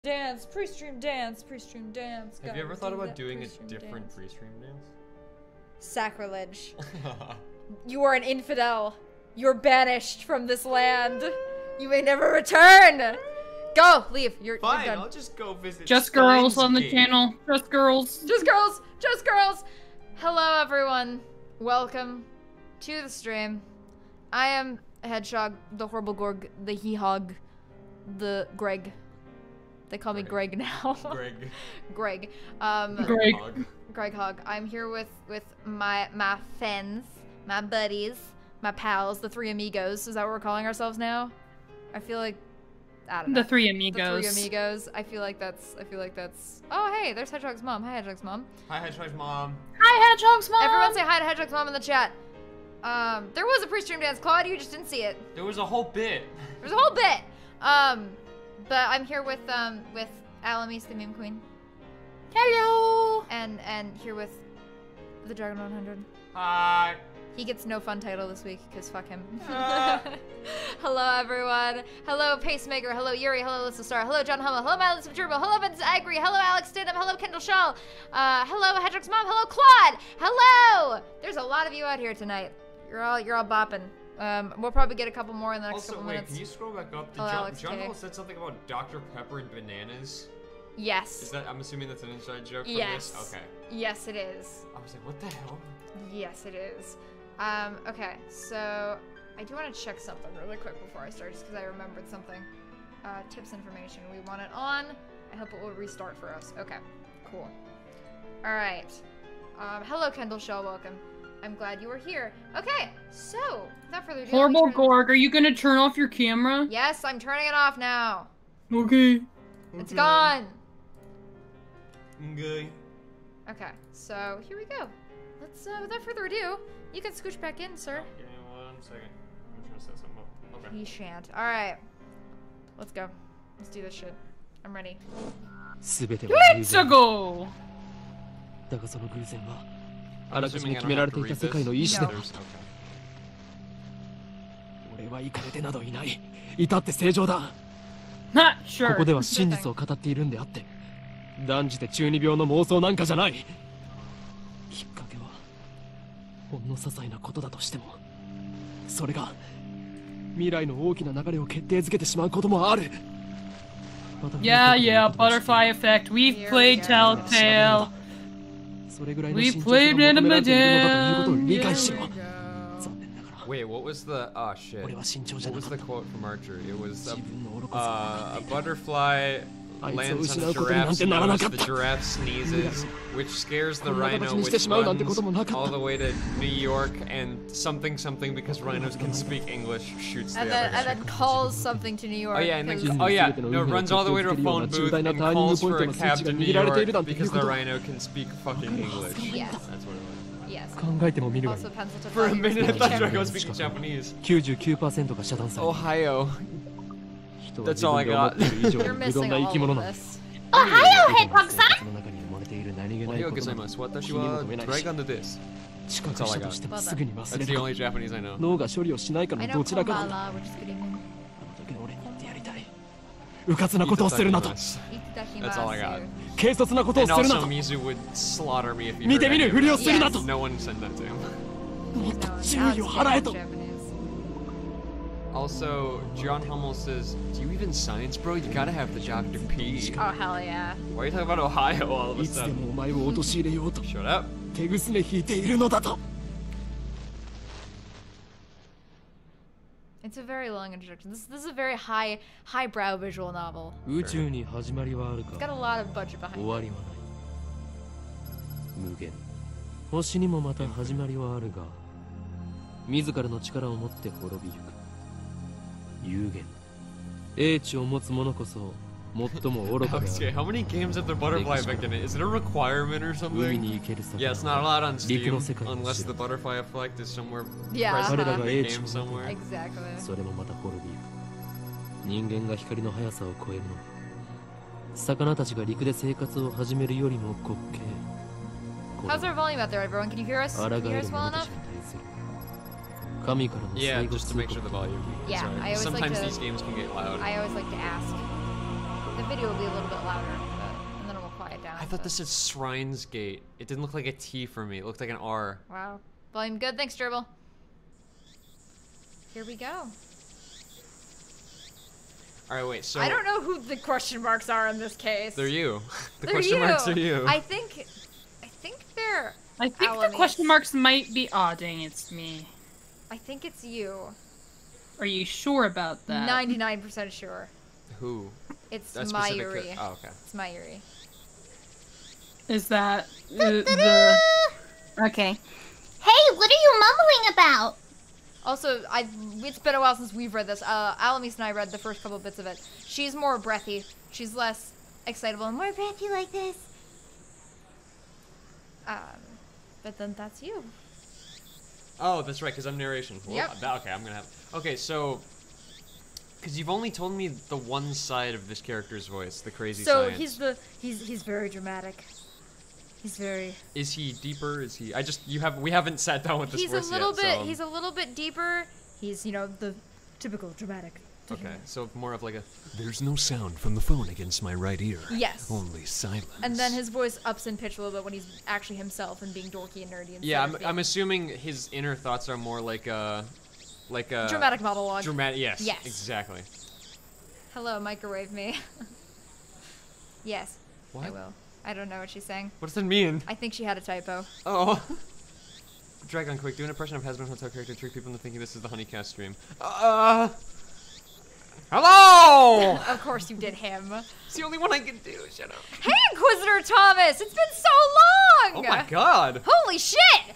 Dance, pre-stream dance, pre-stream dance. Have you ever thought about doing a different pre-stream dance? Sacrilege. You are an infidel. You're banished from this land. You may never return. Go, leave. You're fine. You're done. I'll just go visit. Just girls on the channel. Just girls. Just girls. Just girls. Hello, everyone. Welcome to the stream. I am Hedgehog, the Horrible Gorg, the He-Hog, the Greg. They call me Greg now. Greg. Greg. Greg. Greg Hog. I'm here with my friends, my buddies, my pals, the three amigos. Is that what we're calling ourselves now? I feel like I don't know. The three amigos. The three amigos. I feel like that's. Oh hey, there's Hedgehog's mom. Hi Hedgehog's mom. Hi Hedgehog's mom. Hi Hedgehog's mom. Everyone say hi to Hedgehog's mom in the chat. There was a pre-stream dance, Claude. You just didn't see it. There was a whole bit. There's a whole bit. But I'm here with Alamis, the meme queen. Hello. And here with the Dragon 100. Hi. He gets no fun title this week, because fuck him. Hello, everyone. Hello, Pacemaker. Hello, Yuri. Hello, Alyssa Star. Hello, John Hummel. Hello, Madeline Subturbo. Hello, Vince Agri. Hello, Alex Stidham. Hello, Kendall Shaw. Hello, Hedrick's mom. Hello, Claude. Hello. There's a lot of you out here tonight. You're all bopping. We'll probably get a couple more in the next couple minutes. Can you scroll back up? John Hummel said something about Dr. Pepper and bananas. Yes. Is that? I'm assuming that's an inside joke from yes. this? Okay. Yes, it is. I was like, what the hell? Yes, it is. Okay, so I do want to check something really quick before I start, just because I remembered something. Tips information. We want it on. I hope it will restart for us. Okay, cool. All right. Hello, Kendall Shaw. Welcome. I'm glad you were here. Okay, so without further ado, Horrible Gorg, are you gonna turn off your camera? Yes, I'm turning it off now. Okay. It's gone. Okay. Okay, so here we go. Let's without further ado, you can scooch back in, sir. Give me 1 second. I'm trying to set something up. Okay. He shan't. All right, let's go. Let's do this shit. I'm ready. Let's go. だがその偶然はあらかじめ決められていた世界の意志で俺はイカれてなどいない。至って正常だ。ここでは真実を語っているんであって断じて中二病の妄想なんかじゃない。きっかけはほんの些細なことだとしてもそれが未来の大きな流れを決定づけてしまうこともある。 Yeah, butterfly effect. We've played Telltale. We played Animadan. Wait, what was the shit? What was the quote from Archer? It was a butterfly lands on a giraffe's nose, the giraffe sneezes, which scares the rhino, which runs all the way to New York, and something because rhinos can speak English, shoots the other. And then calls something to New York. Oh yeah, and then no, runs all the way to a phone booth and calls for a cab to New York because the rhino can speak fucking English. Yes. That's what it was. Yes. Also for a minute I thought Drago was speaking Japanese. 99% が遮断される。 Ohio. That's all I got. You're missing all of this. Ohio, Hedgehog-san! Ohio gozaimasu. Watashi wa Dragon desu. That's all I got. That's the only Japanese I know. 脳が処理をしないかのどちらかだ。 Konbanwa, which is good evening. あの時の俺になってやりたい。うかつなことをするなと。 That's all I got. 軽率なことを And するな also と。 Mizu would slaughter me if he 見て heard 見ぬ any ふ of り it. をするなと。 No one said that to him. もっと注意を払えと。 Also, John Hummel says, do you even science, bro? You gotta have the Dr. P. Oh hell yeah. Why are you talking about Ohio all of a いつで sudden? もお前を陥れようと Shut up. 手ぐすね引いているのだと。 It's a very long introduction. This is a very highbrow visual novel. 宇宙に始まりはあるか。 It's got a lot of budget behind 終わ it. りはない。無限。星にもまた始まりはあるが、自らの力を持って滅びゆく。有限。英知を持つ者こそ最も愚かである。 Okay, how many games have the butterfly effect in it? Is it a requirement or 海 something? に行ける先 Yeah, it's not allowed on Steam 陸の世界を unless 知 the る。 butterfly effect is somewhere Yeah. present 彼ら in が the 英知 game を持 somewhere. Exactly. それもまた滅びゆく。人間が光の速さを超えるのは、魚たちが陸で生活を始めるよりも滑稽。 How's our volume out there, everyone? Can you hear us? 抗 Can え you hear る us 者 well た enough? ちに対する。神からの Yeah, 最後 just to 通 make sure 告 the volume. Yeah, Sorry. I always like Sometimes to- these games can get loud. I always like to ask. The video will be a little bit louder, and then it will quiet down. I thought this said Shrines Gate. It didn't look like a T for me. It looked like an R. Wow. Volume good. Thanks, Dribble. Here we go. All right, wait. So I don't know who the question marks are in this case. they're you. The They're question marks are you. I think they're. I think Alamis. the question marks might be. Aw, dang, it's me. I think it's you. Are you sure about that? 99% sure. Who? It's That specific Mayuri. Oh, okay. It's Mayuri. Is that the? Okay. Hey, what are you mumbling about? Also, it's been a while since we've read this. Alamis and I read the first couple bits of it. She's more breathy. She's less excitable and more breathy like this. But then that's you. Oh, that's right, because I'm narration. Well, Yep. Okay, I'm gonna have. Okay, so. Because you've only told me the one side of this character's voice, the crazy science. So he's very dramatic. He's very. Is he deeper? Is he? We haven't sat down with this voice yet. He's a little bit deeper. He's, the typical dramatic. Okay, so more of like a. There's no sound from the phone against my right ear. Yes. Only silence. And then his voice ups in pitch a little bit when he's actually himself and being dorky and nerdy. Yeah, I'm assuming his inner thoughts are more like a dramatic monologue. Dramatic. Yes. Yes. Exactly. Hello, microwave me. Yes. What? I will. I don't know what she's saying. What does that mean? I think she had a typo. Oh. Dragon Quick, do an impression of Hasbin Hotel character to trick people into thinking this is the Honeycast stream. Hello! Of course you did him. It's the only one I can do. Shut up. Hey, Inquisitor Thomas! It's been so long! Oh my god. Holy shit!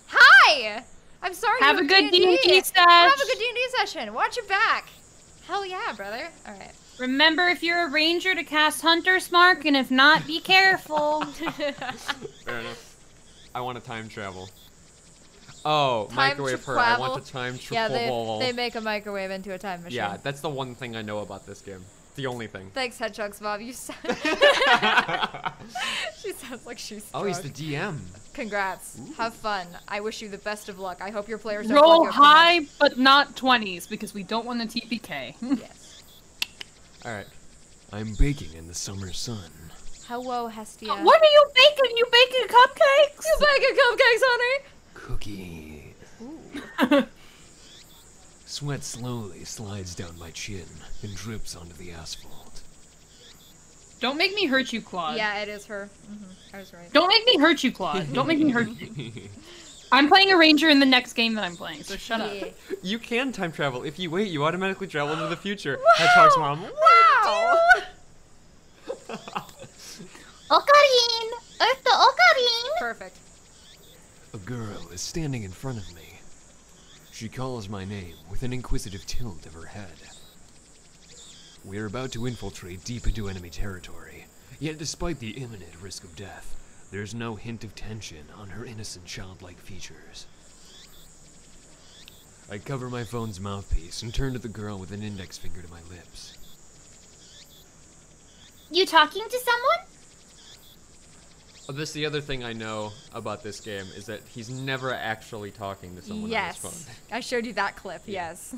Hi! I'm sorry. Have you a good D&D session. Have a good D&D session. Watch your back. Hell yeah, brother. All right. Remember, if you're a ranger, to cast Hunter's Mark, and if not, be careful. Fair enough. I want to time travel. Oh, Time microwave her. I want to time Yeah, travel. they make a microwave into a time machine. Yeah, that's the one thing I know about this game. The only thing. Thanks, Hedgehogs Bob. You sound... She sounds like she's Oh, he's drunk. the DM. Congrats. Ooh. Have fun. I wish you the best of luck. I hope your players don't Roll fuck you up too much. high, but not 20s, because we don't want a TPK. Yes. Alright. I'm baking in the summer sun. Hello, Hestia. What are you baking? You baking cupcakes? You baking cupcakes, honey? Cookie. Sweat slowly slides down my chin and drips onto the asphalt. Don't make me hurt you, Claude. Yeah, it is her. I was right. Don't make me hurt you, Claude. Don't make me hurt you. I'm playing a ranger in the next game that I'm playing, so shut up. You can time travel. If you wait, you automatically travel into the future. Wow! Hedgehog's mom. Wow! Ocarine! Earth to Ocarine! Perfect. A girl is standing in front of me. She calls my name with an inquisitive tilt of her head. We're about to infiltrate deep into enemy territory, yet despite the imminent risk of death, there's no hint of tension on her innocent childlike features. I cover my phone's mouthpiece and turn to the girl with an index finger to my lips. You talking to someone? This the other thing I know about this game is that he's never actually talking to someone on his phone. Yes. I showed you that clip, yes.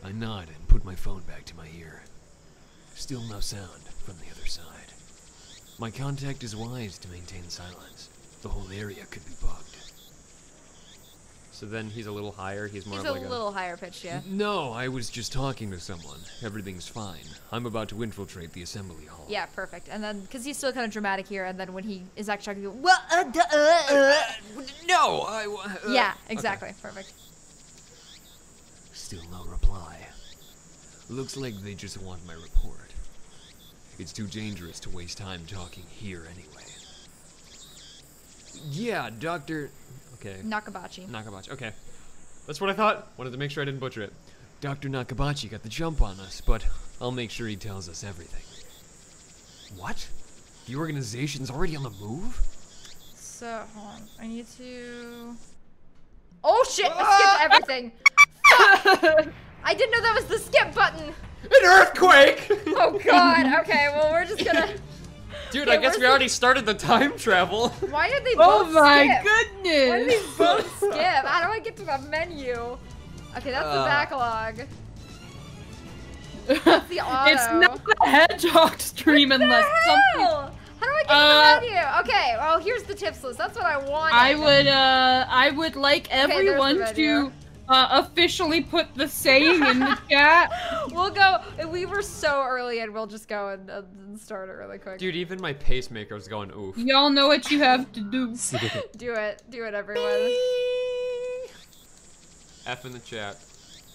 I nod and put my phone back to my ear. Still no sound from the other side. My contact is wise to maintain silence. The whole area could be bugged. So then he's a little higher. He's more He's of a like little higher pitched, yeah. No, I was just talking to someone. Everything's fine. I'm about to infiltrate the assembly hall. Yeah, perfect. And then, because he's still kind of dramatic here, and then when he is actually talking, no, yeah, exactly, okay. Perfect. Still no reply. Looks like they just want my report. It's too dangerous to waste time talking here anyway. Yeah, Dr. Okay. Nakabachi. Nakabachi. Okay. That's what I thought. Wanted to make sure I didn't butcher it. Dr. Nakabachi got the jump on us, but I'll make sure he tells us everything. What? The organization's already on the move? So, hold on. I need to... Oh shit! I skipped everything! Fuck! I didn't know that was the skip button! An earthquake! Oh god, okay, well we're just gonna... Dude, Okay, I guess we already started the time travel. Why did they Oh both my skip? goodness! Why did they both skip? How do I get to the menu? Okay, that's the backlog. That's the auto. It's not the hedgehog stream unless something. How do I get you? Okay, well here's the tips list. That's what I wanted. I would like everyone to officially put the saying in the chat. We'll go. We were so early, and we'll just go and start it really quick. Dude, even my pacemaker's going oof. Y'all know what you have to do. Do it, everyone. F in the chat,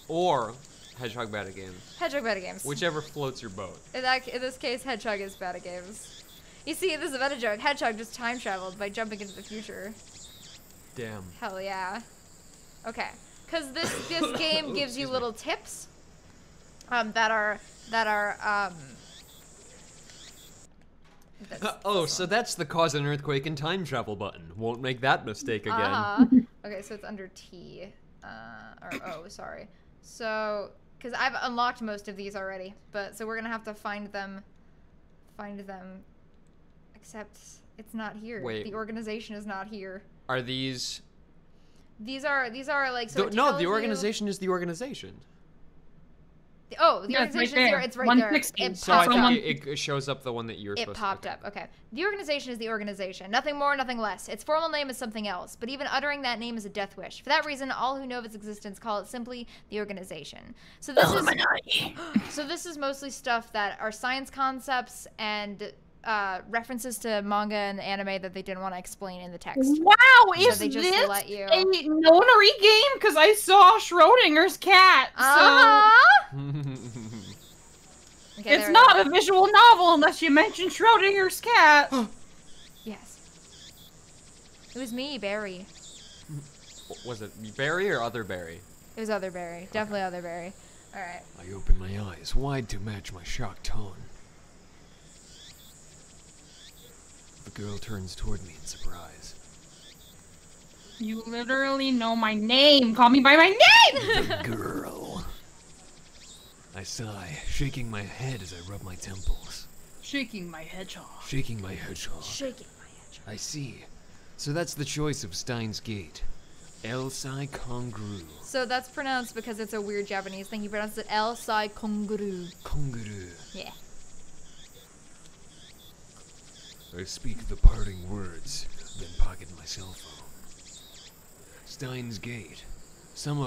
or Hedgehog bad at games. Hedgehog bad at games. Whichever floats your boat. In this case, Hedgehog is bad at games. You see, this is a meta joke. Hedgehog just time traveled by jumping into the future. Damn. Hell yeah. Okay. Because this game gives you little tips that are so that's the cause an earthquake and time travel button. Won't make that mistake again. Okay, so it's under T or O, sorry. So because I've unlocked most of these already, so we're gonna have to find them. Except it's not here. Wait. The organization is not here. Are these? These are like so. No, the organization is the organization. The organization is there. It's right there. So I think it shows up the one that you're supposed to. It popped up. Okay. The organization is the organization. Nothing more, nothing less. Its formal name is something else, but even uttering that name is a death wish. For that reason, all who know of its existence call it simply the organization. So this is mostly stuff that are science concepts and references to manga and anime that they didn't want to explain in the text. Wow, so is they just this let you... a nonary game? Because I saw Schrodinger's cat, so... Okay, it's not a visual novel unless you mention Schrodinger's cat. Yes. It was me, Barry. Was it Barry or other Barry? It was other Barry. Definitely other Barry. Alright. I open my eyes wide to match my shocked tone. The girl turns toward me in surprise. You literally know my name. Call me by my name! The girl. I sigh, shaking my head as I rub my temples. Shaking my hedgehog. Shaking my hedgehog. Shaking my hedgehog. I see. So that's the choice of Steins Gate. El-Sai Kongru. So that's pronounced because it's a weird Japanese thing. You pronounce it El-Sai Kongru. Kongru. Yeah. I speak the parting words, then pocket my cell phone. Steins Gate. Some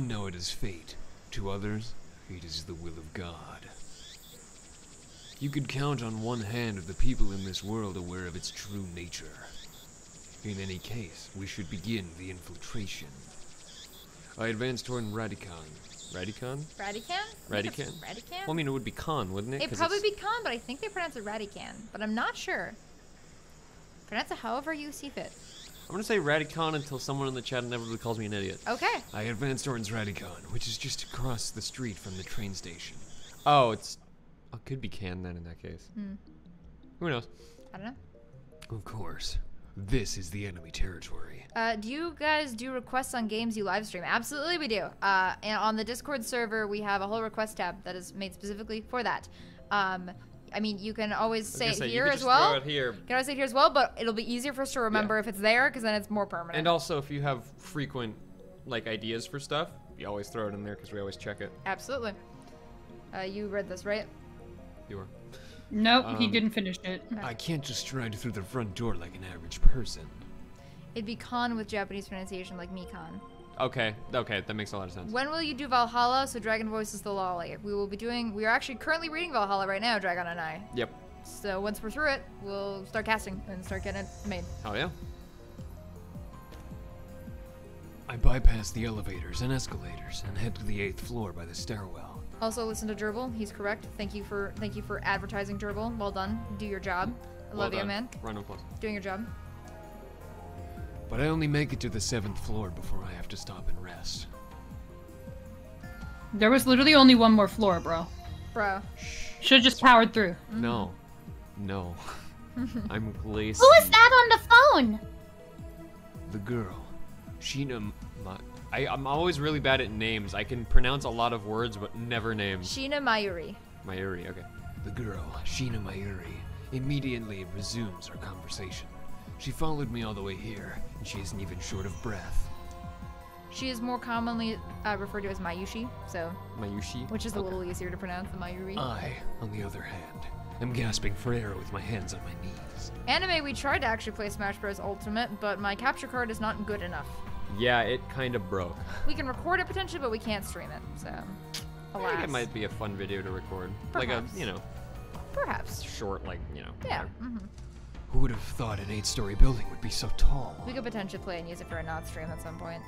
know it as fate. To others, it is the will of God. You could count on one hand of the people in this world aware of its true nature. In any case, we should begin the infiltration. I advance toward Radicon. Radicon? Radican? Radican? Radican? Well, I mean, it would be Khan, wouldn't it? It'd probably be Khan, but I think they pronounce it Radican. But I'm not sure. Pronounce it however you see fit. I'm gonna say Radicon until someone in the chat inevitably calls me an idiot. Okay. I advance towards Radicon, which is just across the street from the train station. Oh, it could be Can then in that case. Who knows? I don't know. Of course. This is the enemy territory. Do you guys do requests on games you live stream? Absolutely, we do. And on the Discord server, we have a whole request tab that is made specifically for that. I mean, you can always say it here as well. You can always say it here as well, but it'll be easier for us to remember if it's there, because then it's more permanent. And also, if you have frequent, ideas for stuff, you always throw it in there, because we always check it. Absolutely. You read this, right? You were. Nope, he didn't finish it. I can't just stride through the front door like an average person. It'd be Khan with Japanese pronunciation, like Mikan. Okay, that makes a lot of sense. When will you do Valhalla? So Dragon voices the lolly. We are actually currently reading Valhalla right now, Dragon and I. Yep. So once we're through it, we'll start casting and start getting it made. Oh yeah. I bypass the elevators and escalators and head to the 8th floor by the stairwell. Also listen to Gerbil. He's correct. Thank you for advertising, Gerbil. Well done. Do your job. I love you, man. Round of applause. Doing your job. But I only make it to the 7th floor before I have to stop and rest. There was literally only one more floor, bro. Bro. Should've just powered through. No. I'm glazed. Who is that on the phone? The girl. Sheena I'm always really bad at names. I can pronounce a lot of words, but never names. Sheena Mayuri. Mayuri, okay. The girl, Sheena Mayuri, immediately resumes our conversation. She followed me all the way here, and she isn't even short of breath. She is more commonly referred to as Mayushi, so... Mayushi? Which is a little easier to pronounce than Mayuri. I, on the other hand, am gasping for air with my hands on my knees. Anime, we tried to actually play Smash Bros. Ultimate, but my capture card is not good enough. Yeah, it kind of broke. We can record it potentially, but we can't stream it, so... I think it might be a fun video to record. Perhaps. Like a, Perhaps. short, Yeah. Who would have thought an 8-story building would be so tall? We could potentially play and use it for a not stream at some point.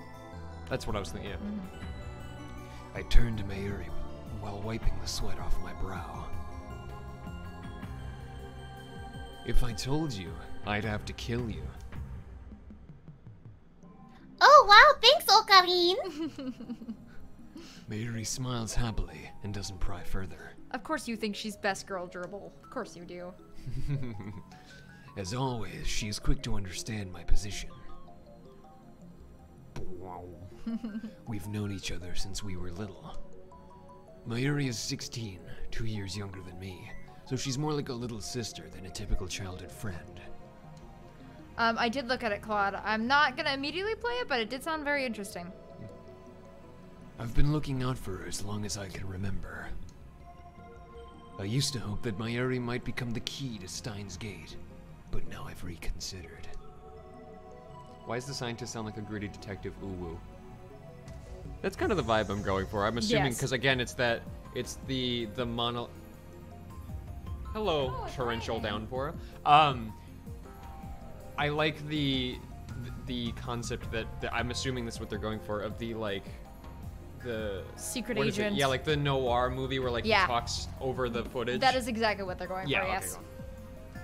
That's what I was thinking, yeah. I turned to Mayuri while wiping the sweat off my brow. If I told you, I'd have to kill you. Oh wow, thanks, Ocarine. Mayuri smiles happily and doesn't pry further. Of course you think she's best girl gerbil. Of course you do. As always, she is quick to understand my position. We've known each other since we were little. Mayuri is 16, 2 years younger than me, so she's more like a little sister than a typical childhood friend. I did look at it, Claude. I'm not gonna immediately play it, but it did sound very interesting. I've been looking out for her as long as I can remember. I used to hope that Mayuri might become the key to Steins Gate, but now I've reconsidered. Why does the scientist sound like a gritty detective uwu? That's kind of the vibe I'm going for. I'm assuming, because again, it's the mono... Hello, torrential downpour. I like the concept that I'm assuming that's what they're going for, of the, like, the... Secret agent. Yeah, like the noir movie where, like, he talks over the footage. That is exactly what they're going for, yes. Okay,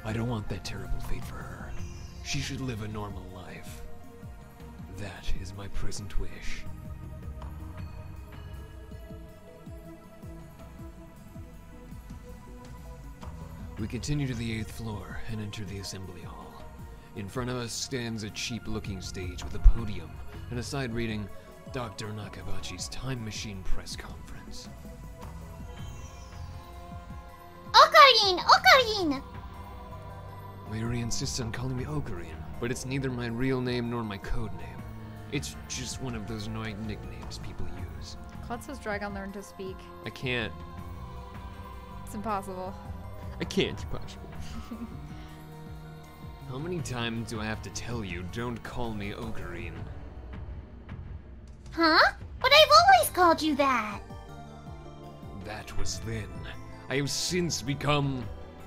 I don't want that terrible fate for her. She should live a normal life. That is my present wish. We continue to the 8th floor and enter the assembly hall. In front of us stands a cheap-looking stage with a podium and a side reading, Dr. Nakabachi's Time Machine Press Conference. Ocarine! Ocarine! Mayuri insists on calling me Ocarine, but it's neither my real name nor my code name. It's just one of those annoying nicknames people use. Claude says Dragon learned to speak. I can't. It's impossible. I can't, possible. How many times do I have to tell you, don't call me Ocarine? Huh? But I've always called you that. That was then. I have since become...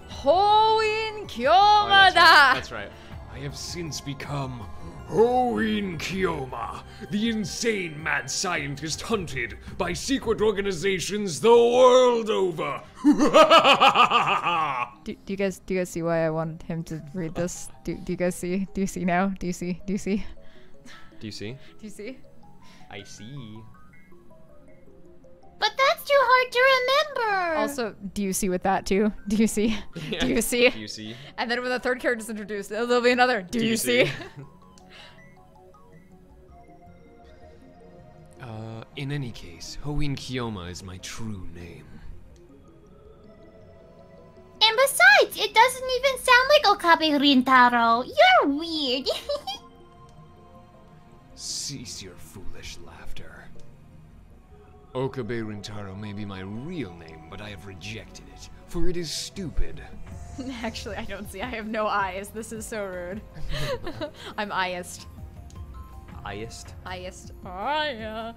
Hoin Kyomada! That's right. I have since become Hoin Kyoma, the insane mad scientist hunted by secret organizations the world over. Do you guys see why I wanted him to read this? Do you guys see? Do you see now? Do you see? Do you see? Do you see? Do you see? I see. But that's too hard to remember. Also, do you see with that too? Do you see? Yeah. Do you see? Do you see? And then when the third character is introduced, there'll be another. Do you see? In any case, Hoin Kyoma is my true name. And besides, it doesn't even sound like Okabe Rintaro. You're weird. Cease your foolish laughter. Okabe Rintaro may be my real name, but I have rejected it, for it is stupid. Actually, I don't see. I have no eyes. This is so rude. I'm eyest. Eyest? Eyest. Aya.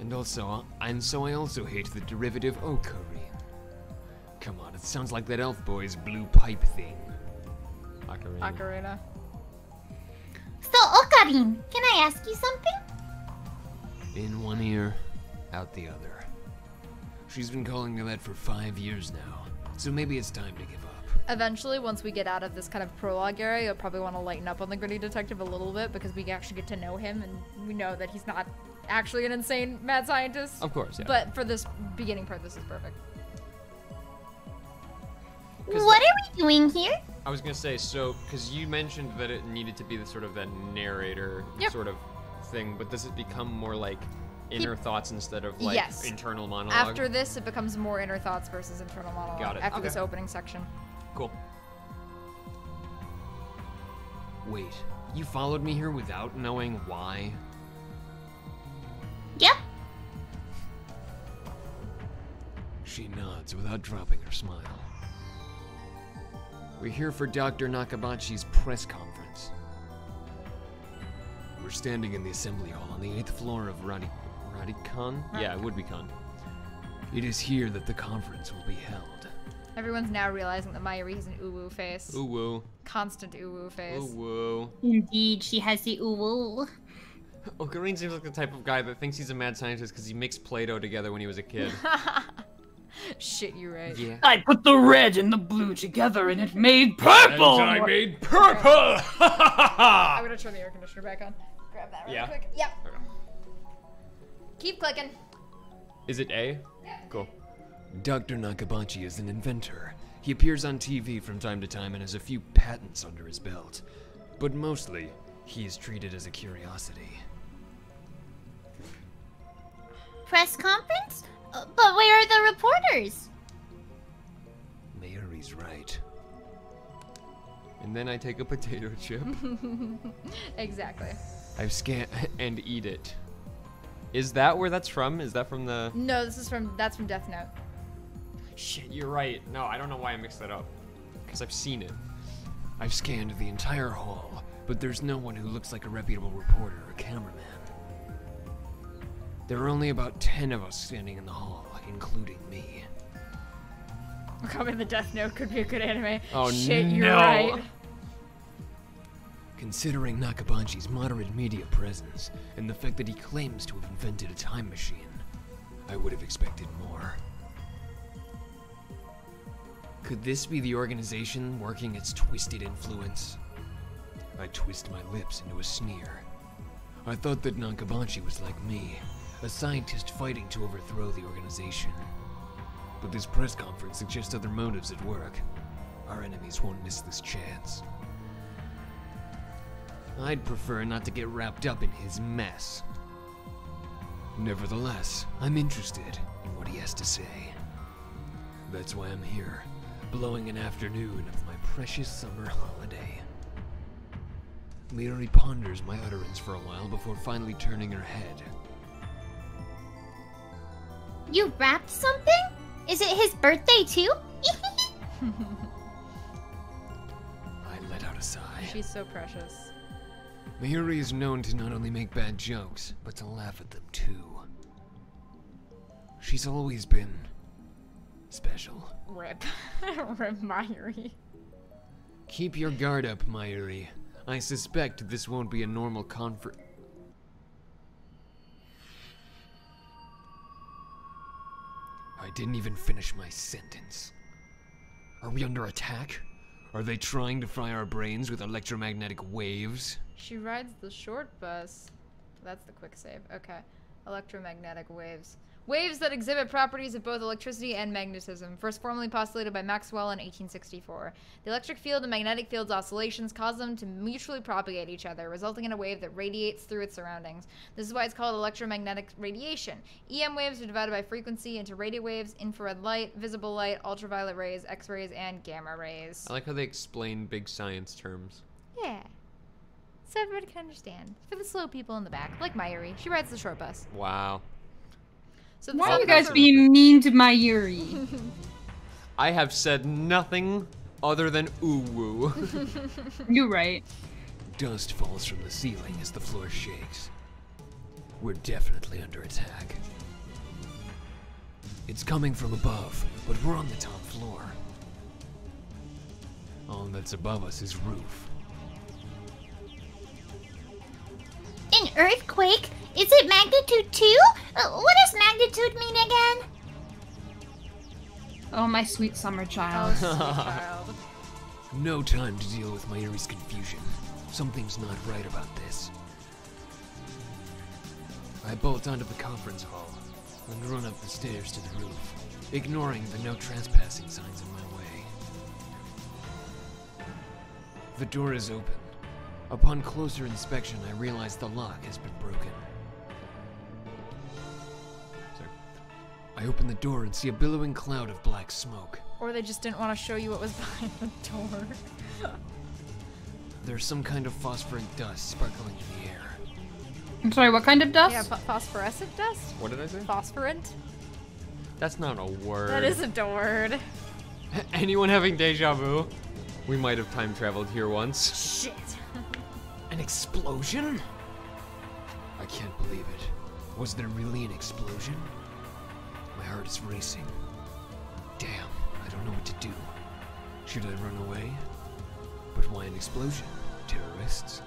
And so I also hate the derivative Ocarine. Come on, it sounds like that elf boy's blue pipe thing. Ocarina. Ocarina. So, Ocarine, can I ask you something? In one ear, out the other. She's been calling me that for 5 years now, so maybe it's time to give up. Eventually, once we get out of this kind of prologue area, you'll probably want to lighten up on the gritty detective a little bit because we actually get to know him and we know that he's not actually an insane mad scientist. Of course, yeah. But for this beginning part, this is perfect. What are we doing here? I was gonna say, so, because you mentioned that it needed to be the sort of that narrator sort of thing, but does it become more like inner thoughts instead of like internal monologue? After this, it becomes more inner thoughts versus internal monologue. Got it. After this opening section. Cool. Wait, you followed me here without knowing why? Yep. She nods without dropping her smile. We're here for Dr. Nakabachi's press conference. We're standing in the assembly hall on the 8th floor of Radikan? Yeah, it would be Con. It is here that the conference will be held. Everyone's now realizing that Mayuri has an uwu face. Uwu. Constant uwu face. Uwu. Indeed, she has the uwu. Ocarina seems like the type of guy that thinks he's a mad scientist because he mixed Play-Doh together when he was a kid. Shit, you're right. Yeah. I put the red and the blue together and it made purple! And I made purple! I'm gonna turn the air conditioner back on. Grab that real quick. Yep. Okay. Keep clicking. Is it A? Yeah. Cool. Dr. Nakabachi is an inventor. He appears on TV from time to time and has a few patents under his belt. But mostly, he is treated as a curiosity. Press conference? But where are the reporters? Mayuri's right. And then I take a potato chip. Exactly. I've scanned and eat it. Is that where that's from? Is that from the... No, that's from Death Note. Shit, you're right. No, I don't know why I mixed that up. Because I've seen it. I've scanned the entire hall, but there's no one who looks like a reputable reporter or cameraman. There are only about 10 of us standing in the hall, including me. Probably the Death Note could be a good anime. Oh, shit, no. you're right. Considering Nakabachi's moderate media presence, and the fact that he claims to have invented a time machine, I would have expected more. Could this be the organization working its twisted influence? I twist my lips into a sneer. I thought that Nakabachi was like me, a scientist fighting to overthrow the organization. But this press conference suggests other motives at work. Our enemies won't miss this chance. I'd prefer not to get wrapped up in his mess. Nevertheless, I'm interested in what he has to say. That's why I'm here, blowing an afternoon of my precious summer holiday. Mayuri ponders my utterance for a while before finally turning her head. You wrapped something? Is it his birthday too? I let out a sigh. She's so precious. Mayuri is known to not only make bad jokes, but to laugh at them too. She's always been special. Rip. Rip Mayuri. Keep your guard up, Mayuri. I suspect this won't be a normal conference. I didn't even finish my sentence. Are we under attack? Are they trying to fry our brains with electromagnetic waves? She rides the short bus. That's the quick save. Okay. Electromagnetic waves. Waves that exhibit properties of both electricity and magnetism, first formally postulated by Maxwell in 1864. The electric field and magnetic field's oscillations cause them to mutually propagate each other, resulting in a wave that radiates through its surroundings. This is why it's called electromagnetic radiation. EM waves are divided by frequency into radio waves, infrared light, visible light, ultraviolet rays, X-rays, and gamma rays. I like how they explain big science terms. Yeah. So everybody can understand. For the slow people in the back, like Mayuri. She rides the short bus. Wow. So Why are you guys being mean to my Yuri? I have said nothing other than ooh-woo. You're right. Dust falls from the ceiling as the floor shakes. We're definitely under attack. It's coming from above, but we're on the top floor. All that's above us is roof. An earthquake? Is it magnitude 2? What does magnitude mean again? Oh, my sweet summer child. Oh, sweet child. No time to deal with Mayuri's confusion. Something's not right about this. I bolt onto the conference hall and run up the stairs to the roof, ignoring the no trespassing signs in my way. The door is open. Upon closer inspection, I realize the lock has been broken. I open the door and see a billowing cloud of black smoke. Or they just didn't want to show you what was behind the door. There's some kind of phosphorescent dust sparkling in the air. I'm sorry, what kind of dust? Yeah, phosphorescent dust? What did I say? Phosphorant? That's not a word. That isn't a word. Anyone having deja vu? We might have time traveled here once. Shit. An explosion? I can't believe it. Was there really an explosion? My heart is racing. Damn, I don't know what to do. Should I run away? But why an explosion? Terrorists?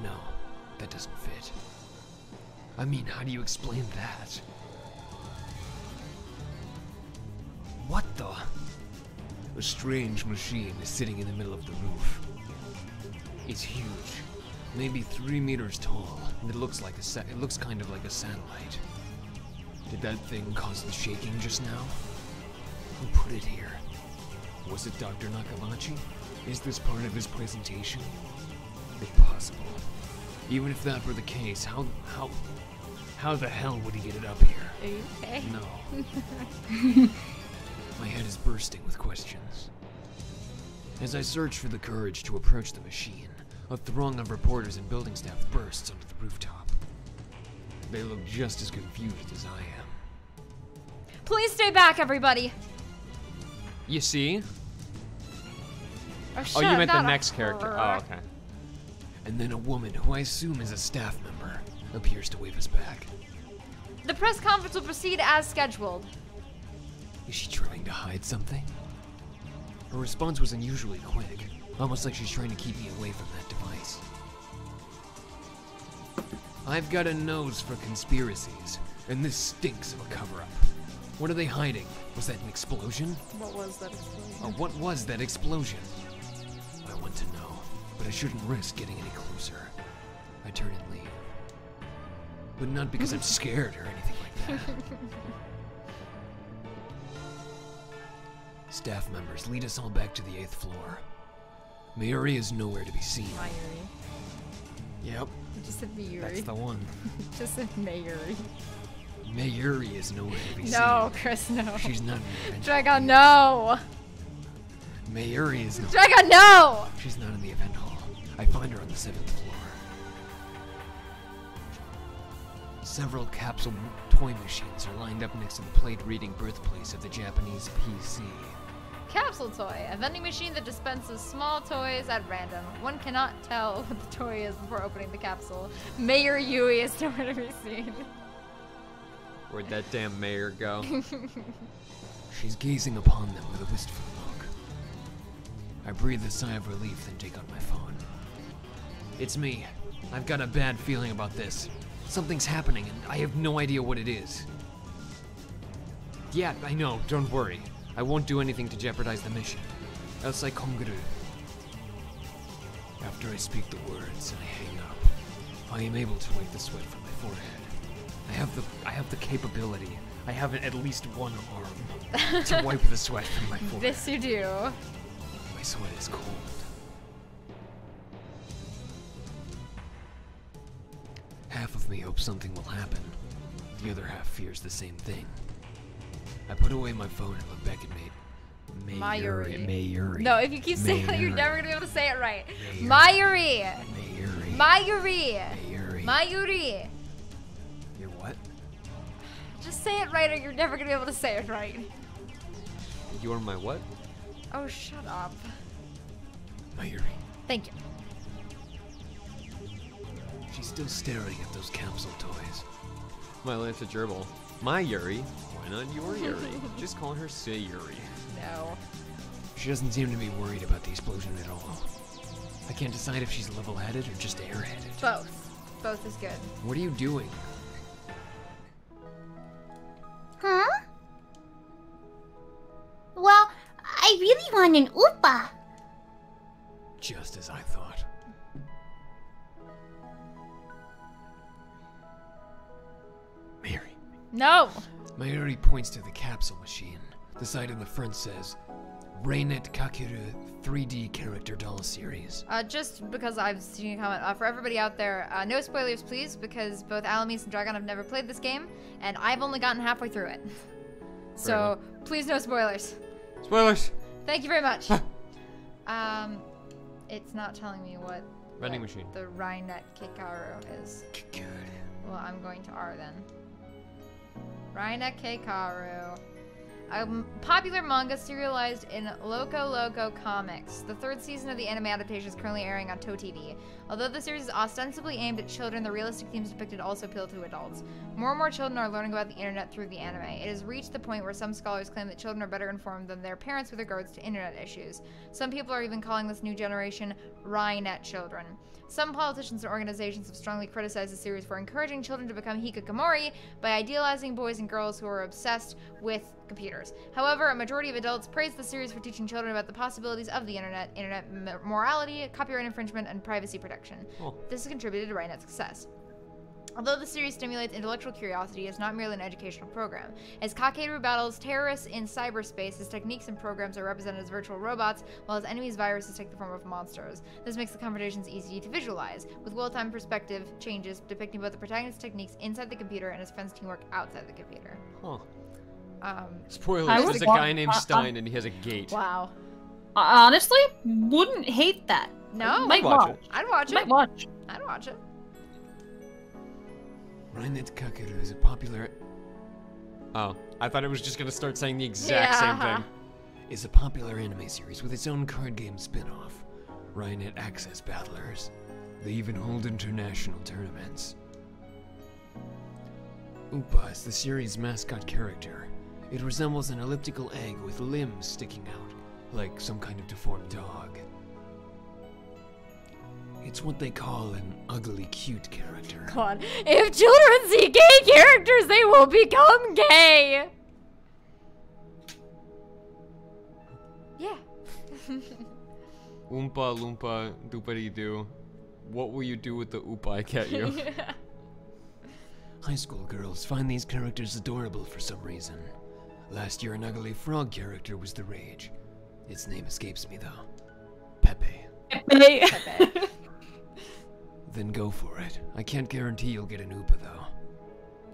No, that doesn't fit. I mean, how do you explain that? What the? A strange machine is sitting in the middle of the roof. It's huge, maybe 3 meters tall, and it looks like it looks kind of like a satellite. Did that thing cause the shaking just now? Who put it here? Was it Dr. Nakamachi? Is this part of his presentation? Impossible. Even if that were the case, how the hell would he get it up here? Are you okay? No. My head is bursting with questions. As I search for the courage to approach the machine, a throng of reporters and building staff bursts onto the rooftop. They look just as confused as I am. Please stay back, everybody. You see? Oh, Oh, you meant the next character. Oh, okay. And then a woman, who I assume is a staff member, appears to wave us back. The press conference will proceed as scheduled. Is she trying to hide something? Her response was unusually quick, almost like she's trying to keep me away from that device. I've got a nose for conspiracies, and this stinks of a cover-up. What are they hiding? Was that an explosion? What was that explosion? Or what was that explosion? I want to know, but I shouldn't risk getting any closer. I turn and leave. But not because I'm scared or anything like that. Staff members lead us all back to the 8th floor. Mayuri is nowhere to be seen. Mayuri. Yep, You just said Mayuri. that's the one. Just said Mayuri. Mayuri is nowhere to be seen. No, Chris, no. She's not in the event Dragon, hall. no. Mayuri is not. Dragon, no. She's not in the event hall. I find her on the 7th floor. Several capsule toy machines are lined up next to the plate reading birthplace of the Japanese PC. Capsule toy, a vending machine that dispenses small toys at random. One cannot tell what the toy is before opening the capsule. Mayor Yui is nowhere to be seen. Where'd that damn mayor go? She's gazing upon them with a wistful look. I breathe a sigh of relief, then take out my phone. It's me. I've got a bad feeling about this. Something's happening, and I have no idea what it is. Yeah, I know. Don't worry. I won't do anything to jeopardize the mission. Else I konguru. After I speak the words and I hang up, I am able to wipe the sweat from my forehead. I have the capability. I have at least one arm to wipe the sweat from my forehead. This you do. My sweat is cold. Half of me hopes something will happen. The other half fears the same thing. I put away my phone and look back at Mayuri. Mayuri. No, if you keep saying that, you're never gonna be able to say it right. Mayuri. Mayuri. Mayuri. Mayuri. Mayuri. Mayuri. You're what? Just say it right or you're never gonna be able to say it right. You're my what? Oh, shut up. Mayuri. Thank you. She's still staring at those capsule toys. My Lanta gerbil. My Yuri. Why not your Yuri? Just call her Sayuri. No. She doesn't seem to be worried about the explosion at all. I can't decide if she's level-headed or just airheaded. Both. Both is good. What are you doing? Huh? Well, I really want an Oopa. Just as I thought. Mary. No. Mayuri points to the capsule machine. The side in the front says, Rainet Kakeru 3D Character Doll Series. Just because I've seen a comment, for everybody out there, no spoilers please, because both Alamis and Dragon have never played this game, and I've only gotten halfway through it. So, please no spoilers. Spoilers! Thank you very much. It's not telling me what Vending machine. The Rainet Keikaru is. Well, I'm going to R then. Rainet Keikaru. A popular manga serialized in Loco Loco Comics. The 3rd season of the anime adaptation is currently airing on TOTV. Although the series is ostensibly aimed at children, the realistic themes depicted also appeal to adults. More and more children are learning about the internet through the anime. It has reached the point where some scholars claim that children are better informed than their parents with regards to internet issues. Some people are even calling this new generation Rainet children. Some politicians and organizations have strongly criticized the series for encouraging children to become hikikomori by idealizing boys and girls who are obsessed with computers. However, a majority of adults praise the series for teaching children about the possibilities of the internet morality, copyright infringement, and privacy protection. Oh. This has contributed to Rainet's success. Although the series stimulates intellectual curiosity, it's not merely an educational program. As Kakeru battles terrorists in cyberspace, his techniques and programs are represented as virtual robots, while his enemies' viruses take the form of monsters. This makes the confrontations easy to visualize, with well-timed perspective changes depicting both the protagonist's techniques inside the computer and his friend's teamwork outside the computer. Huh. Um, Spoilers, there's a guy named Stein and he has a gate. Wow. Honestly, wouldn't hate that. No? Might watch it. I'd watch it. Might watch. I'd watch it. Rainet Kakeru is a popular... Oh, I thought it was just gonna start saying the exact same thing. Is a popular anime series with its own card game spin-off. Rainet Access Battlers. They even hold international tournaments. Oopa is the series' mascot character. It resembles an elliptical egg with limbs sticking out, like some kind of deformed dog. It's what they call an ugly cute character. God, if children see gay characters, they will become gay! Yeah. Oompa Loompa Doopity Doo. What will you do with the Oopa I get you? High school girls find these characters adorable for some reason. Last year, an ugly frog character was the rage. Its name escapes me, though. Pepe. Pepe. Then go for it. I can't guarantee you'll get an Oopa, though.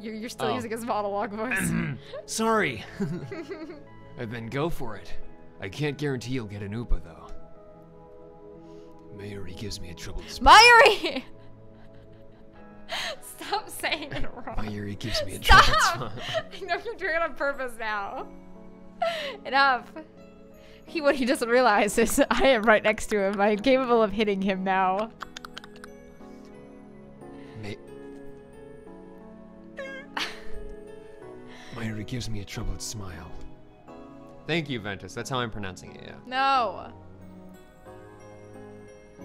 You're still using his monologue voice. Sorry. Then go for it. I can't guarantee you'll get an Oopa, though. Mayuri gives me a troubled spot. Mayuri! Stop saying it wrong. Mayuri gives me a troubled spot. I know you're doing it on purpose now. Enough. What he doesn't realize is I am right next to him. I'm capable of hitting him now. Mayuri gives me a troubled smile. Thank you, Ventus. That's how I'm pronouncing it, yeah. No.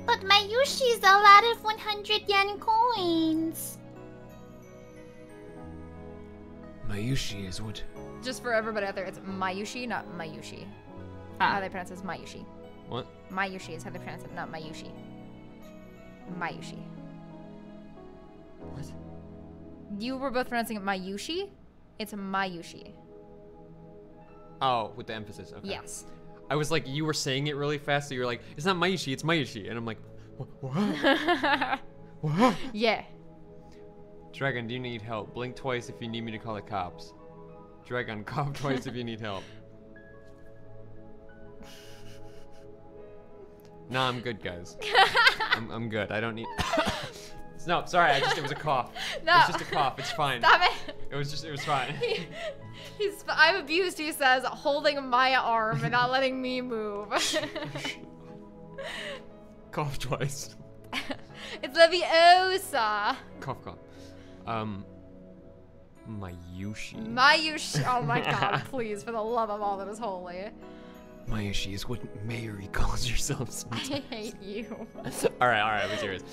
But Mayushi's a lot of 100 yen coins. Mayushi is what? Just for everybody out there, it's Mayushi, not Mayushi. How they pronounce it is Mayushi. What? Mayushi is how they pronounce it, not Mayushi. Mayushi. What? You were both pronouncing it Mayushi? It's Mayushi. Oh, with the emphasis. Okay. Yes. I was like, you were saying it really fast, so you were like, it's not Mayushi, it's Mayushi. And I'm like, what? What? Yeah. Dragon, do you need help? Blink twice if you need me to call the cops. Dragon, cough twice if you need help. Nah, I'm good, guys. I'm good. I don't need... No, sorry, it was a cough. No. It's just a cough, it's fine. Stop it. It was fine. I'm abused, he says, holding my arm and not letting me move. Cough twice. It's Leviosa. Cough. Mayushi. Mayushi. Oh my god, please, for the love of all that is holy. Mayushi is what Mayuri calls herself sometimes. I hate you. Alright, I'm serious.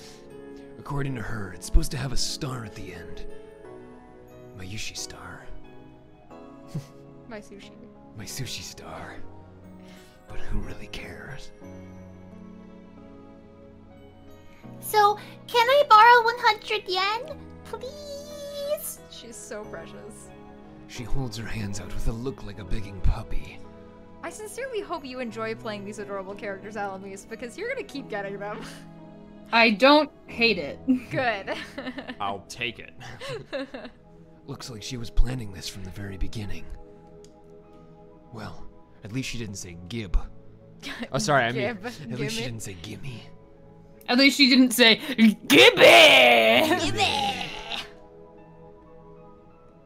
According to her, it's supposed to have a star at the end. Mayushi star. My sushi. My sushi star. But who really cares? So, can I borrow 100 yen? Please? She's so precious. She holds her hands out with a look like a begging puppy. I sincerely hope you enjoy playing these adorable characters, Alamise, because you're gonna keep getting them. I don't hate it. Good. I'll take it. Looks like she was planning this from the very beginning. Well, at least she didn't say gib. Oh, sorry, I mean... Gib. At least she didn't say gimme. At least she didn't say, Gibby! Gibby!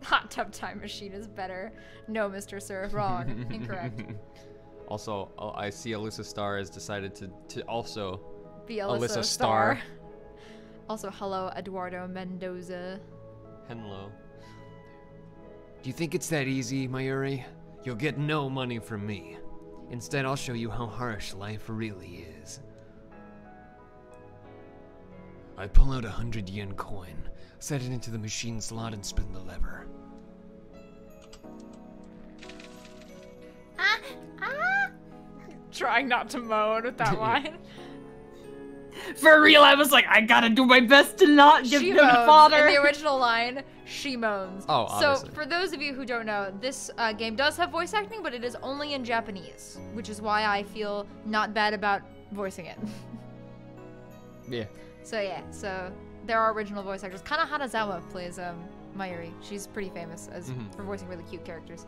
Hot Tub Time Machine is better. No, Mr. Sir, wrong. Incorrect. Also, I see Alyssa Starr has decided to also be Alyssa Starr. Also, hello, Eduardo Mendoza. Hello. Do you think it's that easy, Mayuri? You'll get no money from me. Instead, I'll show you how harsh life really is. I pull out a 100-yen coin, set it into the machine slot, and spin the lever. Trying not to moan with that line. For real, I was like, I gotta do my best to not give them fodder. In the original line, she moans. Oh, obviously. So, for those of you who don't know, this game does have voice acting, but it is only in Japanese, which is why I feel not bad about voicing it. Yeah. So there are original voice actors. Kana Hanazawa plays Mayuri. She's pretty famous for voicing really cute characters.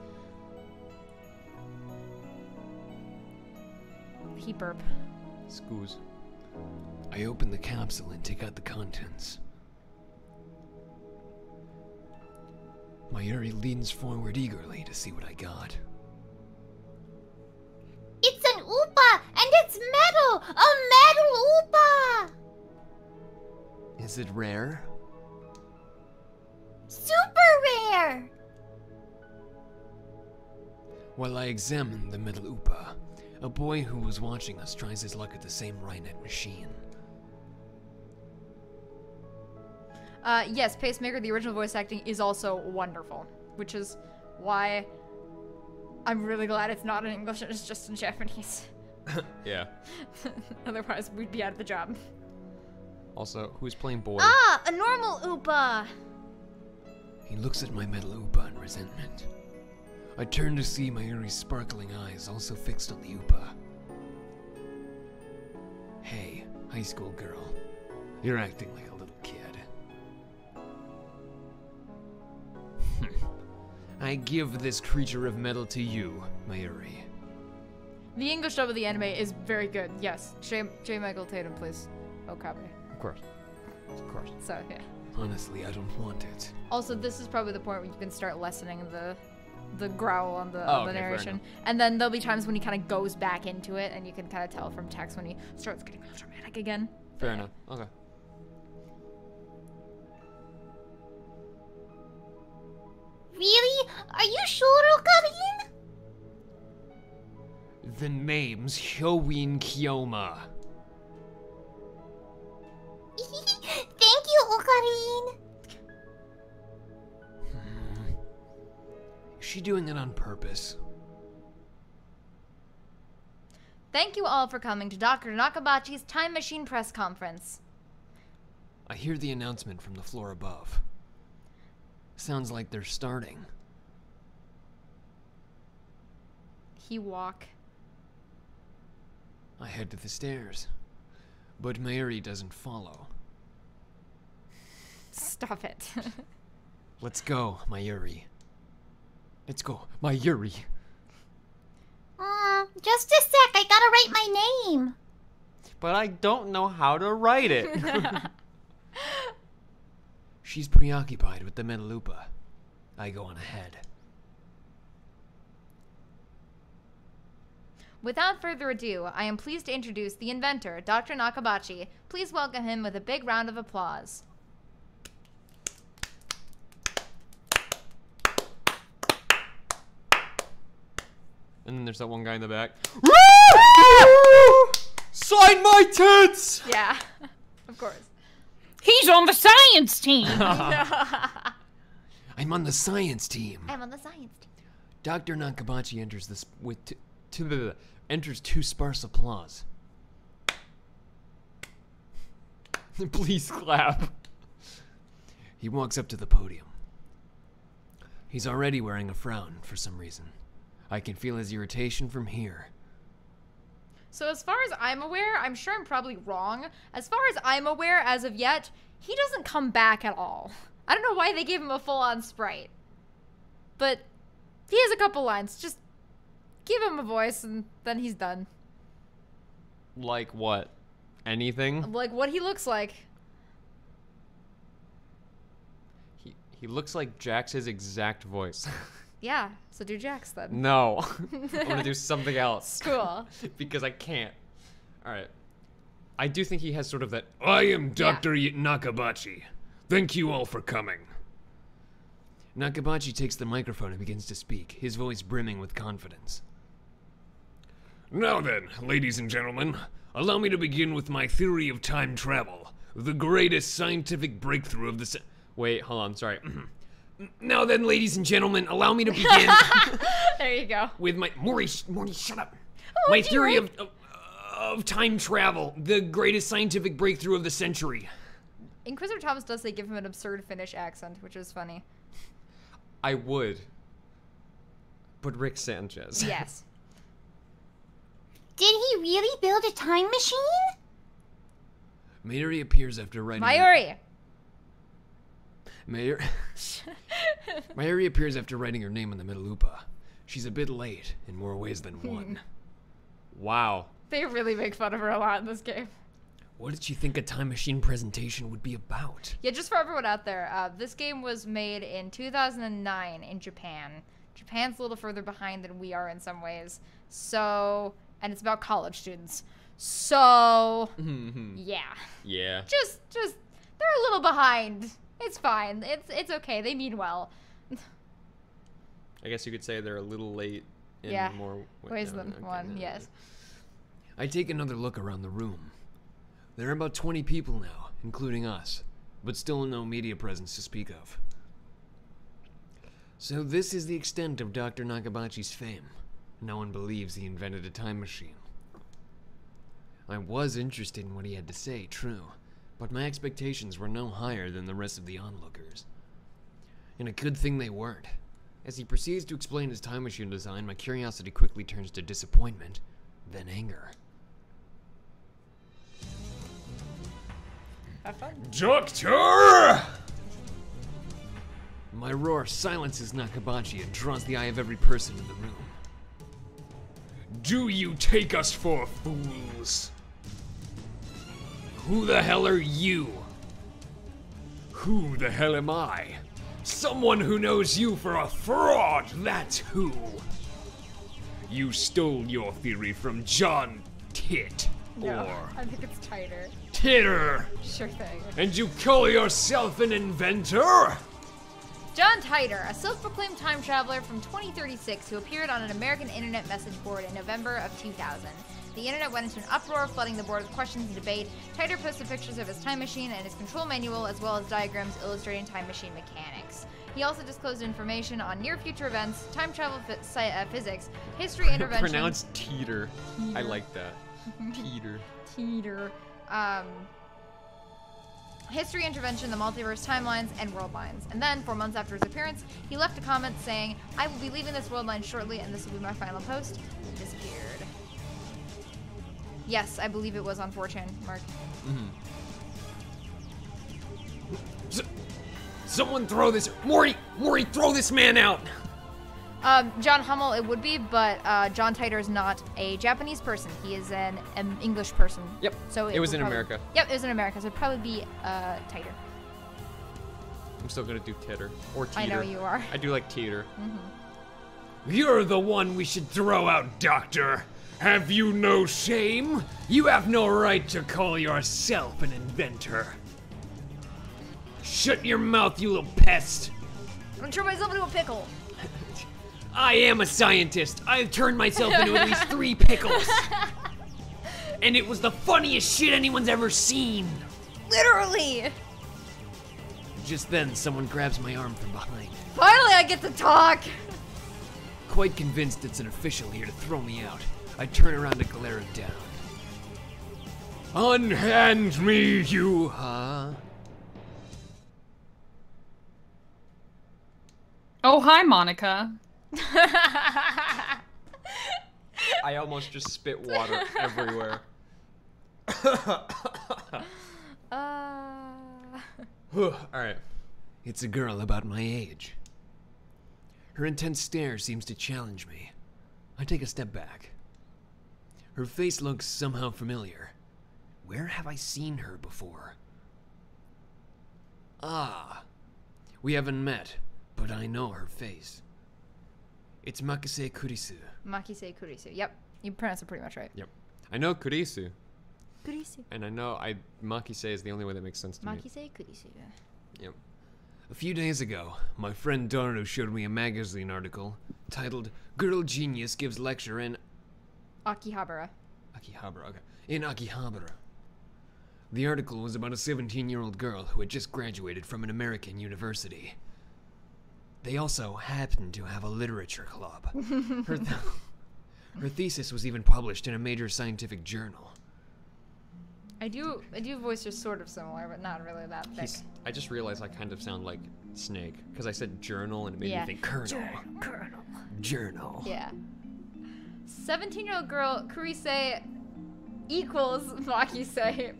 He burp. Scoos. I open the capsule and take out the contents. Mayuri leans forward eagerly to see what I got. It's an Upa, and it's metal! A metal Upa! Is it rare? Super rare! While I examine the metal Upa, a boy who was watching us tries his luck at the same Rhinet machine. Yes, Pacemaker, the original voice acting is also wonderful, which is why I'm really glad it's not in English and it's just in Japanese. Yeah. Otherwise, we'd be out of the job. Also, who's playing boy? Ah, a normal Upa! He looks at my metal Upa in resentment. I turn to see Mayuri's sparkling eyes also fixed on the Upa. Hey, high school girl. You're acting like a little kid. I give this creature of metal to you, Mayuri. The English dub of the anime is very good, yes. J. Michael Tatum plays Okabe. Of course. Of course. So, yeah. Honestly, I don't want it. Also, this is probably the point where you can start lessening the growl on the, okay, narration. And then there'll be times when he kind of goes back into it, and you can kind of tell from text when he starts getting real dramatic again. Fair enough. Okay. Really? Are you sure, Okarin? The name's Hyowin Kyoma. Thank you, Okarin. Is she doing it on purpose? Thank you all for coming to Dr. Nakabachi's Time Machine press conference. I hear the announcement from the floor above. Sounds like they're starting. He walk. I head to the stairs, but Mayuri doesn't follow. Stop it. Let's go, Mayuri. Let's go, Mayuri. Just a sec, I gotta write my name. But I don't know how to write it. She's preoccupied with the Metalupa. I go on ahead. Without further ado, I am pleased to introduce the inventor, Dr. Nakabachi. Please welcome him with a big round of applause. And then there's that one guy in the back. Sign my tits! Yeah, of course. He's on the science team! I'm on the science team. I'm on the science team. Dr. Nakabachi enters this with enters to sparse applause. Please clap. He walks up to the podium. He's already wearing a frown for some reason. I can feel his irritation from here. So as far as I'm aware, I'm sure I'm probably wrong. As far as I'm aware, as of yet, he doesn't come back at all. I don't know why they gave him a full-on sprite. But he has a couple lines. Just give him a voice and then he's done. Like what? anything. Like what he looks like. He looks like Jax's exact voice. Yeah, so do Jax then. No. I'm gonna do something else. Cool. Because I can't. Alright. I do think he has sort of that. I am Dr. Nakabachi. Thank you all for coming. Nakabachi takes the microphone and begins to speak, his voice brimming with confidence. Now then, ladies and gentlemen, allow me to begin with my theory of time travel, the greatest scientific breakthrough of the Wait, hold on, sorry. Now then, ladies and gentlemen, allow me to begin There you go. with my Maury, shut up. Oh, My theory of time travel, the greatest scientific breakthrough of the century. Inquisitor Thomas does say give him an absurd Finnish accent, which is funny. I would. But Rick Sanchez. Yes. Did he really build a time machine? Mayuri appears after writing. Mayuri! Mayuri appears after writing her name on the Metalupa. She's a bit late in more ways than one. Wow. They really make fun of her a lot in this game. What did she think a time machine presentation would be about? Yeah, just for everyone out there, this game was made in 2009 in Japan. Japan's a little further behind than we are in some ways. So, and it's about college students. So, yeah. Yeah. Just, they're a little behind. It's fine. It's okay. They mean well. I guess you could say they're a little late in more ways than one, yes. I take another look around the room. There are about 20 people now, including us, but still no media presence to speak of. So this is the extent of Dr. Nakabachi's fame. No one believes he invented a time machine. I was interested in what he had to say, true, but my expectations were no higher than the rest of the onlookers. And a good thing they weren't. As he proceeds to explain his time machine design, my curiosity quickly turns to disappointment, then anger. Have fun. Doctor! My roar silences Nakabachi and draws the eye of every person in the room. Do you take us for fools? Who the hell are you? Who the hell am I? Someone who knows you for a fraud, that's who. You stole your theory from John Tit. No, Or I think it's tighter. Titter. Sure thing. And you call yourself an inventor? John Titor, a self-proclaimed time traveler from 2036 who appeared on an American internet message board in November of 2000. The internet went into an uproar, flooding the board with questions and debate. Titor posted pictures of his time machine and his control manual, as well as diagrams illustrating time machine mechanics. He also disclosed information on near-future events, time travel physics, history intervention... Pronounced teeter. I like that. Teeter. Teeter. History intervention, the multiverse timelines, and world lines. And then, 4 months after his appearance, he left a comment saying, "I will be leaving this world line shortly, and this will be my final post." And disappeared. Yes, I believe it was on 4chan, Mark. Someone throw this... Maury, throw this man out! John Hummel, it would be, but John Titor is not a Japanese person. He is an English person. Yep. So it was in America. Yep, it was in America, so it'd probably be Titor. I'm still gonna do titter. Or teeter. I know you are. I do like teeter. You're the one we should throw out, Doctor. Have you no shame? You have no right to call yourself an inventor. Shut your mouth, you little pest. I'm gonna turn myself into a pickle. I am a scientist. I've turned myself into at least 3 pickles. And it was the funniest shit anyone's ever seen. Literally! Just then, someone grabs my arm from behind. Finally, I get to talk! Quite convinced it's an official here to throw me out, I turn around to glare him down. Unhand me, you... Oh, hi, Monica. I almost just spit water everywhere. Alright. It's a girl about my age. Her intense stare seems to challenge me. I take a step back. Her face looks somehow familiar. Where have I seen her before? Ah, we haven't met, but I know her face. It's Makise Kurisu. Makise Kurisu. Yep, you pronounced it pretty much right. Yep. I know Kurisu. Kurisu. And I know Makise is the only way that makes sense to me. Makise Kurisu. Yep. A few days ago, my friend Daru showed me a magazine article titled Girl Genius Gives Lecture in Akihabara. Akihabara, okay. In Akihabara. The article was about a 17-year-old girl who had just graduated from an American university. They also happened to have a literature club. Her thesis was even published in a major scientific journal. I do voice are sort of similar, but not really that thick. I just realized I kind of sound like Snake, because I said journal and it made me think Colonel. Journal. Yeah. 17-year-old girl, Kurise equals Makise,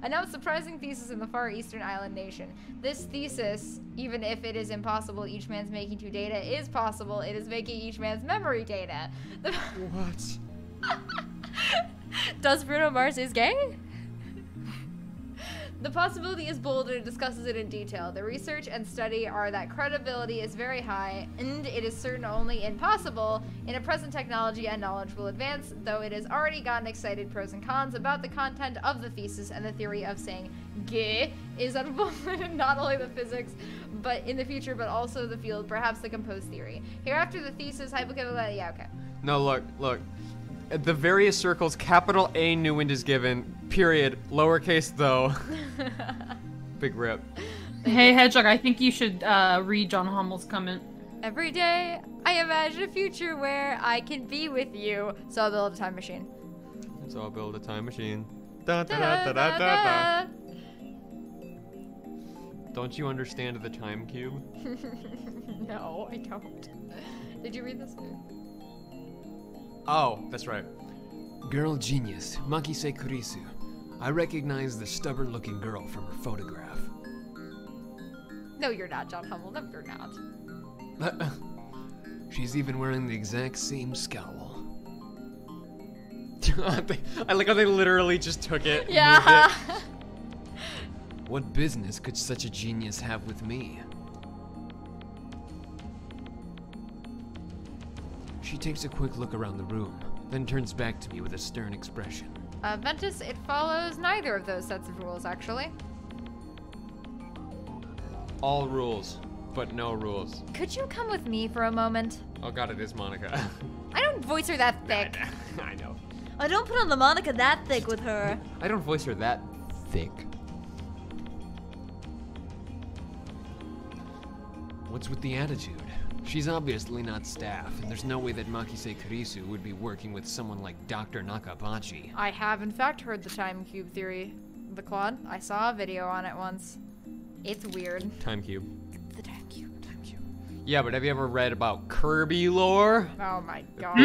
announced surprising thesis in the Far Eastern island nation. This thesis, even if it is impossible each man's making to data, is possible. It is making each man's memory data. What? Does Bruno Mars is gay? The possibility is bold and it discusses it in detail. The research and study are that credibility is very high, and it is certain only impossible in a present technology and knowledge will advance, though it has already gotten excited pros and cons about the content of the thesis and the theory of saying gay is involved in not only the physics but in the future, but also the field, perhaps the composed theory. Hereafter the thesis, hypothetical, yeah, okay. No, look. At the various circles, capital A Newend is given, period, lowercase though. Big rip. Hey, Hedgehog, I think you should read John Hummel's comment. Every day, I imagine a future where I can be with you, so I'll build a time machine. So I'll build a time machine. Da, da, da, da, da, da, da. Don't you understand the time cube? No, I don't. Did you read this? Oh, that's right. Girl genius, Makise Kurisu. I recognize the stubborn-looking girl from her photograph. No, you're not, John Hummel. No, you're not. She's even wearing the exact same scowl. I like how they literally just took it. Yeah. Moved it. What business could such a genius have with me? She takes a quick look around the room, then turns back to me with a stern expression. Ventus, it follows neither of those sets of rules, actually. All rules, but no rules. Could you come with me for a moment? Oh god, it is Monica. I don't voice her that thick. I know. I don't put on the Monica that thick with her. I don't voice her that thick. What's with the attitude? She's obviously not staff, and there's no way that Makise Kurisu would be working with someone like Dr. Nakabachi. I have, in fact, heard the time cube theory. The quad. I saw a video on it once. It's weird. Time cube. The time cube. Time cube. Yeah, but have you ever read about Kirby lore? Oh my god.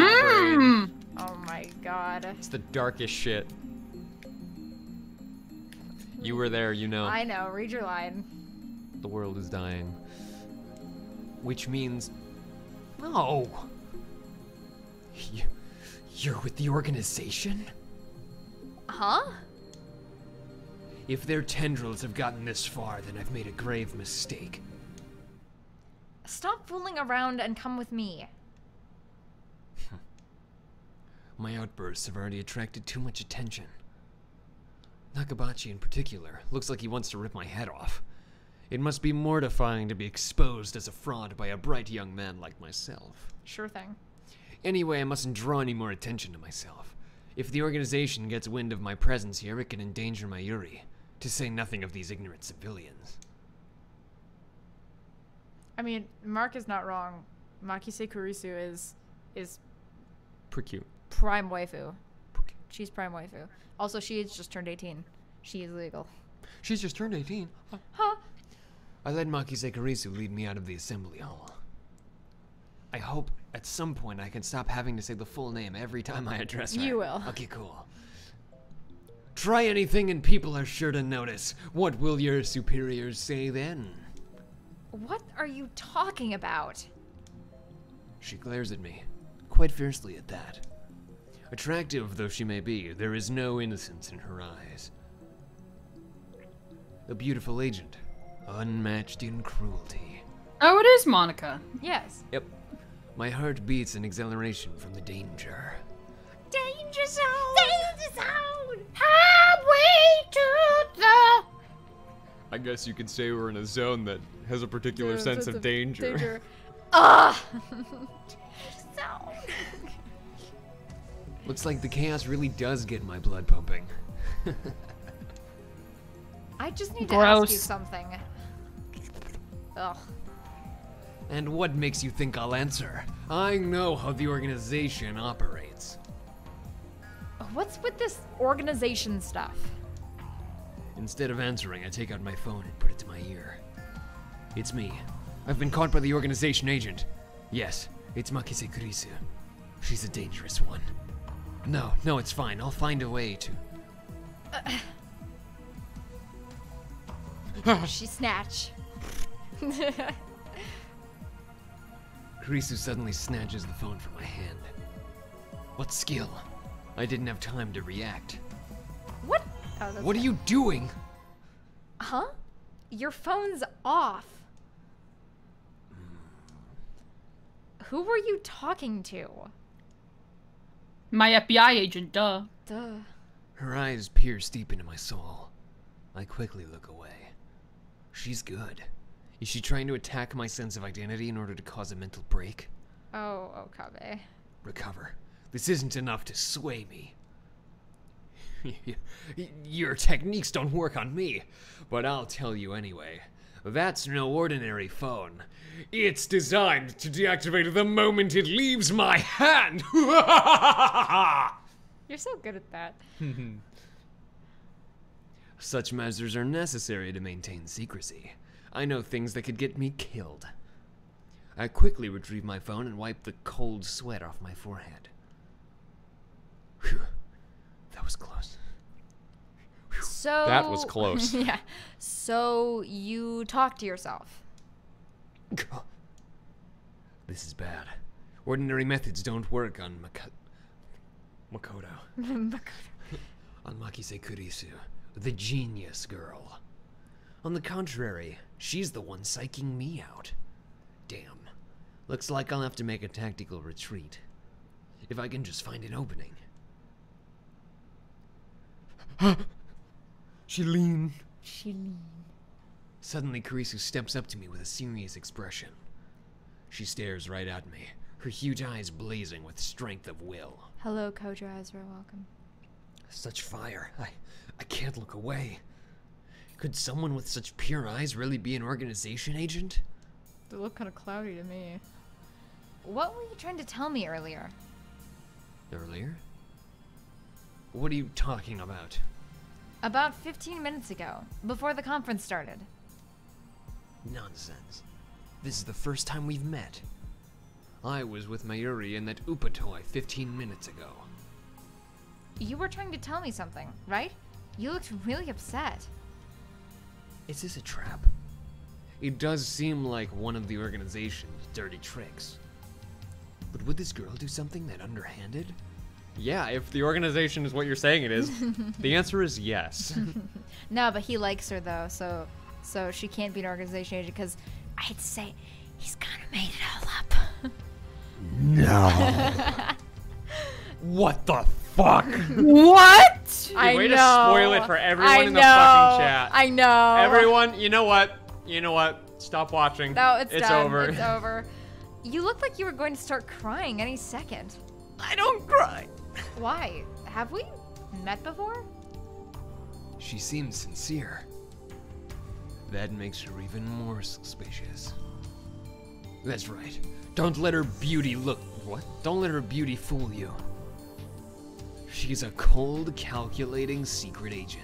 Oh my god. It's the darkest shit. You were there, you know. I know. Read your line. The world is dying. Which means... No! You're with the organization? Huh? If their tendrils have gotten this far, then I've made a grave mistake. Stop fooling around and come with me. My outbursts have already attracted too much attention. Nakabachi in particular looks like he wants to rip my head off. It must be mortifying to be exposed as a fraud by a bright young man like myself. Sure thing. Anyway, I mustn't draw any more attention to myself. If the organization gets wind of my presence here, it can endanger my Yuri, to say nothing of these ignorant civilians. I mean, Mark is not wrong. Makise Kurisu is Pretty cute. prime waifu. She's prime waifu. Also, she has just turned 18. She is legal. She's just turned 18. Huh? I let Makise Kurisu lead me out of the assembly hall. I hope at some point I can stop having to say the full name every time I address her. You will. Okay, cool. Try anything and people are sure to notice. What will your superiors say then? What are you talking about? She glares at me, quite fiercely at that. Attractive though she may be, there is no innocence in her eyes. A beautiful agent, unmatched in cruelty. Oh, it is Monica. Yes. Yep. My heart beats in exhilaration from the danger. Danger zone! Danger zone! Highway to the... I guess you could say we're in a zone that has a particular sense of danger. Ah! zone. Looks like the chaos really does get my blood pumping. I just need to Gross. ask you something. Ugh. And what makes you think I'll answer? I know how the organization operates. What's with this organization stuff? Instead of answering, I take out my phone and put it to my ear. It's me. I've been caught by the organization agent. Yes, it's Makise Kurisu. She's a dangerous one. No, it's fine. I'll find a way to... She snatch. Kurisu suddenly snatches the phone from my hand. What skill? I didn't have time to react. What? Oh, What are you doing? Huh? Your phone's off. Who were you talking to? My FBI agent, duh. Duh. Her eyes pierce deep into my soul. I quickly look away. She's good. Is she trying to attack my sense of identity in order to cause a mental break? Oh, Okabe. Recover. This isn't enough to sway me. Your techniques don't work on me, but I'll tell you anyway. That's no ordinary phone. It's designed to deactivate the moment it leaves my hand! You're so good at that. Such measures are necessary to maintain secrecy. I know things that could get me killed. I quickly retrieve my phone and wipe the cold sweat off my forehead. Whew. That was close. So... That was close. Yeah. So you talk to yourself. This is bad. Ordinary methods don't work on Makoto. On Makise Kurisu, the genius girl. On the contrary, she's the one psyching me out. Damn. Looks like I'll have to make a tactical retreat. If I can just find an opening. Shilin. Suddenly, Kurisu steps up to me with a serious expression. She stares right at me, her huge eyes blazing with strength of will. Hello, Kojo Ezra. Welcome. Such fire. I can't look away. Could someone with such pure eyes really be an organization agent? They look kind of cloudy to me. What were you trying to tell me earlier? Earlier? What are you talking about? About 15 minutes ago, before the conference started. Nonsense. This is the first time we've met. I was with Mayuri and that Upatoi 15 minutes ago. You were trying to tell me something, right? You looked really upset. Is this a trap? It does seem like one of the organization's dirty tricks. But would this girl do something that underhanded? Yeah, if the organization is what you're saying it is, the answer is yes. No, but he likes her though, so she can't be an organization agent because I'd say he's kind of made it all up. No. What the fuck? What? I Way know. to spoil it for everyone in the fucking chat. I know. Everyone, you know what? Stop watching. No, it's done. over. It's over. You look like you were going to start crying any second. I don't cry. Why? Have we met before? She seems sincere. That makes her even more suspicious. That's right. Don't let her beauty Don't let her beauty fool you. She's a cold, calculating secret agent.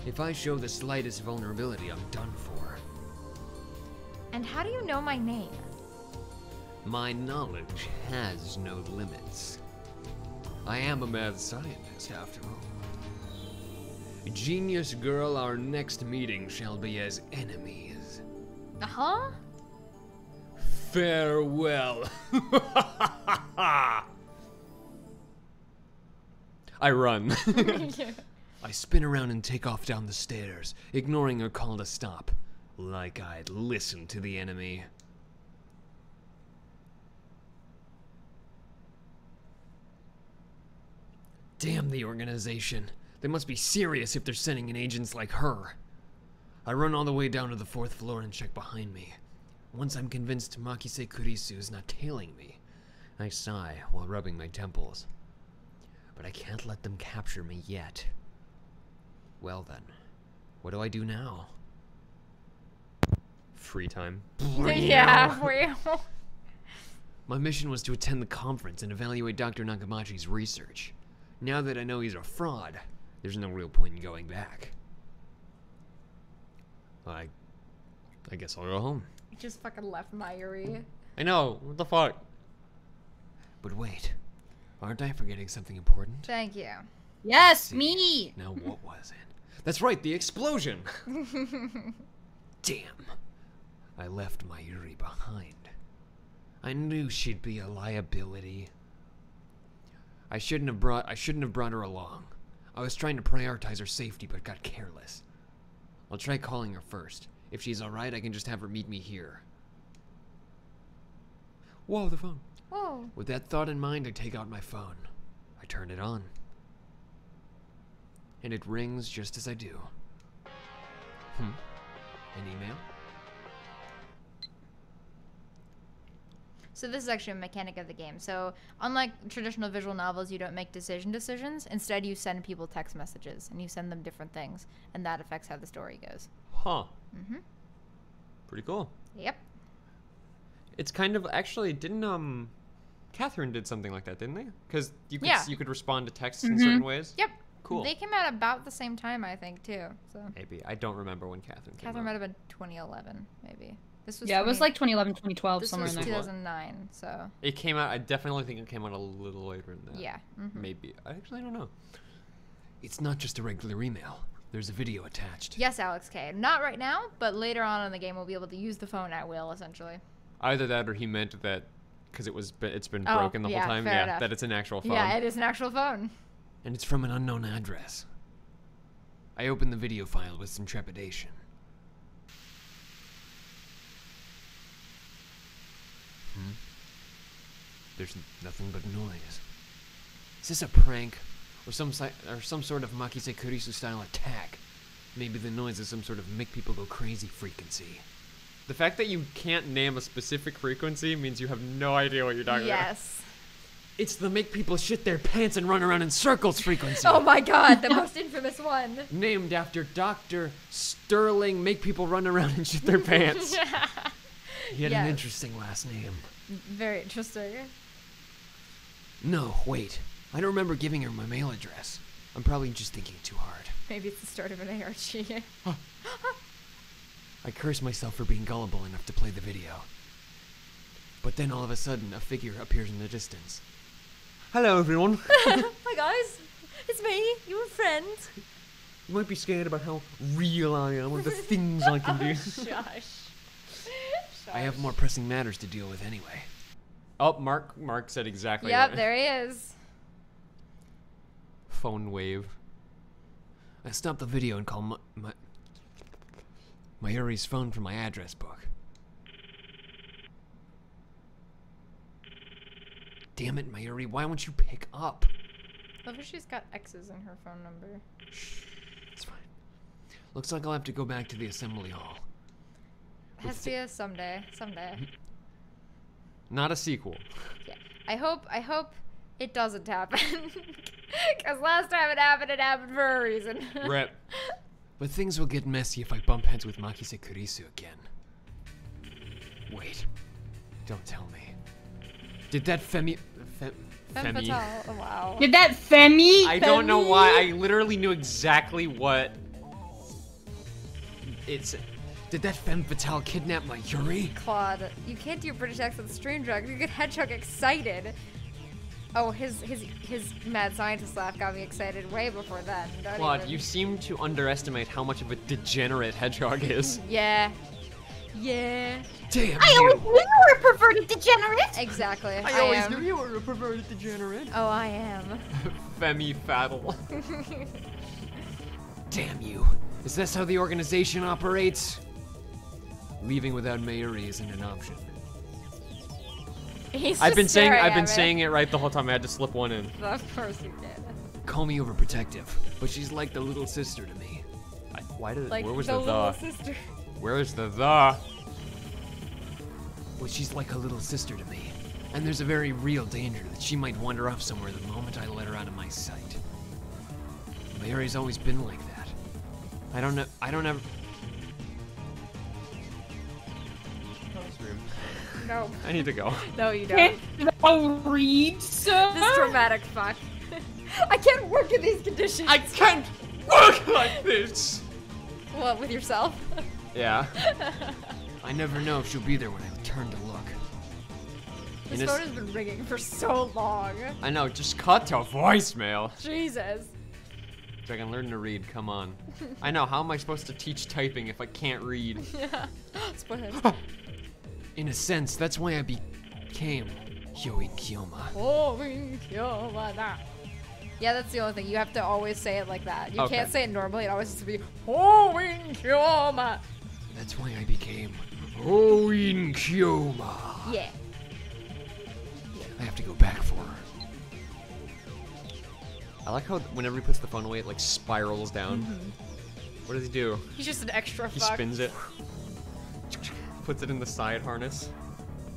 If I show the slightest vulnerability, I'm done for. And how do you know my name? My knowledge has no limits. I am a mad scientist, after all. Genius girl, our next meeting shall be as enemies. Uh-huh? Farewell. I run. I spin around and take off down the stairs, ignoring her call to stop. Like I'd listen to the enemy. Damn the organization. They must be serious if they're sending in agents like her. I run all the way down to the 4th floor and check behind me. Once I'm convinced Makise Kurisu is not tailing me, I sigh while rubbing my temples. But I can't let them capture me yet. Well then, what do I do now? Free time. Yeah, for you. My mission was to attend the conference and evaluate Dr. Nakamachi's research. Now that I know he's a fraud, there's no real point in going back. I guess I'll go home. You just fucking left Mayuri. I know, what the fuck? But wait, aren't I forgetting something important? Thank you. Yes, me. Now what was it? That's right, the explosion! Damn. I left Mayuri behind. I knew she'd be a liability. I shouldn't have brought her along. I was trying to prioritize her safety but got careless. I'll try calling her first. If she's alright, I can just have her meet me here. Whoa, the phone. Whoa. With that thought in mind, I take out my phone. I turn it on. And it rings just as I do. An email? So this is actually a mechanic of the game. So unlike traditional visual novels, you don't make decisions. Instead, you send people text messages, and you send them different things, and that affects how the story goes. Huh. Pretty cool. Yep. It's kind of, actually, didn't, Catherine did something like that, didn't they? Because you could respond to texts in certain ways. Yep. Cool. They came out about the same time, I think, too. So Maybe. I don't remember when Catherine came out. Catherine might have been 2011, maybe. This was It was like 2011, 2012, this somewhere was in there. 2009, so. It came out, I definitely think it came out a little later than that. Yeah. Maybe. I actually don't know. It's not just a regular email. There's a video attached. Yes, Alex K. Not right now, but later on in the game, we'll be able to use the phone at will, essentially. Either that or he meant that, because it's been broken the whole time, fair enough. that it's an actual phone. Yeah, it is an actual phone. And it's from an unknown address. I open the video file with some trepidation. There's nothing but noise. Is this a prank? Or some sort of Makise Kurisu style attack? Maybe the noise is some sort of make people go crazy frequency. The fact that you can't name a specific frequency means you have no idea what you're talking about. Yes. It's the make people shit their pants and run around in circles frequency. Oh my god, the most infamous one. Named after Dr. Sterling, make people run around and shit their pants. He had an interesting last name. Very interesting. No, wait. I don't remember giving her my mail address. I'm probably just thinking too hard. Maybe it's the start of an ARG. I curse myself for being gullible enough to play the video. But then all of a sudden, a figure appears in the distance. Hello, everyone. Hi, guys. It's me, your friend. You might be scared about how real I am or the things I can do. Shush. I have more pressing matters to deal with anyway. Oh, Mark said exactly Yep, what. there he is. Phone wave. I stop the video and call Mayuri's phone from my address book. Damn it, Mayuri, why won't you pick up? Love how she's got X's in her phone number. It's fine. Looks like I'll have to go back to the assembly hall. Hestia, someday. Not a sequel. Yeah. I hope it doesn't happen. Because last time it happened for a reason. Rip. But things will get messy if I bump heads with Makise Kurisu again. Wait. Don't tell me. Did that Femi... Femme fatale. Oh, wow. Did that Femi? I don't know why. I literally knew exactly what... Did that femme fatale kidnap Mayuri? Claude, you can't do your British accent stream drugs. You get Hedgehog excited. Oh, his mad scientist laugh got me excited way before then. Claude, you seem to underestimate how much of a degenerate Hedgehog is. Yeah. Damn I always knew you were a perverted degenerate. Exactly. I always knew you were a perverted degenerate. Oh, I am. Femi Fatal. Damn you. Is this how the organization operates? Leaving without Mayuri isn't an option. I've been saying it right the whole time. I had to slip one in. Of course you did. Call me overprotective, but she's like the little sister to me. Why did Like where was the the little sister. Where's the Well, she's like a little sister to me. And there's a very real danger that she might wander off somewhere the moment I let her out of my sight. Mayuri's always been like that. I don't ever... No. I need to go. No, you don't. Can't read, sir? This dramatic fuck. I can't work in these conditions. I can't work like this. What, with yourself? Yeah. I never know if she'll be there when I turn to look. This phone has been ringing for so long. I know, just cut to voicemail. Jesus. So I can learn to read, come on. I know, how am I supposed to teach typing if I can't read? Yeah. Spoilers. In a sense, that's why I became Hyoi Kyoma. Yeah, that's the only thing. You have to always say it like that. You Okay. can't say it normally. It always has to be Hoin Kyoma. That's why I became Hyoi Kyoma. Yeah. I have to go back for her. I like how whenever he puts the phone away, it like spirals down. What does he do? He's just an extra He fuck. spins it. Puts it in the side harness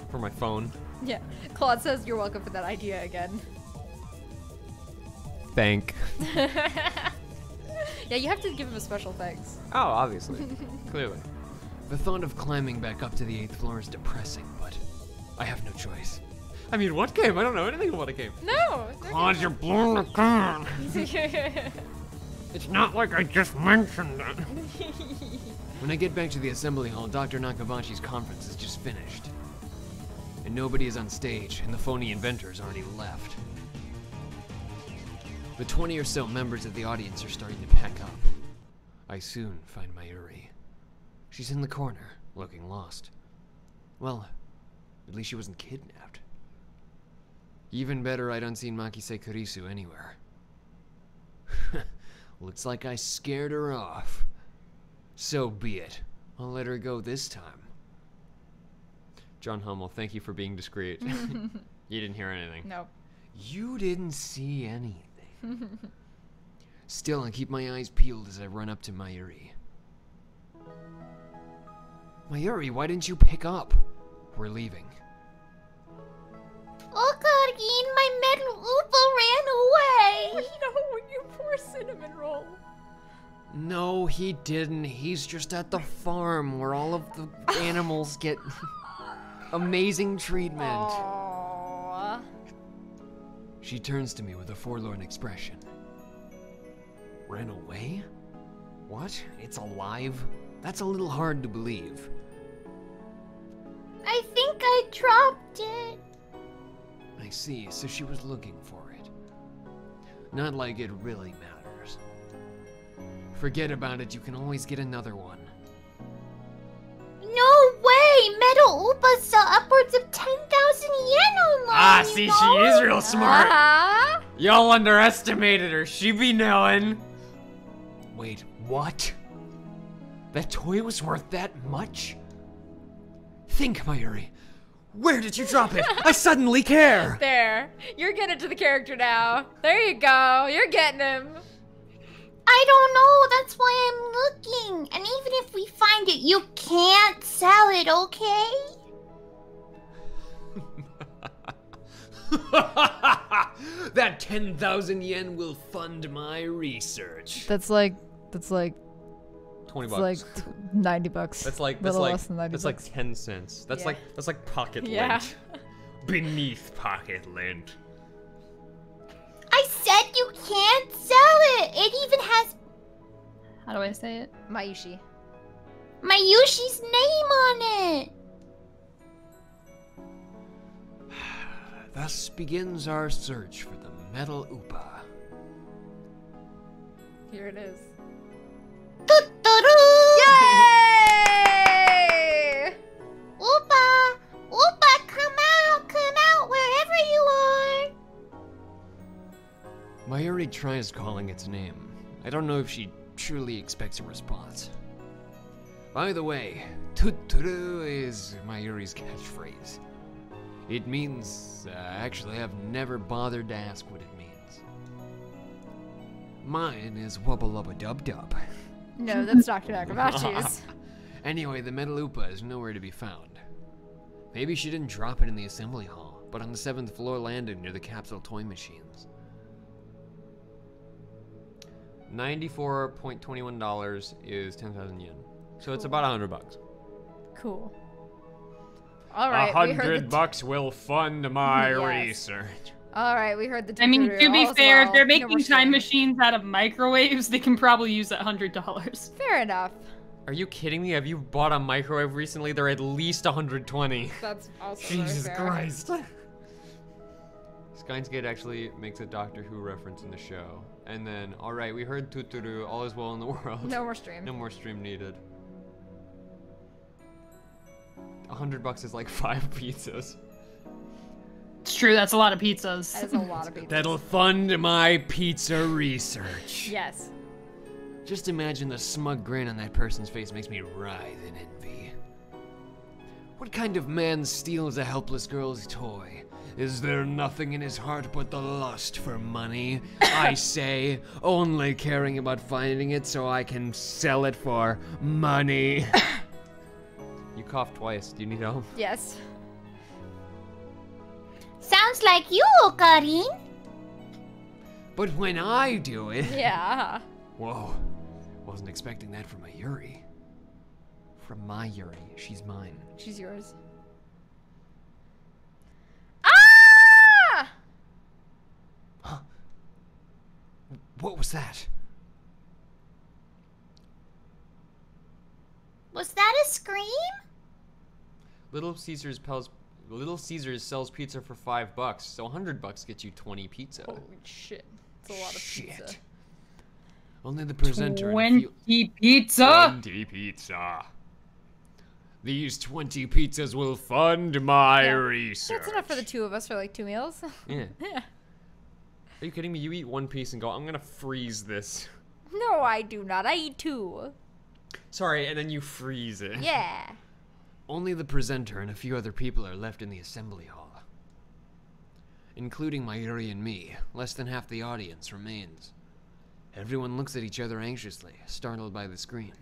for my phone. Yeah. Claude says you're welcome for that idea again. Thank. Yeah, you have to give him a special thanks. Oh, obviously. Clearly. The thought of climbing back up to the 8th floor is depressing, but I have no choice. I mean, what game? I don't know anything about a game. No! Claude, you're blowing the can. It's not like I just mentioned it. When I get back to the assembly hall, Dr. Nakavachi's conference is just finished. And nobody is on stage, and the phony inventor's already left. The 20 or so members of the audience are starting to pack up. I soon find Mayuri. She's in the corner, looking lost. Well, at least she wasn't kidnapped. Even better, I don't see Makise Kurisu anywhere. Looks like I scared her off. So be it. I'll let her go this time. John Hummel, thank you for being discreet. You didn't hear anything. Nope. You didn't see anything. Still, I keep my eyes peeled as I run up to Mayuri. Mayuri, why didn't you pick up? We're leaving. Oh god, Ian, my metal Oopa ran away! No, you poor cinnamon roll. No, he didn't. He's just at the farm where all of the animals get amazing treatment. Aww. She turns to me with a forlorn expression. Ran away? What? It's alive? That's a little hard to believe. I think I dropped it. I see, so she was looking for it. Not like it really matters. Forget about it, you can always get another one. No way! Metal Oopa sell upwards of 10,000 yen online! Ah, see, she is real smart. Uh-huh. Y'all underestimated her. She be knowing. Wait, what? That toy was worth that much? Think, Mayuri. Where did you drop it? I suddenly care! There. You're getting to the character now. There you go. You're getting him. I don't know, that's why I'm looking. And even if we find it, you can't sell it, okay? That 10,000 yen will fund my research. That's like 20 bucks. 90 bucks. That's like Little less than 90 that's bucks. like 10 cents. That's Yeah. like pocket Yeah. lint. Beneath pocket lint. I said you can't sell it. It even has How do I say it? Mayushi. Mayushi's name on it. Thus begins our search for the Metal Oopa. Here it is. Yay! Yay! Oopa! Oopa, come out wherever you are. tries calling its name. I don't know if she truly expects a response. By the way, tuturu is Mayuri's catchphrase. It means, actually, I've never bothered to ask what it means. Mine is wubba lubba dub dub. No, that's Dr. Nakabachi's. Anyway, the Metalupa is nowhere to be found. Maybe she didn't drop it in the assembly hall, but on the 7th floor landing near the capsule toy machines. $94.21 is 10,000 yen. So it's about $100. Cool. All right, $100 will fund my Yes. research. All right, we heard the. I mean, to be all fair, well. if they're No making more time shame. machines out of microwaves, they can probably use that $100. Fair enough. Are you kidding me? Have you bought a microwave recently? They're at least 120. That's also Jesus very fair. Christ. Steins actually makes a Doctor Who reference in the show. And then, alright, we heard tuturu, all is well in the world. No more stream. No more stream needed. $100 is like 5 pizzas. It's true, that's a lot of pizzas. That is a lot of pizza. That'll fund my pizza research. Yes. Just imagine the smug grin on that person's face makes me writhe in envy. What kind of man steals a helpless girl's toy? Is there nothing in his heart but the lust for money? I say, only caring about finding it so I can sell it for money. You coughed twice. Do you need help? Yes. Sounds like you, Karin. But when I do it... Yeah. Whoa. Wasn't expecting that from a Yuri. From my Yuri. She's mine. She's yours. Ah! Huh? What was that? Was that a scream? Little Caesars sells pizza for $5, so $100 gets you 20 pizza. Holy shit. It's a lot of pizza. Shit. Only the presenter and a 20 few... pizza! 20 pizza. These 20 pizzas will fund my Yeah. research. That's enough for the two of us for like 2 meals. Yeah. Yeah. Are you kidding me? You eat one piece and go, I'm gonna freeze this. No, I do not. I eat 2. Sorry, and then you freeze it. Yeah. Only the presenter and a few other people are left in the assembly hall. Including Mayuri and me, less than half the audience remains. Everyone looks at each other anxiously, startled by the scream.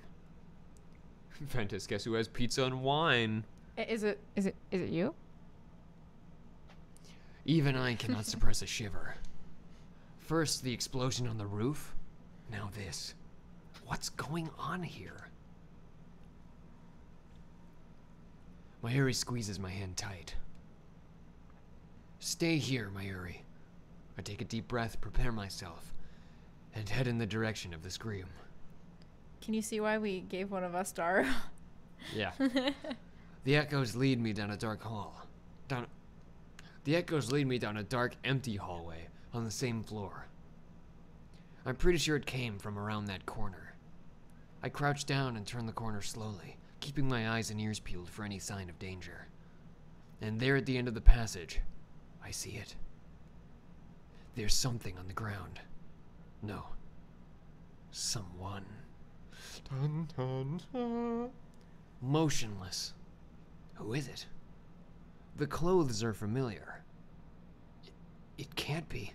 Ventus, guess who has pizza and wine? Is it you? Even I cannot suppress a shiver. First, the explosion on the roof. Now this. What's going on here? Mayuri squeezes my hand tight. Stay here, Mayuri. I take a deep breath, prepare myself, and head in the direction of the scream. Can you see why we gave one of us Star? Yeah. The echoes lead me down a dark hall. The echoes lead me down a dark, empty hallway on the same floor. I'm pretty sure it came from around that corner. I crouch down and turn the corner slowly, keeping my eyes and ears peeled for any sign of danger. And there at the end of the passage, I see it. There's something on the ground. No. Someone. Dun, dun, dun. Motionless. Who is it? The clothes are familiar. It can't be.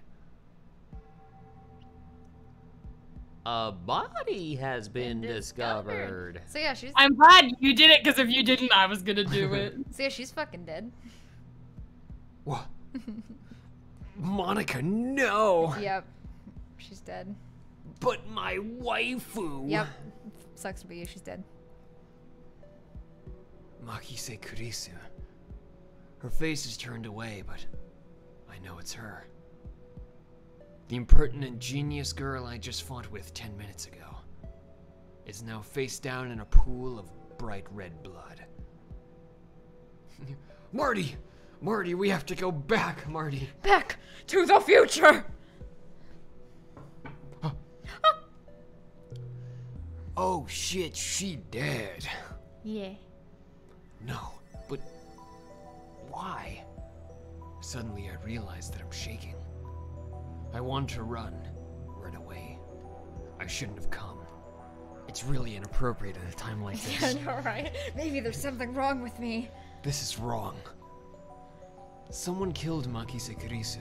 A body has been discovered. So yeah, she's. I'm glad you did it, because if you didn't, I was gonna do it. So yeah, she's fucking dead. What? Monica, no! Yep. She's dead. But my waifu! Yep. Sucks to be you. She's dead. Makise Kurisu. Her face is turned away, but I know it's her. The impertinent genius girl I just fought with 10 minutes ago is now face down in a pool of bright red blood. Marty! Marty, we have to go back, Marty. Back to the future! Oh shit, she dead. Yeah. No, but why? Suddenly I realize that I'm shaking. I want to run. right away. I shouldn't have come. It's really inappropriate at a time like this. I know, right? Maybe there's something wrong with me. This is wrong. Someone killed Makise Kurisu.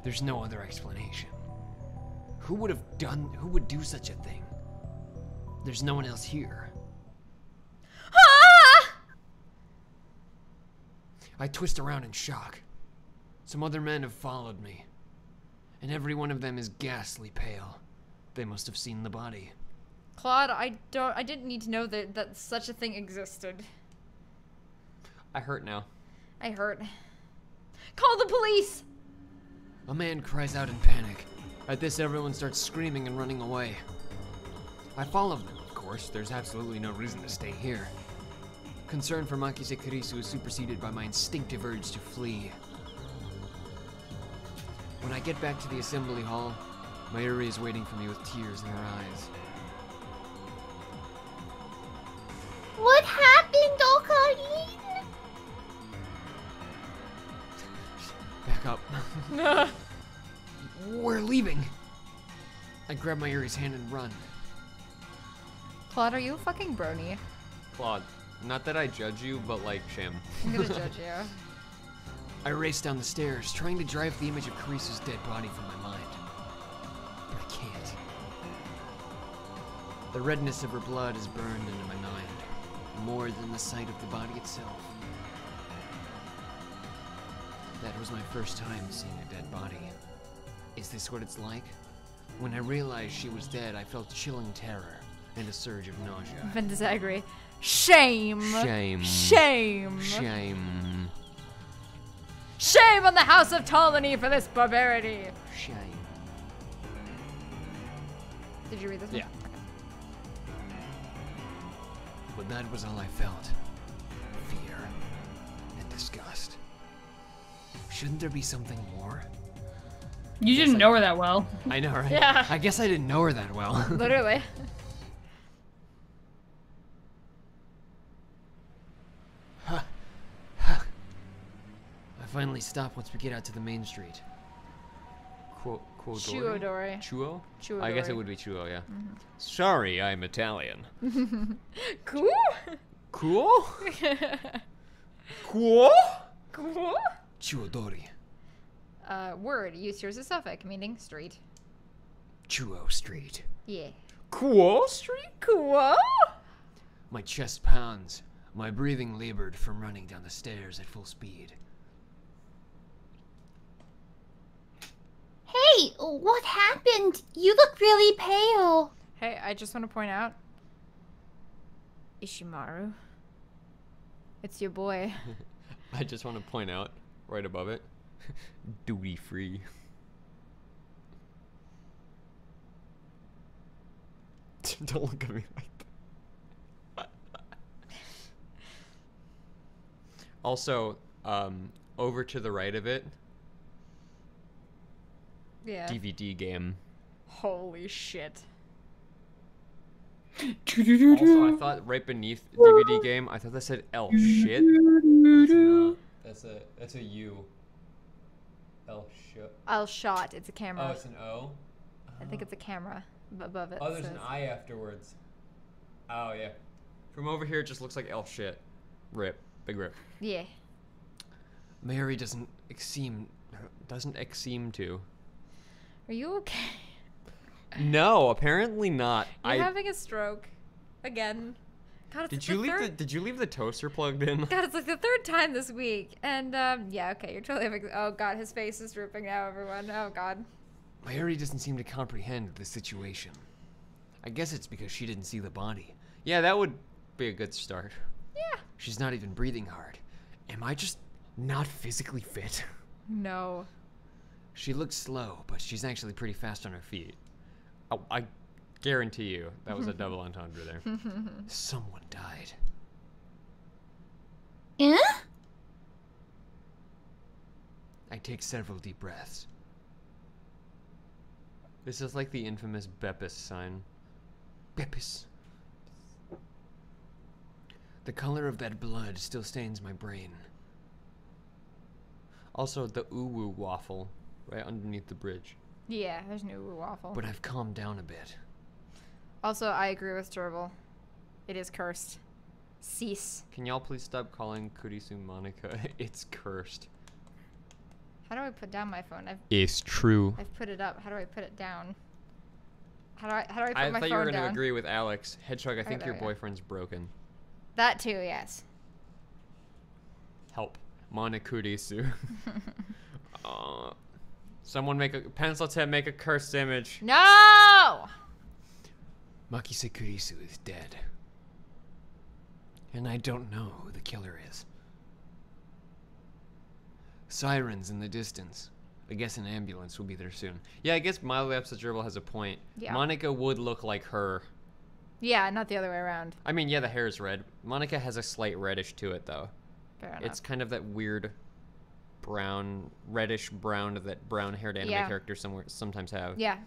There's no other explanation. Who would do such a thing? There's no one else here. Ah! I twist around in shock. Some other men have followed me, and every one of them is ghastly pale. They must have seen the body. Claude, I didn't need to know that such a thing existed. I hurt now. I hurt. Call the police! A man cries out in panic. At this, everyone starts screaming and running away. I follow them, of course. There's absolutely no reason to stay here. Concern for Makise Kurisu is superseded by my instinctive urge to flee. When I get back to the assembly hall, Mayuri is waiting for me with tears in her eyes. What happened, Ocarine? Back up. We're leaving. I grab Mayuri's hand and run. Claude, are you a fucking brony? Claude, not that I judge you, but like, shame. I'm gonna judge you. I race down the stairs, trying to drive the image of Kurisu's dead body from my mind. But I can't. The redness of her blood is burned into my mind, more than the sight of the body itself. That was my first time seeing a dead body. Is this what it's like? When I realized she was dead, I felt chilling terror and a surge of nausea. Ben disagree. Shame. Shame. Shame. Shame. Shame on the House of Ptolemy for this barbarity. Shame. Did you read this one? Yeah. But that was all I felt. Fear and disgust. Shouldn't there be something more? You didn't know her that well. I know, right? Yeah. I guess I didn't know her that well. Literally. I finally stop once we get out to the main street. Chuodori. Chuo? Chuodori. I guess it would be Chuo, yeah. Sorry, I'm Italian. Cool? Cool? Cool? Cool? Chuodori. Word. Use here as a suffix, meaning street. Chuo Street. Yeah. Cool Street? Cool? My chest pounds. My breathing labored from running down the stairs at full speed. Hey, what happened? You look really pale. Hey, I just want to point out. Ishimaru. It's your boy. I just want to point out, right above it, duty free. Don't look at me like that. Also, over to the right of it, Yeah. DVD game. Holy shit. Also, I thought right beneath DVD game, I thought that said L shit. It's not. That's a U. L shit. I'll shot. It's a camera. Oh, it's an O? I think it's a camera above it. Oh, there's says. an I afterwards. Oh, yeah. From over here, it just looks like L shit. Rip. Big rip. Yeah. Mary doesn't seem to. Are you okay? No, apparently not. You're having a stroke. Again. God, it's Did you leave the toaster plugged in? God, it's like the third time this week. And, yeah, okay, you're totally having... Oh, God, his face is drooping now, everyone. Oh, God. Mary doesn't seem to comprehend the situation. I guess it's because she didn't see the body. Yeah, that would be a good start. Yeah. She's not even breathing hard. Am I just not physically fit? No. She looks slow, but she's actually pretty fast on her feet. Oh, I guarantee you that was a double entendre there. Someone died. Eh? I take several deep breaths. This is like the infamous Beppis sign. Beppis. The color of that blood still stains my brain. Also, the uwu waffle right underneath the bridge. Yeah, there's no waffle. But I've calmed down a bit. Also, I agree with Turble. It is cursed. Cease. Can y'all please stop calling Kurisu Monica? It's cursed. How do I put down my phone? It's true. I've put it up. How do I put it down? How do I put my phone down? I thought you were going to agree with Alex. Hedgehog, I think your there we go. boyfriend's broken. That too, yes. Help. Monokurisu. Someone make a pencil tip, make a cursed image. No! Makise Kurisu is dead. And I don't know who the killer is. Sirens in the distance. I guess an ambulance will be there soon. Yeah, I guess mildly upset Gerbil has a point. Yeah. Monica would look like her. Yeah, not the other way around. I mean, yeah, the hair is red. Monica has a slight reddish to it, though. Fair enough. It's kind of that weird brown, reddish brown that brown-haired anime characters sometimes have. Yeah.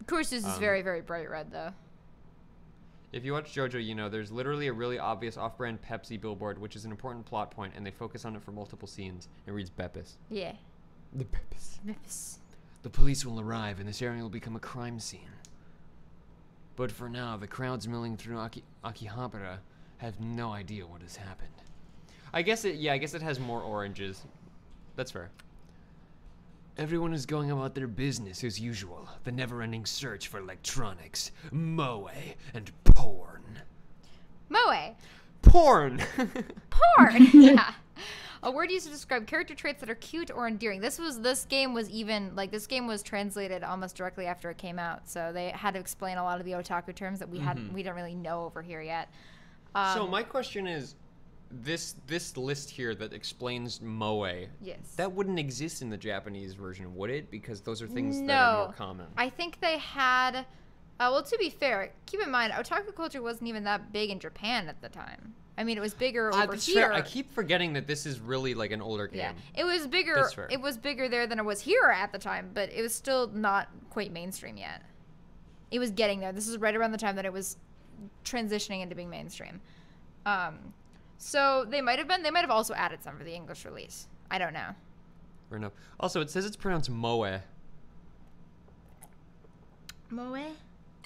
Kurisu's is very, very bright red, though. If you watch JoJo, you know there's literally a really obvious off-brand Pepsi billboard, which is an important plot point, and they focus on it for multiple scenes. It reads Beppis. Yeah. The Beppis. Beppis. The police will arrive, and this area will become a crime scene. But for now, the crowds milling through Akihabara have no idea what has happened. I guess it has more oranges. That's fair. Everyone is going about their business as usual. The never-ending search for electronics, moe, and porn. Moe. Porn! Porn! Yeah. A word used to describe character traits that are cute or endearing. This game was translated almost directly after it came out, so they had to explain a lot of the otaku terms that we didn't really know over here yet. So my question is, this list here that explains moe. Yes. That wouldn't exist in the Japanese version, would it? Because those are things that are more common. I think they had. Well, to be fair, keep in mind, otaku culture wasn't even that big in Japan at the time. I mean, it was bigger over here. Fair. I keep forgetting that this is really like an older game. Yeah, it was bigger. That's fair. It was bigger there than it was here at the time, but it was still not quite mainstream yet. It was getting there. This is right around the time that it was transitioning into being mainstream. So they might have also added some for the English release. I don't know. Fair enough. Also, it says it's pronounced moe. Moe?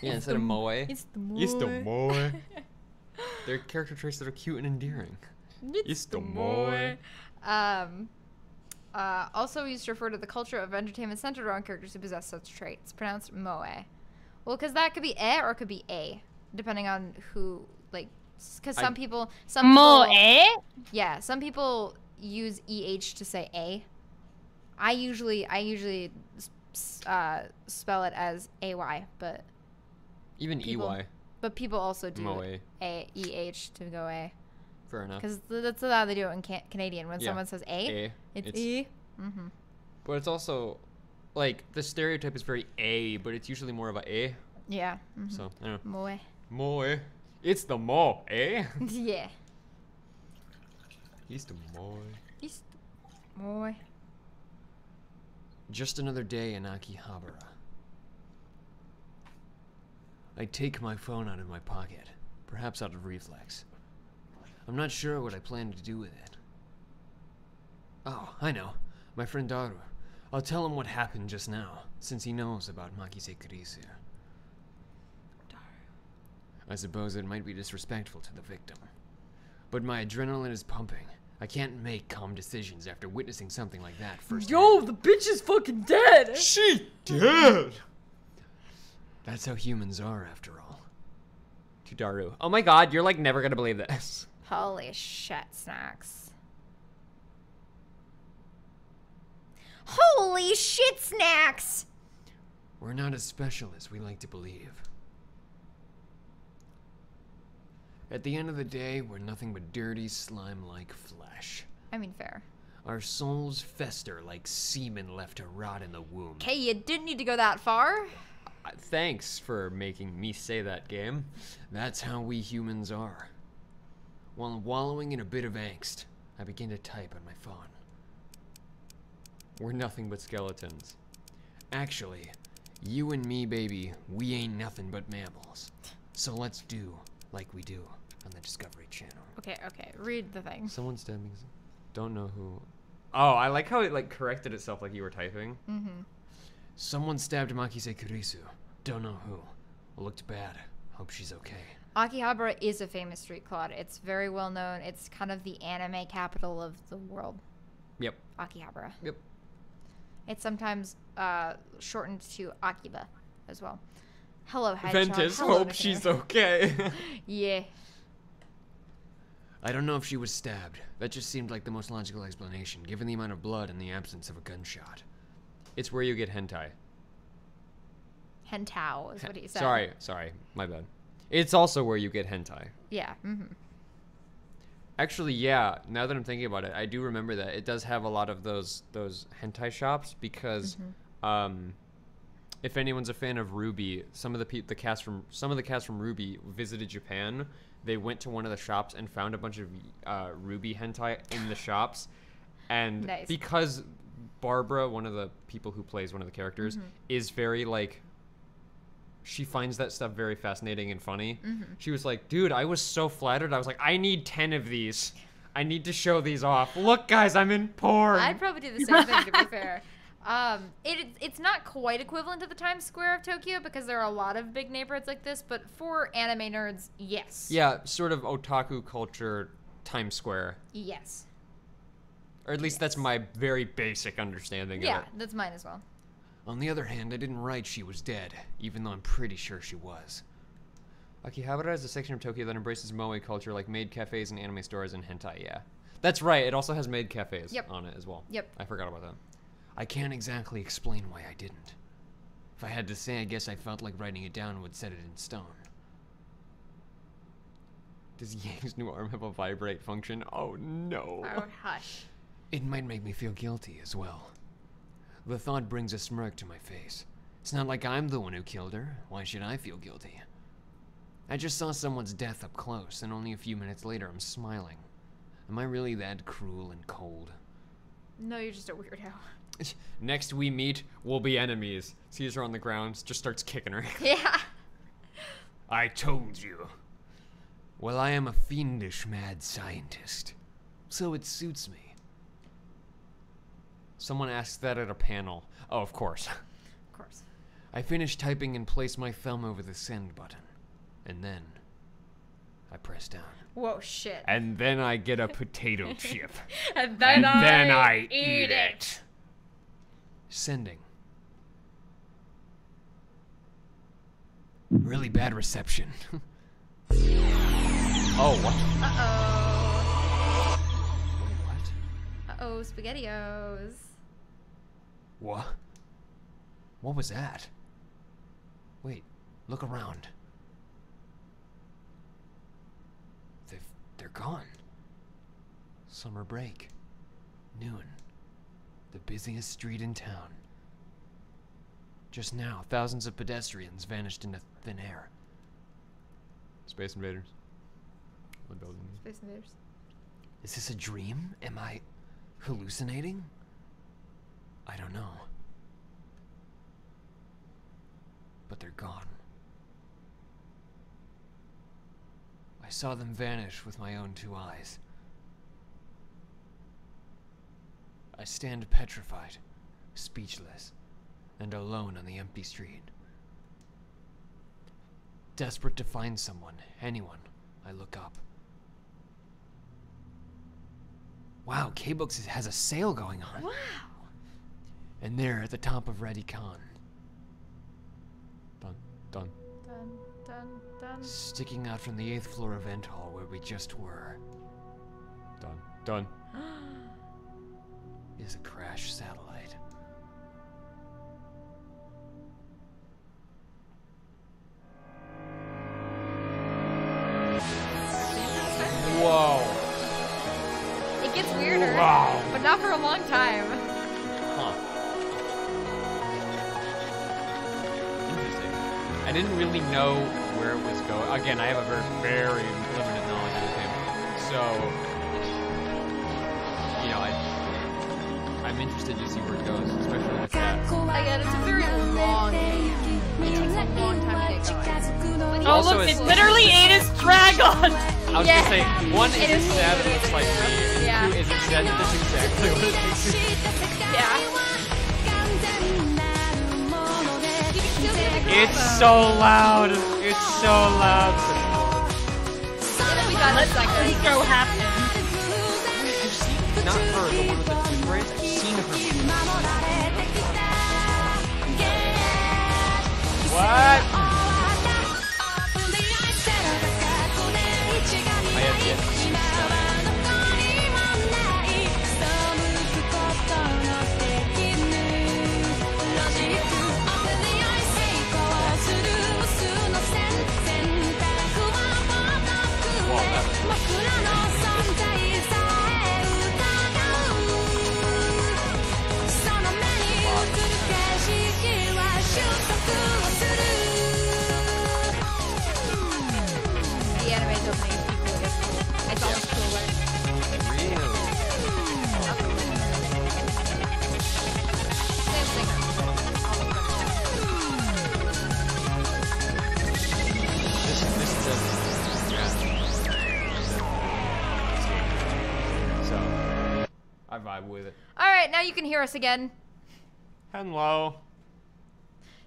Yeah, instead of moe. It's the moe. It's the moe. They're character traits that are cute and endearing. It's the moe. Also used to refer to the culture of entertainment centered around characters who possess such traits. Pronounced moe. Well, because that could be or it could be a, depending on who, like, because some people, yeah, some people use EH to say A. I usually spell it as AY, but even EY. But people also do moe. EH to go A. Fair enough. Because that's how they do it in Canadian. When someone says A, it's E. Mm-hmm. But it's also, like, the stereotype is very A, but it's usually more of a A. Yeah. Mm-hmm. So, I don't know. Moe. Moe. It's the moe, eh? Yeah. It's the moe. It's the moe. Just another day in Akihabara. I take my phone out of my pocket, perhaps out of reflex. I'm not sure what I plan to do with it. Oh, I know. My friend Daru. I'll tell him what happened just now, since he knows about Makise Kurisu. I suppose it might be disrespectful to the victim. But my adrenaline is pumping. I can't make calm decisions after witnessing something like that first. Yo, the bitch is fucking dead! She dead! That's how humans are, after all. To Daru. Oh my god, you're like never gonna believe this. Holy shit, Snacks. Holy shit, Snacks! We're not as special as we like to believe. At the end of the day, we're nothing but dirty, slime-like flesh. I mean, fair. Our souls fester like semen left to rot in the womb. Okay, you didn't need to go that far. Thanks for making me say that, game. That's how we humans are. While wallowing in a bit of angst, I begin to type on my phone. We're nothing but skeletons. Actually, you and me, baby, we ain't nothing but mammals. So let's do like we do on the Discovery Channel. Okay, read the thing. Someone stabbing. Don't know who. Oh, I like how it like corrected itself like you were typing. Mm-hmm. Someone stabbed Makise Kurisu. Don't know who. Looked bad. Hope she's okay. Akihabara is a famous street clod. It's very well known. It's kind of the anime capital of the world. Yep. Akihabara. Yep. It's sometimes shortened to Akiba as well. Hello, Hedgehog. Ventus, Hello, hope Mr. she's okay. Yeah. I don't know if she was stabbed. That just seemed like the most logical explanation, given the amount of blood and the absence of a gunshot. It's where you get hentai. Hentao is what he said. Sorry, my bad. It's also where you get hentai. Yeah. Mm-hmm. Actually, yeah, now that I'm thinking about it, I do remember that. It does have a lot of those hentai shops because if anyone's a fan of Ruby, some of the cast from Ruby visited Japan. They went to one of the shops and found a bunch of Ruby hentai in the shops. And nice. Because Barbara, one of the people who plays one of the characters, is very like, she finds that stuff very fascinating and funny. She was like, dude, I was so flattered. I was like, I need 10 of these. I need to show these off. Look, guys, I'm in porn. I'd probably do the same thing, to be fair. It's not quite equivalent to the Times Square of Tokyo because there are a lot of big neighborhoods like this, but for anime nerds, yes. Yeah, sort of otaku culture, Times Square. Yes. Or at least that's my very basic understanding of it. Yeah, that's mine as well. On the other hand, I didn't write she was dead, even though I'm pretty sure she was. Akihabara is a section of Tokyo that embraces moe culture like maid cafes and anime stores and hentai, yeah. That's right, it also has maid cafes on it as well. Yep. I forgot about that. I can't exactly explain why I didn't. If I had to say, I guess I felt like writing it down would set it in stone. Does Yang's new arm have a vibrate function? Oh no. Oh, hush. It might make me feel guilty as well. The thought brings a smirk to my face. It's not like I'm the one who killed her. Why should I feel guilty? I just saw someone's death up close, and only a few minutes later I'm smiling. Am I really that cruel and cold? No, you're just a weirdo. Next we meet, we'll be enemies. Sees her on the ground, just starts kicking her. Yeah. I told you. Well, I am a fiendish mad scientist, so it suits me. Someone asked that at a panel. Oh, of course. Of course. I finished typing and placed my thumb over the send button. And then I press down. Whoa, shit. And then I get a potato chip. And then I eat it. Sending. Really bad reception. Oh, what? Uh-oh. Wait, what? Uh-oh, SpaghettiOs. What? What was that? Wait, look around. They're gone. Summer break. Noon. The busiest street in town. Just now, thousands of pedestrians vanished into thin air. Space Invaders. Space Invaders. Is this a dream? Am I hallucinating? I don't know. But they're gone. I saw them vanish with my own 2 eyes. I stand petrified, speechless, and alone on the empty street. Desperate to find someone, anyone, I look up. Wow, K-Books has a sale going on. Wow. And there at the top of Radicon. Dun, dun. Dun, dun, dun. Sticking out from the 8th floor event hall where we just were. Dun, dun. Is a crash satellite. Whoa. It gets weirder. Wow. But not for a long time. Huh. Interesting. I didn't really know where it was going. Again, I have a very limited knowledge of the game. So, you know, I'm interested to see where it goes, especially with that. Again, it's a very long game. It takes a long time to get going. Oh, Also, look, it's- it literally ate his dragon! I was Yeah. gonna say, one, It is is it sad that it's like me? And Yeah. two, is it sad that that's exactly what it takes? Yeah. It's so loud. It's so loud. We got a second. Intro happened. I've seen, not her, the one with the two braids. I've seen her. What? I have yet to see The anime's opening is equally as cool. It's almost cooler. Same singer. This does, yeah. So, I vibe with it. Alright, now you can hear us again. Hello.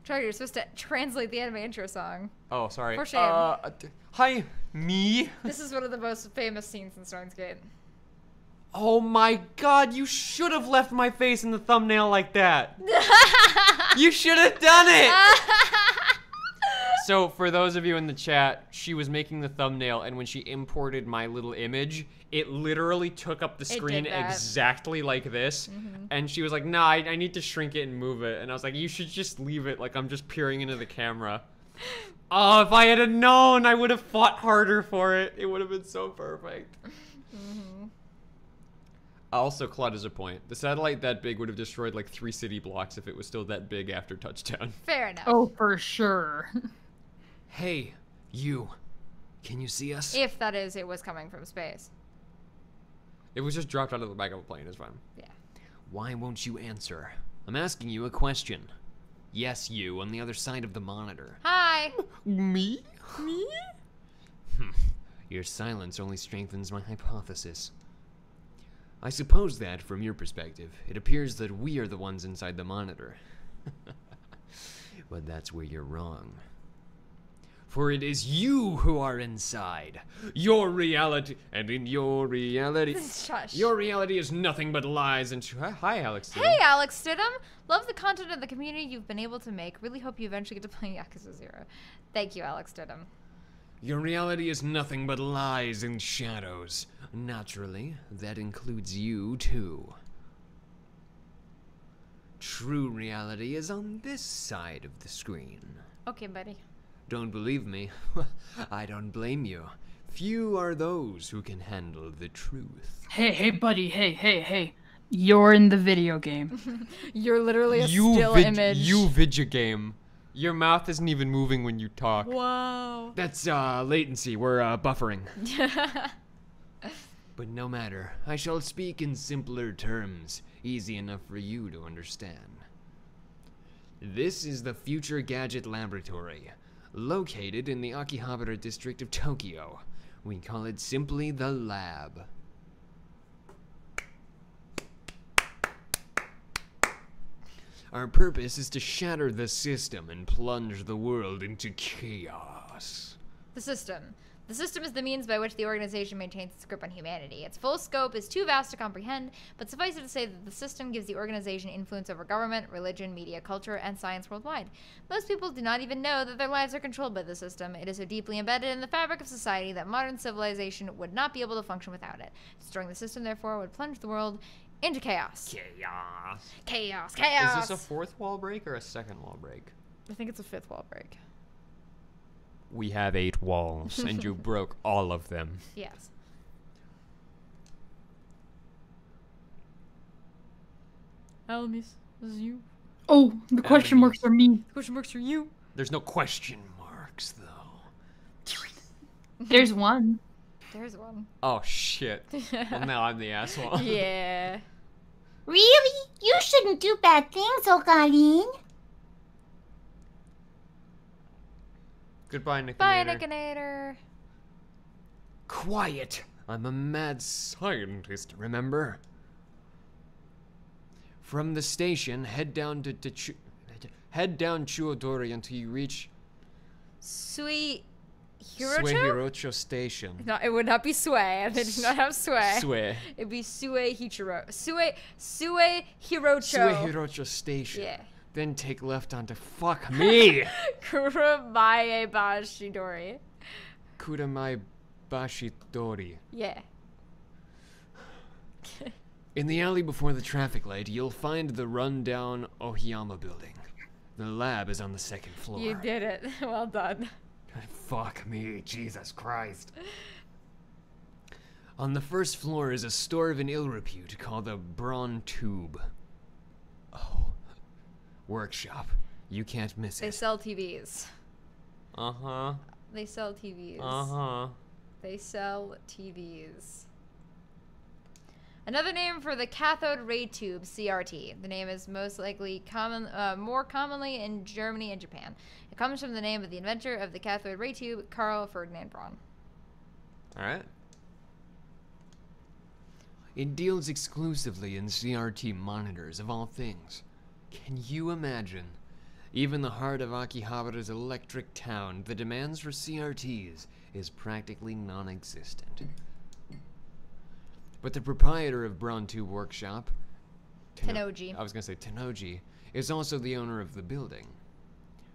Charlie, you're supposed to translate the anime intro song. Oh, sorry. For shame. Hi, me. This is one of the most famous scenes in Steins Gate. Oh my god, you should have left my face in the thumbnail like that. You should have done it. So, for those of you in the chat, she was making the thumbnail, and when she imported my little image, it literally took up the screen exactly like this. And she was like, nah, I need to shrink it and move it. And I was like, you should just leave it like I'm just peering into the camera. Oh, if I had known, I would have fought harder for it. It would have been so perfect. Also, Claude has a point. The satellite that big would have destroyed like 3 city blocks if it was still that big after touchdown. Fair enough. Oh, for sure. Hey, you. Can you see us? If that is, it was coming from space. It was just dropped out of the back of a plane, it's fine. Yeah. Why won't you answer? I'm asking you a question. Yes, you, on the other side of the monitor. Hi. Me? Me? Your silence only strengthens my hypothesis. I suppose that, from your perspective, it appears that we are the ones inside the monitor. But that's where you're wrong. For it is you who are inside. Your reality, and in your reality... Shush. Your reality is nothing but lies and... Hi, Alex. Hey, Alex Stidham. Love the content of the community you've been able to make. Really hope you eventually get to play Yakuza 0. Thank you, Alex Stidham. Your reality is nothing but lies and shadows. Naturally, that includes you, too. True reality is on this side of the screen. Okay, buddy. Don't believe me? I don't blame you. Few are those who can handle the truth. Hey, buddy, hey. You're in the video game. You're literally a still image. You video game. Your mouth isn't even moving when you talk. Wow. That's, latency. We're, buffering. But no matter. I shall speak in simpler terms, easy enough for you to understand. This is the Future Gadget Laboratory, located in the Akihabara district of Tokyo. We call it simply the Lab. Our purpose is to shatter the system and plunge the world into chaos. The system. The system is the means by which the organization maintains its grip on humanity. Its full scope is too vast to comprehend, but suffice it to say that the system gives the organization influence over government, religion, media, culture, and science worldwide. Most people do not even know that their lives are controlled by the system. It is so deeply embedded in the fabric of society that modern civilization would not be able to function without it. Destroying the system, therefore, would plunge the world into chaos. Chaos. Is this a fourth wall break or a second wall break? I think it's a fifth wall break. We have 8 walls, and you broke all of them. Yes. Alamis, this is you. Oh, the question marks are me. Question marks are you. There's no question marks, though. There's one. There's one. Oh, shit. Well, now I'm the asshole. Yeah. Really? You shouldn't do bad things, Ogarin. Goodbye, Nickinator. Bye, Nickinator. Quiet! I'm a mad scientist, remember? From the station, head down to Head down Chuodori until you reach Sui Sue Hirocho? Hirocho Station. No, it would not be Sue. They do not have Sue. Sue. It'd be Sue Hirocho. Sue Hirocho. Sue Hirocho Station. Yeah. Then take left onto fuck me. Kuramae Bashidori. Kuramai Bashidori. Yeah. In the alley before the traffic light, you'll find the rundown Ohiyama building. The lab is on the second floor. You did it. Well done. Fuck me, Jesus Christ. On the first floor is a store of an ill repute called the Braun Tube. Oh. Workshop. You can't miss They it. sell TVs. Uh-huh. They sell TVs. Uh-huh. They sell TVs. Another name for the cathode ray tube, CRT. The name is most likely more commonly in Germany and Japan. It comes from the name of the inventor of the cathode ray tube, Carl Ferdinand Braun. All right. It deals exclusively in CRT monitors, of all things. Can you imagine? Even the heart of Akihabara's electric town, the demands for CRTs is practically non-existent. But the proprietor of Braun Tube Workshop, Tenoji. I was going to say Tenoji, is also the owner of the building.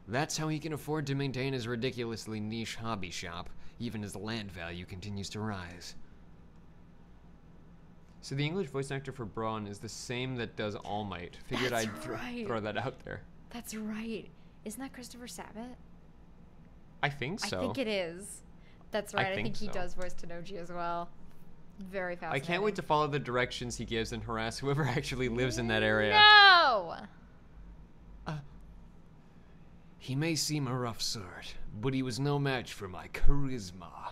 That's how he can afford to maintain his ridiculously niche hobby shop, even as the land value continues to rise. So the English voice actor for Braun is the same that does All Might. Figured That's I'd right. throw that out there. That's right. Isn't that Christopher Sabat? I think so. I think it is. That's right. I think he so. does voice Tenoji as well. Very fascinating. I can't wait to follow the directions he gives and harass whoever actually lives in that area. No! He may seem a rough sort, but he was no match for my charisma.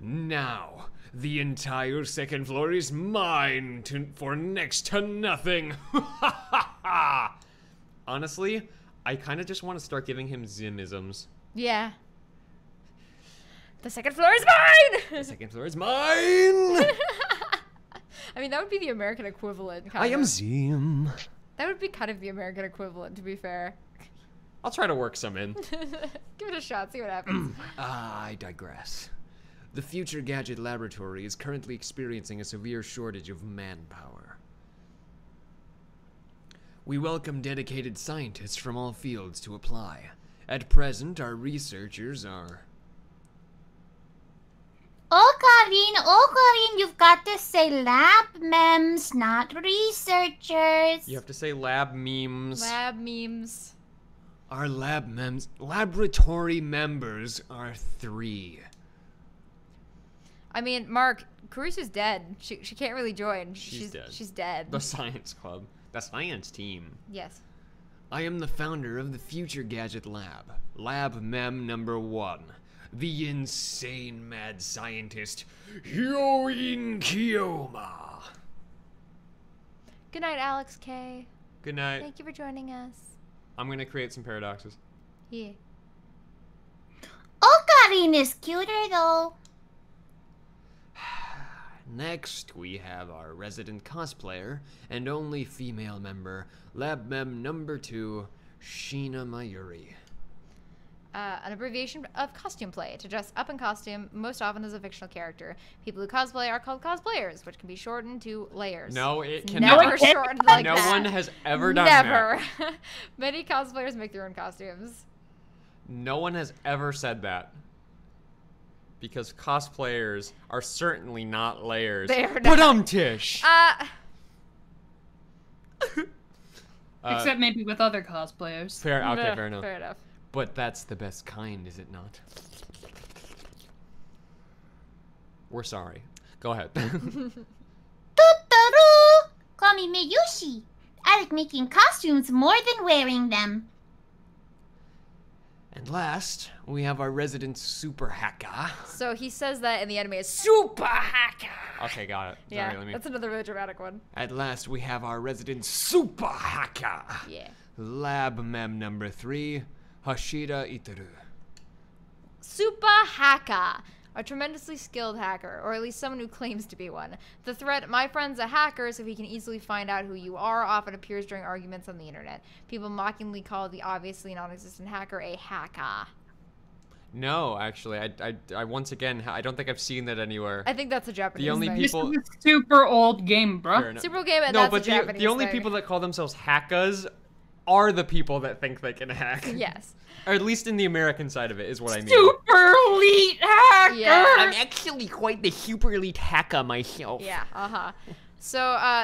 Now, the entire second floor is mine for next to nothing. Honestly, I kind of just want to start giving him Zimisms. Yeah. The second floor is mine! The second floor is mine! I mean, that would be the American equivalent. I am Zim. That would be kind of the American equivalent, to be fair. I'll try to work some in. Give it a shot, see what happens. I digress. The Future Gadget Laboratory is currently experiencing a severe shortage of manpower. We welcome dedicated scientists from all fields to apply. At present, our researchers are... Ocarine, you've got to say lab mems, not researchers. You have to say lab memes. Lab memes. Our laboratory members are 3. I mean, Mark, Caruso's dead. She can't really join. She's dead. She's dead. The science club. The science team. Yes. I am the founder of the Future Gadget Lab. Lab Mem number 1. The insane mad scientist, Hyoin Kiyoma. Good night, Alex K. Good night. Thank you for joining us. I'm going to create some paradoxes. Yeah. Ocarine is cuter though. Next, we have our resident cosplayer and only female member, Lab Mem number 2, Sheena Mayuri. An abbreviation of costume play, to dress up in costume, most often as a fictional character. People who cosplay are called cosplayers, which can be shortened to layers. No, it It's cannot. never shortened like no that. one has ever done that. Never. Many cosplayers make their own costumes. No one has ever said that. Because cosplayers are certainly not layers. They are But not. Tish. Except maybe with other cosplayers. Fair enough. Fair enough. But that's the best kind, is it not? We're sorry. Go ahead. Totoro! Call me Miyushi. I like making costumes more than wearing them. And last, we have our resident super hacker. So he says that in the anime is super hacker. Okay, got it. Yeah, Sorry, that's another really dramatic one. At last, we have our resident super hacker. Yeah. Lab Mem number 3, Hashira Itaru. Super hacker. A tremendously skilled hacker, or at least someone who claims to be one. The threat, my friend's a hacker, so he can easily find out who you are, often appears during arguments on the internet. People mockingly call the obviously non-existent hacker a hacker. No, actually, I once again, I don't think I've seen that anywhere. I think that's a Japanese The only thing. people... This is a super old game, bro. Super old game, and no, that's but a Japanese the only thing. people that call themselves hackers are the people that think they can hack. Yes. Or at least in the American side of it is what I mean. Super elite hacker! Yeah. I'm actually quite the super elite hacker myself. Yeah, So,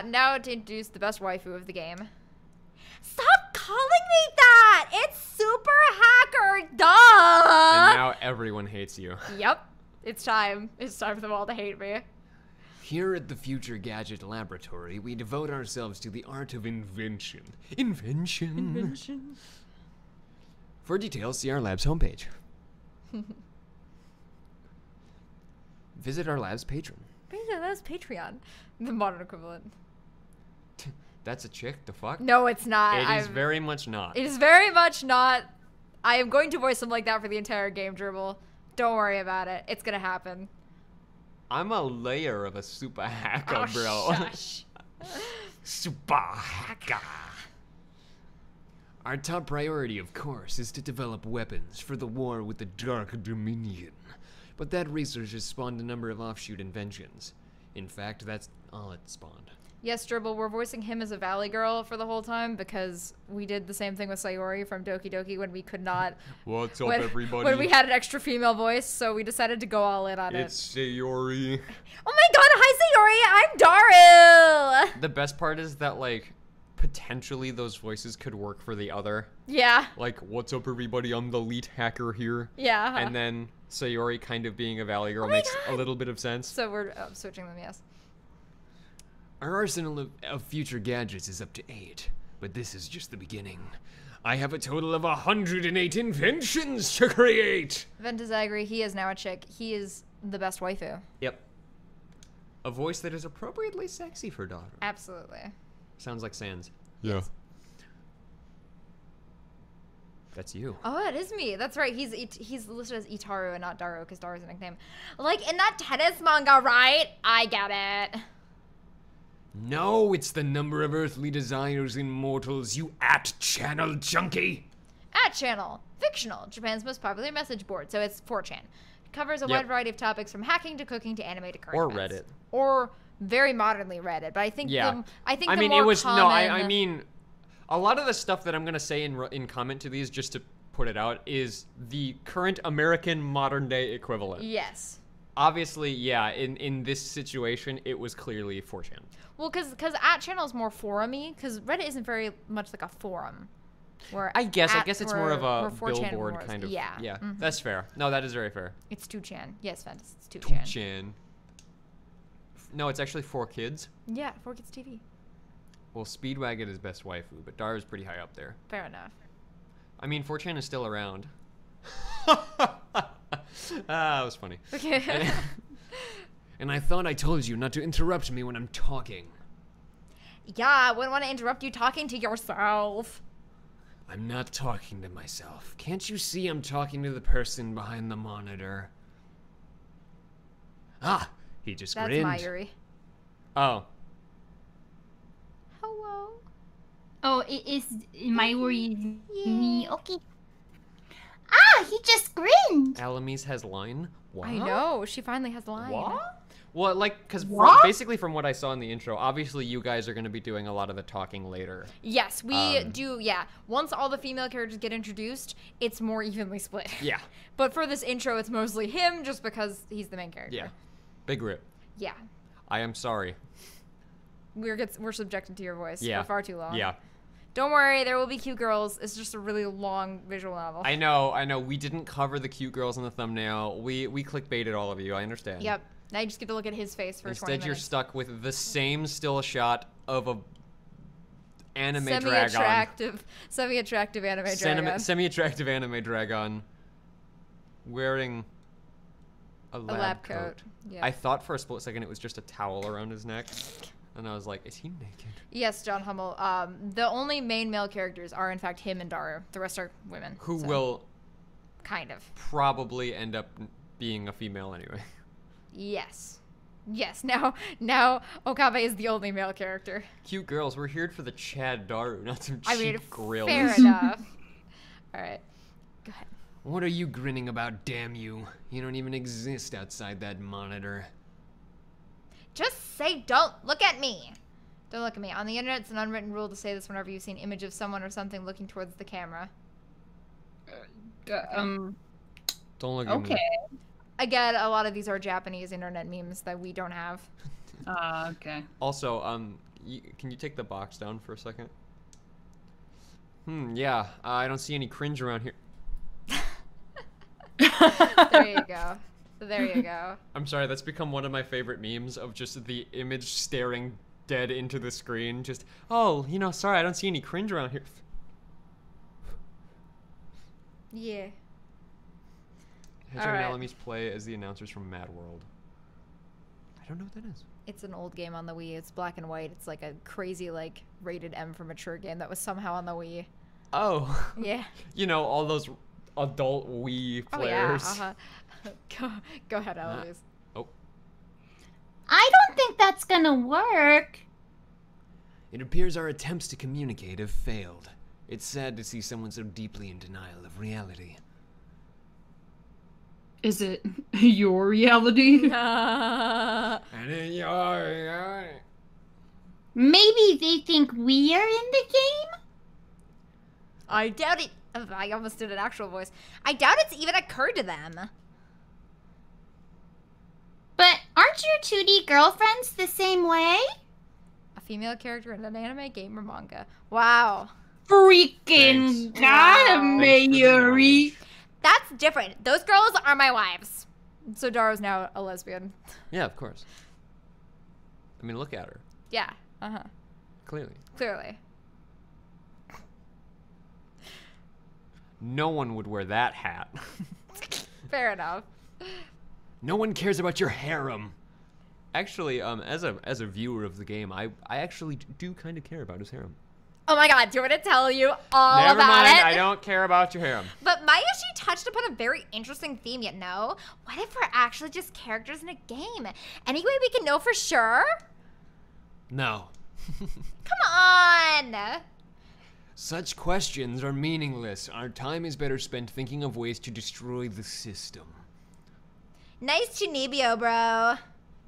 now to introduce the best waifu of the game. Stop calling me that! It's Super Hacker, duh! And now everyone hates you. Yep. It's time. It's time for them all to hate me. Here at the Future Gadget Laboratory, we devote ourselves to the art of invention. Invention. For details, see our lab's homepage. Visit our lab's patron. That's Patreon. The modern equivalent. That's a chick? The fuck? No, it's not. It is very much not. It is very much not. I am going to voice him like that for the entire game, Dribble. Don't worry about it. It's gonna happen. I'm a layer of a super hacker, Oh, bro. shush. Super hacker. Our top priority, of course, is to develop weapons for the war with the Dark Dominion. But that research has spawned a number of offshoot inventions. In fact, that's all it spawned. Yes, Dribble, we're voicing him as a Valley Girl for the whole time because we did the same thing with Sayori from Doki Doki when we could not. What's up, everybody? When we had an extra female voice, so we decided to go all in on it. It's Sayori. Oh my god, hi Sayori, I'm Daryl! The best part is that, like, potentially those voices could work for the other. Yeah. Like, what's up, everybody? I'm the elite hacker here. Yeah. And then Sayori kind of being a Valley Girl makes a little bit of sense. So we're switching them, yes. Our arsenal of future gadgets is up to 8, but this is just the beginning. I have a total of 108 inventions to create! Ventus Agri, he is now a chick. He is the best waifu. Yep. A voice that is appropriately sexy for daughter. Absolutely. Sounds like Sans. Yeah. That's you. Oh, it is me. That's right. He's listed as Itaru and not Daru because Daru's a nickname. Like in that tennis manga, right? I get it. No, it's the number of earthly desires in mortals, you @channel junkie! @channel. Fictional. Japan's most popular message board. So it's 4chan. It covers a wide variety of topics from hacking to cooking to anime to current Or events. Reddit. Or very modernly Reddit. But I think Yeah. I mean, the more it was common... no. I mean, a lot of the stuff that I'm gonna say in comment to these, just to put it out, is the current American modern day equivalent. Yes. Obviously, yeah. In this situation, it was clearly 4chan. Well, because @channel is more forum-y, because Reddit isn't very much like a forum. Where I guess it's more of a 4chan billboard wars. kind of. Yeah. Yeah. Mhm. That's fair. No, that is very fair. It's 2chan. Yes, Ventus, it's 2chan. 2chan. No, it's actually 4Kids. Yeah, 4Kids TV. Well, Speedwagon is best waifu, but Dara's pretty high up there. Fair enough. I mean, 4chan is still around. That was funny. Okay. And I thought I told you not to interrupt me when I'm talking. Yeah, I wouldn't want to interrupt you talking to yourself. I'm not talking to myself. Can't you see I'm talking to the person behind the monitor? Ah, he just That's grinned. Mayuri. Oh. Hello. Oh, it is my worry. Me. Okay. Ah, he just grinned. Alamise has line? What? I know. She finally has the line. What? Well, like, because basically from what I saw in the intro, obviously you guys are going to be doing a lot of the talking later. Yes, we do, yeah. Once all the female characters get introduced, it's more evenly split. Yeah. But for this intro, it's mostly him just because he's the main character. Yeah. Big rip. Yeah. I am sorry. We're subjected to your voice Yeah. for far too long. Yeah. Don't worry, there will be cute girls. It's just a really long visual novel. I know. We didn't cover the cute girls in the thumbnail. We clickbaited all of you. I understand. Yep. Now you just get to look at his face for 20 Instead, minutes. you're stuck with the same still shot of a anime dragon. Semi-attractive anime dragon. Semi-attractive anime dragon wearing a lab coat. Yeah. I thought for a split second it was just a towel around his neck. And I was like, is he naked? Yes, John Hummel. The only main male characters are, in fact, him and Daru. The rest are women. Who so. will Kind of. probably end up being a female anyway. Yes. Yes, now Okabe is the only male character. Cute girls, we're here for the Chad Daru, not some cheap grills. Fair enough. Alright. Go ahead. What are you grinning about, damn you? You don't even exist outside that monitor. Just say don't look at me. Don't look at me. On the internet, it's an unwritten rule to say this whenever you see an image of someone or something looking towards the camera. Don't look at me. Okay. Again, a lot of these are Japanese internet memes that we don't have. Okay. Also, can you take the box down for a second? Yeah, I don't see any cringe around here. There you go. There you go. I'm sorry, that's become one of my favorite memes of just the image staring dead into the screen. Just, oh, you know, sorry, I don't see any cringe around here. Yeah. Hedgehog and Alamis play as the announcers from Mad World. I don't know what that is. It's an old game on the Wii. It's black and white. It's like a crazy, like, rated M for mature game that was somehow on the Wii. Oh. Yeah. You know, all those adult Wii players. Oh, yeah. Go ahead, Alamis. Oh. I don't think that's gonna work. It appears our attempts to communicate have failed. It's sad to see someone so deeply in denial of reality. Is it your reality? Maybe they think we are in the game? I doubt it. I almost did an actual voice. I doubt it's even occurred to them. But aren't your 2D girlfriends the same way? A female character in an anime, game, or manga. Wow. Freaking anime, Yuri. That's different. Those girls are my wives. So Daru's now a lesbian. Yeah, of course. I mean, look at her. Yeah. Uh-huh. Clearly. Clearly. No one would wear that hat. Fair enough. No one cares about your harem. Actually, as a viewer of the game, I actually do kind of care about his harem. Oh my god, do you want me to tell you all Never about mind, it? I don't care about your harem. But Mayoshi touched upon a very interesting theme, you know? What if we're actually just characters in a game? Any way we can know for sure? No. Come on! Such questions are meaningless. Our time is better spent thinking of ways to destroy the system. Nice Chunibyo, bro.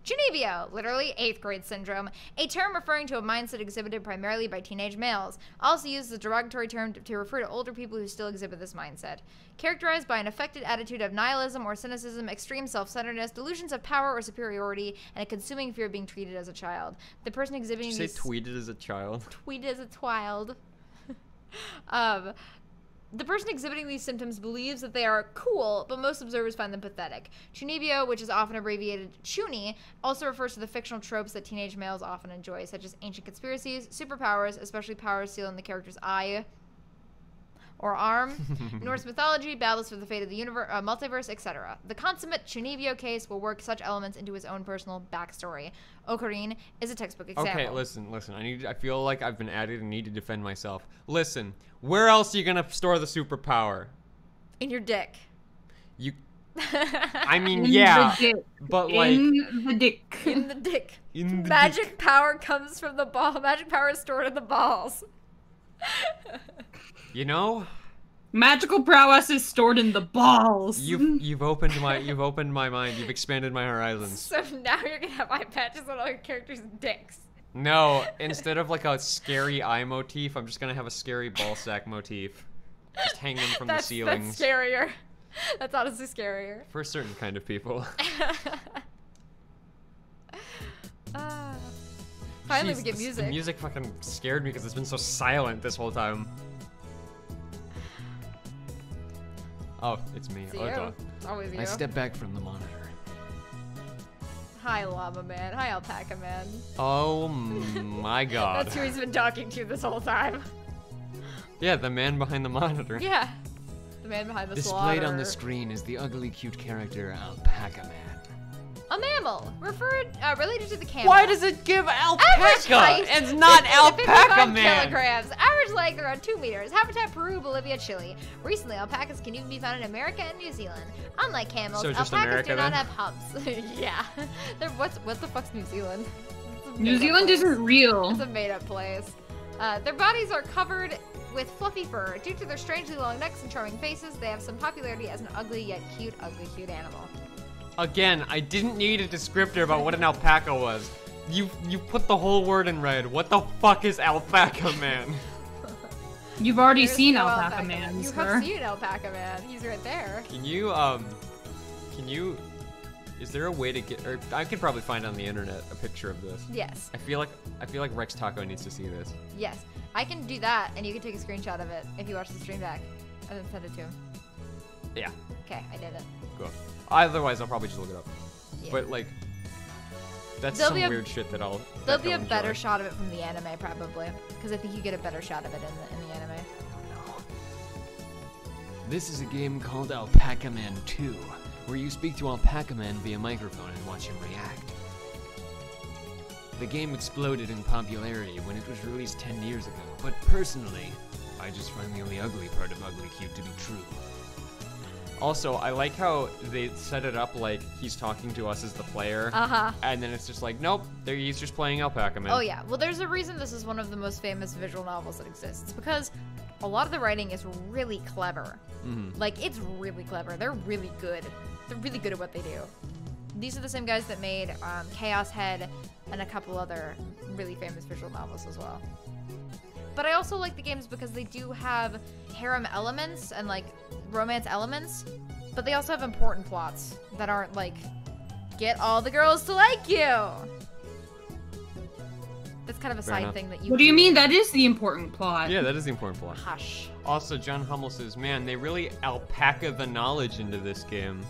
Chunibyo, literally 8th grade syndrome, a term referring to a mindset exhibited primarily by teenage males, also used as a derogatory term to refer to older people who still exhibit this mindset. Characterized by an affected attitude of nihilism or cynicism, extreme self-centeredness, delusions of power or superiority, and a consuming fear of being treated as a child. The person exhibiting Did you say tweeted as a child? Tweeted as a child. The person exhibiting these symptoms believes that they are cool, but most observers find them pathetic. Chunibyo, which is often abbreviated chuni, also refers to the fictional tropes that teenage males often enjoy, such as ancient conspiracies, superpowers, especially powers sealed in the character's eye or arm, Norse mythology, battles for the fate of the universe, multiverse, etc. The consummate Chunibyo case will work such elements into his own personal backstory. Ocarina is a textbook example. Okay, listen. I feel like I've been added and need to defend myself. Listen, where else are you gonna store the superpower? In your dick. You. I mean, In yeah, the dick. but like In the dick. In the dick. in the Magic power comes from the ball. Magic power is stored in the balls. You know, Magical prowess is stored in the balls. you've opened my mind. You've expanded my horizons. So now you're gonna have eye patches on all your characters' dicks. No, instead of like a scary eye motif, I'm just gonna have a scary ball sack motif. Just hang them from the ceilings. That's scarier. That's honestly scarier. For a certain kind of people. Finally, Jeez, we get The music. music fucking scared me because it's been so silent this whole time. Oh, it's me. It's Oh, you. duh. It's always you. I step back from the monitor. Hi, Llama Man. Hi, Alpaca Man. Oh my god. That's who he's been talking to this whole time. Yeah, the man behind the monitor. Yeah. The man behind the Displayed slaughter. on the screen is the ugly, cute character Alpaca Man. A mammal, related to the camel. Why does it give alpaca? It's not alpaca, man. Kilograms. Average length around 2 meters. Habitat Peru, Bolivia, Chile. Recently, alpacas can even be found in America and New Zealand. Unlike camels, So just alpacas America, do not then? have humps. Yeah. What the fuck's New Zealand? New Zealand isn't real. It's a made-up place. Their bodies are covered with fluffy fur. Due to their strangely long necks and charming faces, they have some popularity as an ugly yet cute animal. Again, I didn't need a descriptor about what an alpaca was. You put the whole word in red. What the fuck is alpaca man? You've already There's seen no Alpaca Man, You sir. have seen Alpaca Man. He's right there. Can you is there a way to get, or I could probably find on the internet a picture of this. Yes. I feel like Rex Taco needs to see this. Yes. I can do that, and you can take a screenshot of it if you watch the stream back, and then send it to him. Yeah. Okay, I did it. Cool. Otherwise, I'll probably just look it up. Yeah. But like, that's There'll some be a- weird shit that I'll. There'll be he'll a better enjoy. shot of it from the anime, probably, because I think you get a better shot of it in the anime. This is a game called Alpaca Man 2, where you speak to Alpaca Man via microphone and watch him react. The game exploded in popularity when it was released 10 years ago, but personally, I just find the only ugly part of Ugly Cute to be true. Also, I like how they set it up like he's talking to us as the player. And then it's just like, nope, he's just playing Alpaca Man. Oh yeah, well there's a reason this is one of the most famous visual novels that exists. It's because a lot of the writing is really clever. Like, it's really clever. They're really good. They're really good at what they do. These are the same guys that made Chaos Head and a couple other really famous visual novels as well. But I also like the games because they do have harem elements and like romance elements, but they also have important plots that aren't like, get all the girls to like you. That's kind of a Fair side enough. thing that you. What do you mean? That is the important plot. Yeah, that is the important plot. Hush. Also, John Hummel says, man, they really alpaca the knowledge into this game.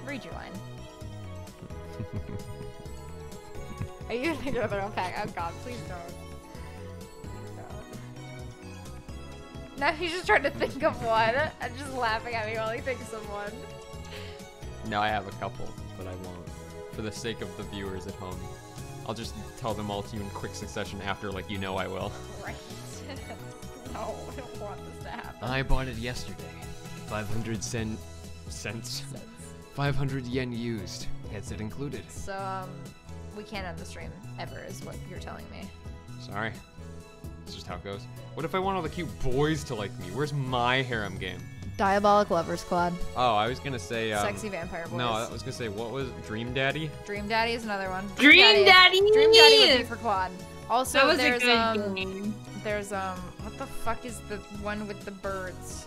Read your line. Are you gonna go there unpack? Oh god, please don't. Please don't. Now he's just trying to think of one and just laughing at me while he thinks of one. No, I have a couple, but I won't. For the sake of the viewers at home. I'll just tell them all to you in quick succession after, like, you know I will. Right. No, I don't want this to happen. I bought it yesterday. 500 cents. 500 yen used. Headset included. So, we can't end the stream ever, is what you're telling me. Sorry. It's just how it goes. What if I want all the cute boys to like me? Where's my harem game? Diabolic Lovers Squad. Oh, I was gonna say, Sexy Vampire Boys. No, I was gonna say, what was Dream Daddy? Dream Daddy is another one. Dream Daddy! Dream Daddy would be for quad. Also, That was there's, a good game. There's, what the fuck is the one with the birds?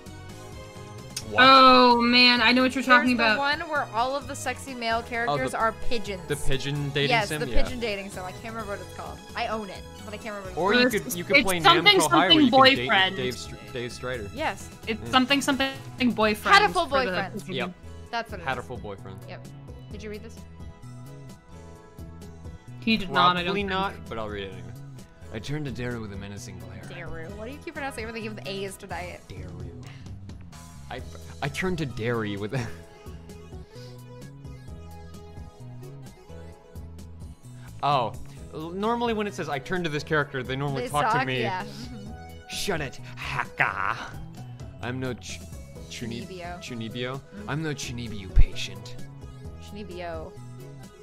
What? Oh man, I know what you're talking There's about. the one where all of the sexy male characters are pigeons. The pigeon dating yes, sim? the Yeah. pigeon dating sim. I can't remember what it's called. I own it, but I can't remember Or what you it's could called. you could It's play something, Namco High where you something could boyfriend. date Dave Strider. Yes. It's something boyfriend. Hatful for the- boyfriend. Yep. That's what it is. Hatterful boyfriend. Yep. Did you read this? He did not. I don't Probably think. not, but I'll read it anyway. I turned to Daru with a menacing glare. Daru. Why do you keep pronouncing everything with A's tonight? Daru. I turned to dairy with a... Oh. Normally when it says I turn to this character, they normally talk to me. Yeah. Shut it, Haka. I'm no Chunibyo. Chunibyo? I'm no Chunibyo patient. Chinibyo.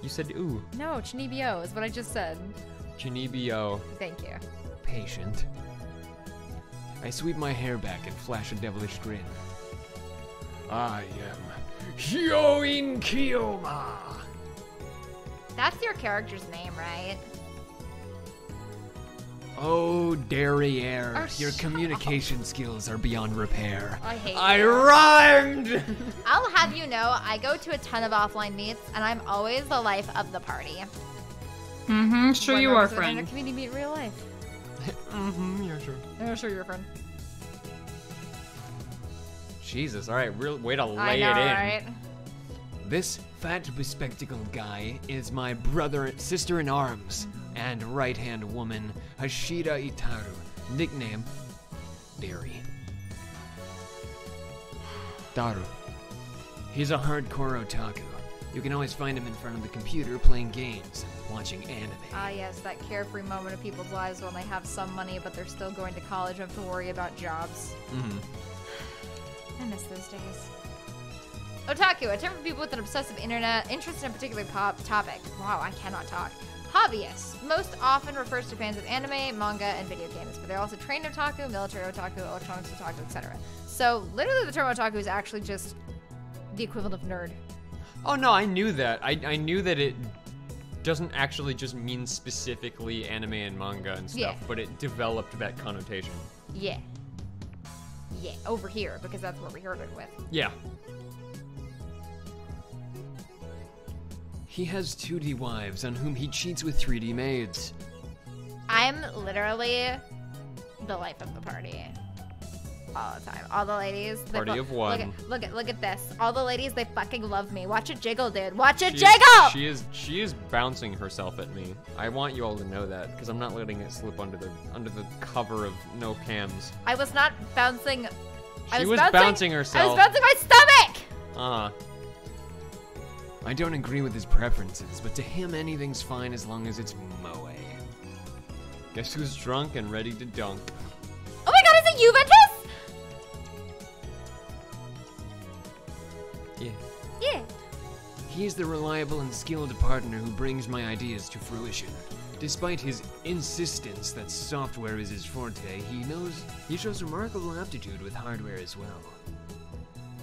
You said ooh. No, Chinibyo is what I just said. Chunibyo. Thank you. Patient. I sweep my hair back and flash a devilish grin. I am Hyoin Kiyoma. That's your character's name, right? Oh, derriere, Oh, your shut communication skills are beyond repair. I hate I you. rhymed! I'll have you know, I go to a ton of offline meets, and I'm always the life of the party. Mm-hmm. Sure One you are, representing friend. a community meet in real life. Mm-hmm, yeah, sure. I'm sure you're a friend. Jesus, alright, real way to I lay know, it in. right? This fat bespectacled guy is my sister-in-arms, and right-hand woman, Hashida Itaru, nickname, Dairy. Daru. He's a hardcore otaku. You can always find him in front of the computer playing games and watching anime. Ah, yes, that carefree moment of people's lives when they have some money, but they're still going to college and have to worry about jobs. I miss those days. Otaku, a term for people with an obsessive interest in a particular topic. Wow, I cannot talk. Hobbyists. Most often refers to fans of anime, manga, and video games, but they're also trained otaku, military otaku, electronics otaku, etc. So, literally the term otaku is actually just the equivalent of nerd. Oh no, I knew that. I knew that it doesn't actually just mean specifically anime and manga and stuff, but it developed that connotation. Yeah. Yeah, over here, because that's where we heard it with. Yeah. He has 2D wives on whom he cheats with 3D maids. I'm literally the life of the party. All the time. All the ladies. Party of one. Look at this. All the ladies, they fucking love me. Watch it jiggle, dude. Watch it jiggle! She is bouncing herself at me. I want you all to know that, because I'm not letting it slip under the cover of no cams. I was not bouncing. She was bouncing herself. I was bouncing my stomach! I don't agree with his preferences, but to him anything's fine as long as it's moe. Guess who's drunk and ready to dunk? Oh my god, is it Juventus? Yeah. Yeah. He's the reliable and skilled partner who brings my ideas to fruition. Despite his insistence that software is his forte, he shows remarkable aptitude with hardware as well.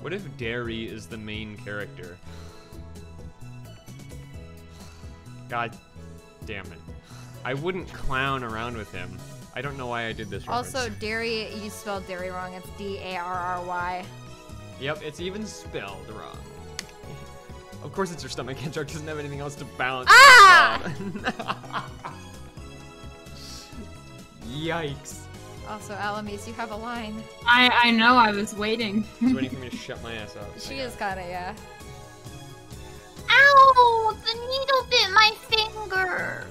What if Derry is the main character? God damn it. I wouldn't clown around with him. I don't know why I did this reference. Also, dairy, you spelled dairy wrong. It's D-A-R-R-Y. Yep, it's even spelled wrong. Of course it's her stomach cancer, it doesn't have anything else to balance. Ah! Yikes. Also, Alamis, you have a line. I know, I was waiting. She's waiting for me to shut my ass up. She is kinda, yeah. Ow! The needle bit my finger!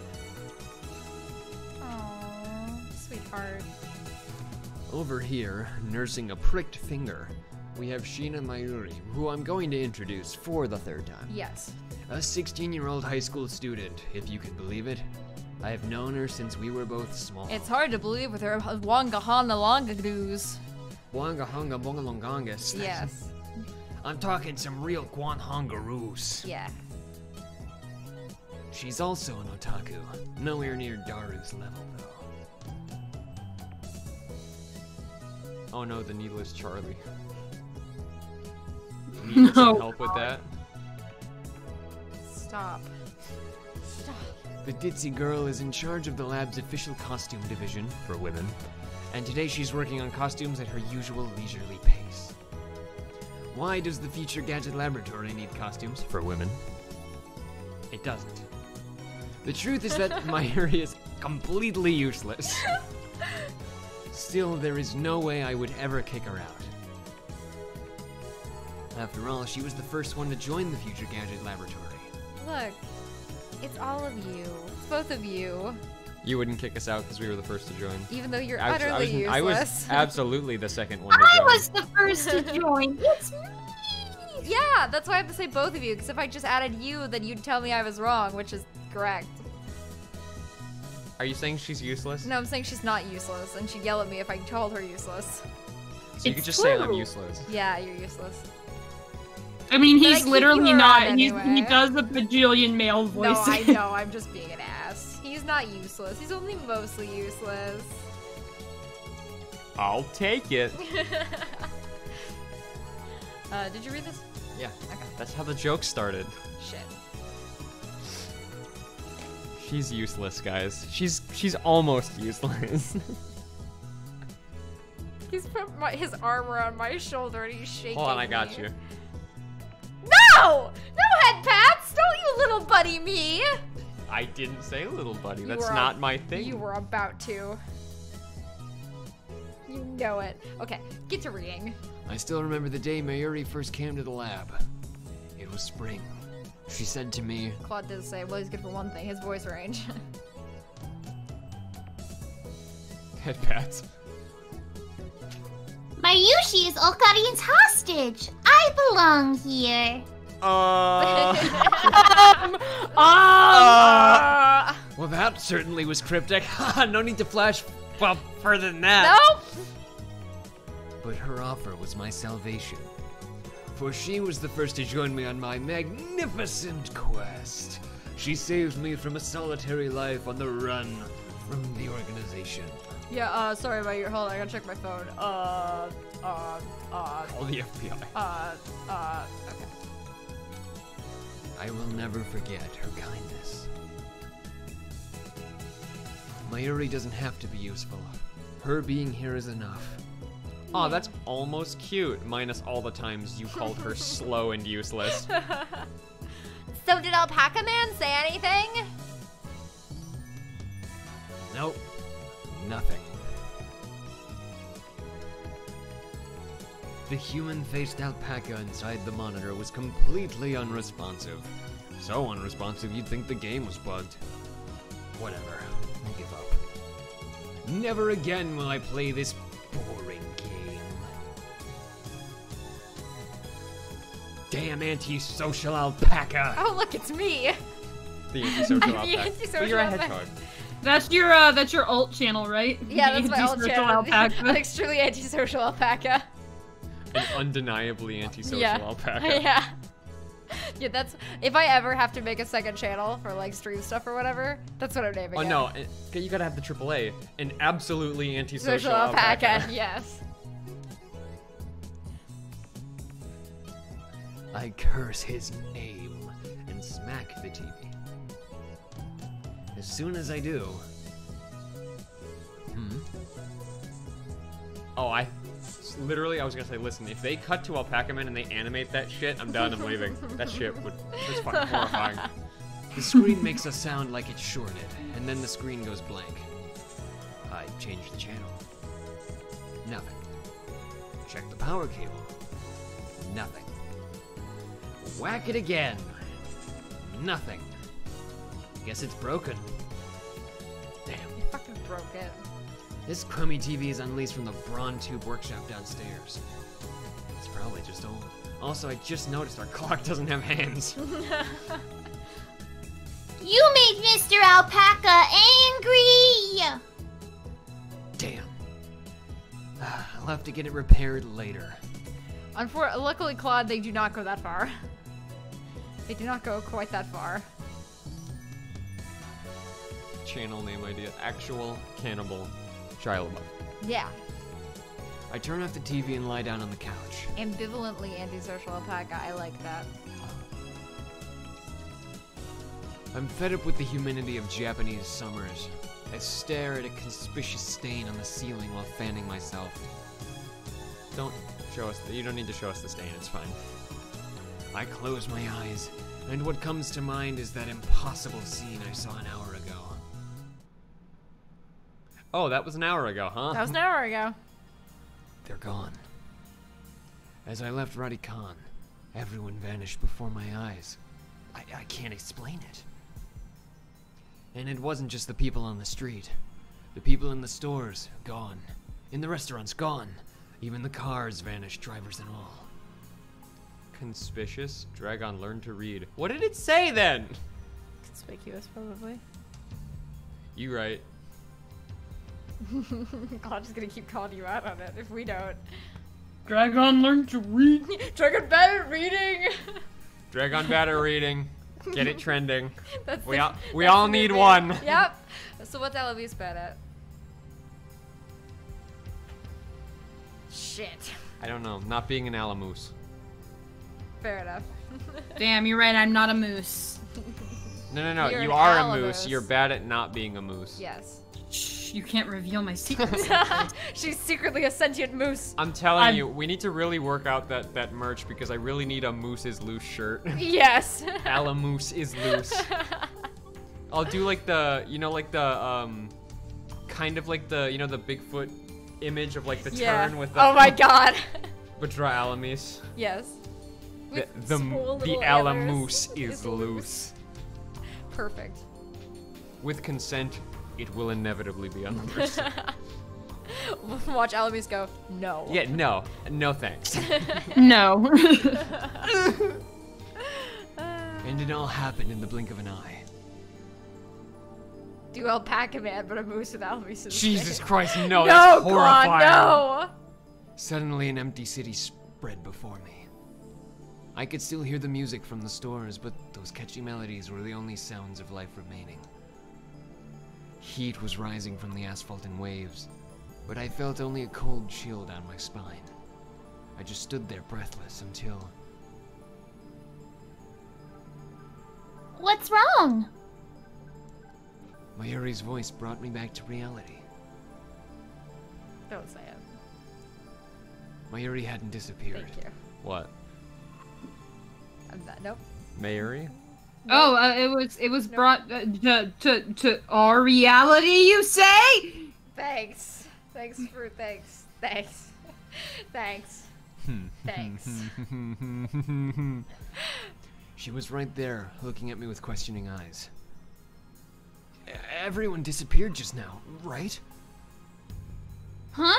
Aww, sweetheart. Over here, nursing a pricked finger, we have Sheena Mayuri, who I'm going to introduce for the third time. Yes. A 16-year-old high school student, if you can believe it. I have known her since we were both small. It's hard to believe with her Wangahana Longadoos. Wangahanga Bongalongangas. Yes. I'm talking some real Guanhangaroos. Yeah. She's also an otaku. Nowhere near Daru's level, though. Oh no, the needless Charlie. Need some help with that? Stop. Stop. The ditzy girl is in charge of the lab's official costume division for women, and today she's working on costumes at her usual leisurely pace. Why does the Future Gadget Laboratory need costumes for women? It doesn't. The truth is that Mayuri is completely useless. Still, there is no way I would ever kick her out. After all, she was the first one to join the Future Gadget Laboratory. Look, it's all of you. It's both of you. You wouldn't kick us out because we were the first to join. Even though you're utterly useless. I was absolutely the second one to join. I was the first to join. It's me! Yeah, that's why I have to say both of you, because if I just added you, then you'd tell me I was wrong, which is correct. Are you saying she's useless? No, I'm saying she's not useless, and she'd yell at me if I told her useless. So you could just say I'm useless. Yeah, you're useless. I mean, he's literally not. Anyway. He does a bajillion male voices. No, I know. I'm just being an ass. He's not useless. He's only mostly useless. I'll take it. Did you read this? Yeah. Okay. That's how the joke started. Shit. She's useless, guys. She's almost useless. He's put his arm around my shoulder and he's shaking. Hold on, I got you. No! No head pats! Don't you little buddy me! I didn't say little buddy. That's not my thing. You were about to. You know it. Okay, get to reading. I still remember the day Mayuri first came to the lab. It was spring. She said to me, Claude did say, well, he's good for one thing, his voice range. Head pats. Mayushi is Okarin's hostage. I I belong here. Well, that certainly was cryptic. No need to flash further than that. Nope. But her offer was my salvation. For she was the first to join me on my magnificent quest. She saved me from a solitary life on the run from the organization. Yeah, sorry about your, hold on, I gotta check my phone. Call the FBI. Okay. I will never forget her kindness. Mayuri doesn't have to be useful. Her being here is enough. Oh, that's almost cute, minus all the times you called her slow and useless. So did Alpaca Man say anything? Nope. Nothing. The human-faced alpaca inside the monitor was completely unresponsive. So unresponsive you'd think the game was bugged. Whatever. I give up. Never again will I play this boring game. Damn antisocial alpaca! Oh look, it's me. The antisocial I'm the alpaca. antisocial But you're a alpaca. hedgehog. That's your alt channel, right? Yeah, The that's my old antisocial channel. alpaca. An extremely antisocial alpaca. An undeniably antisocial Yeah. alpaca. Yeah. Yeah, that's, if I ever have to make a second channel for like stream stuff or whatever, that's what I'm naming Oh it. no, you gotta have the AAA. An absolutely antisocial Social alpaca, alpaca. yes. I curse his name and smack the TV. As soon as I do... Oh, literally, I was gonna say, listen, if they cut to Alpaca Man and they animate that shit, I'm done, I'm leaving. That's fucking horrifying. The screen makes a sound like it's shorted, and then the screen goes blank. I change the channel. Nothing. Check the power cable. Nothing. Whack it again. Nothing. Guess it's broken. Damn. You fucking broke it. This crummy TV is unleased from the Brawn Tube workshop downstairs. It's probably just old. Also, I just noticed our clock doesn't have hands. You made Mr. Alpaca angry! Damn. I'll have to get it repaired later. Luckily, Claude, they do not go that far. They do not go quite that far. Channel name idea. Actual cannibal Shia LaBeouf. Yeah. I turn off the TV and lie down on the couch. Ambivalently antisocial alpaca, I like that. I'm fed up with the humidity of Japanese summers. I stare at a conspicuous stain on the ceiling while fanning myself. Don't show us, you don't need to show us the stain, it's fine. I close my eyes, and what comes to mind is that impossible scene I saw an hour ago. Oh, that was an hour ago, huh? That was an hour ago. They're gone. As I left Radikan, everyone vanished before my eyes. I can't explain it. And it wasn't just the people on the street. The people in the stores, gone. In the restaurants, gone. Even the cars vanished, drivers and all. Conspicuous? Dragon learned to read. What did it say then? Conspicuous, probably. You right. Claude's gonna keep calling you out on it if we don't. Dragon learned to read. Dragon bad at reading! Dragon batter reading. Get it trending. That's We the- all that's the need new one. thing. Yep. So what's Eloise bad at? Shit. I don't know. Not being an alamoose. Fair enough. Damn, you're right. I'm not a moose. No. You're You an are a alamoose. moose. You're bad at not being a moose. Yes. Shh, you can't reveal my secrets. She's secretly a sentient moose. I'm telling I'm- you, we need to really work out that merch because I really need a moose is loose shirt. Yes. Alamoose is loose. I'll do like the, kind of like the, the Bigfoot image of like the Yeah. turn with the. Oh my god. But draw Alamoose. Yes. The With small little Alamoose antlers. is loose. Perfect. With consent, it will inevitably be on the merch. Watch Alamis go, no. Yeah, no. No thanks. No. And it all happened in the blink of an eye. Do alpaca man, but a moose with Alamis. Jesus Christ, no, No, that's Claude, horrifying. no! Suddenly an empty city spread before me. I could still hear the music from the stores, but those catchy melodies were the only sounds of life remaining. Heat was rising from the asphalt in waves, but I felt only a cold chill down my spine. I just stood there breathless until... What's wrong? Mayuri's voice brought me back to reality. Don't say it. Mayuri hadn't disappeared. Thank you. What? I'm not, nope. Mayuri? Oh, it was brought to our reality, you say? Thanks. Thanks. Thanks. Thanks. She was right there, looking at me with questioning eyes. Everyone disappeared just now, right? Huh?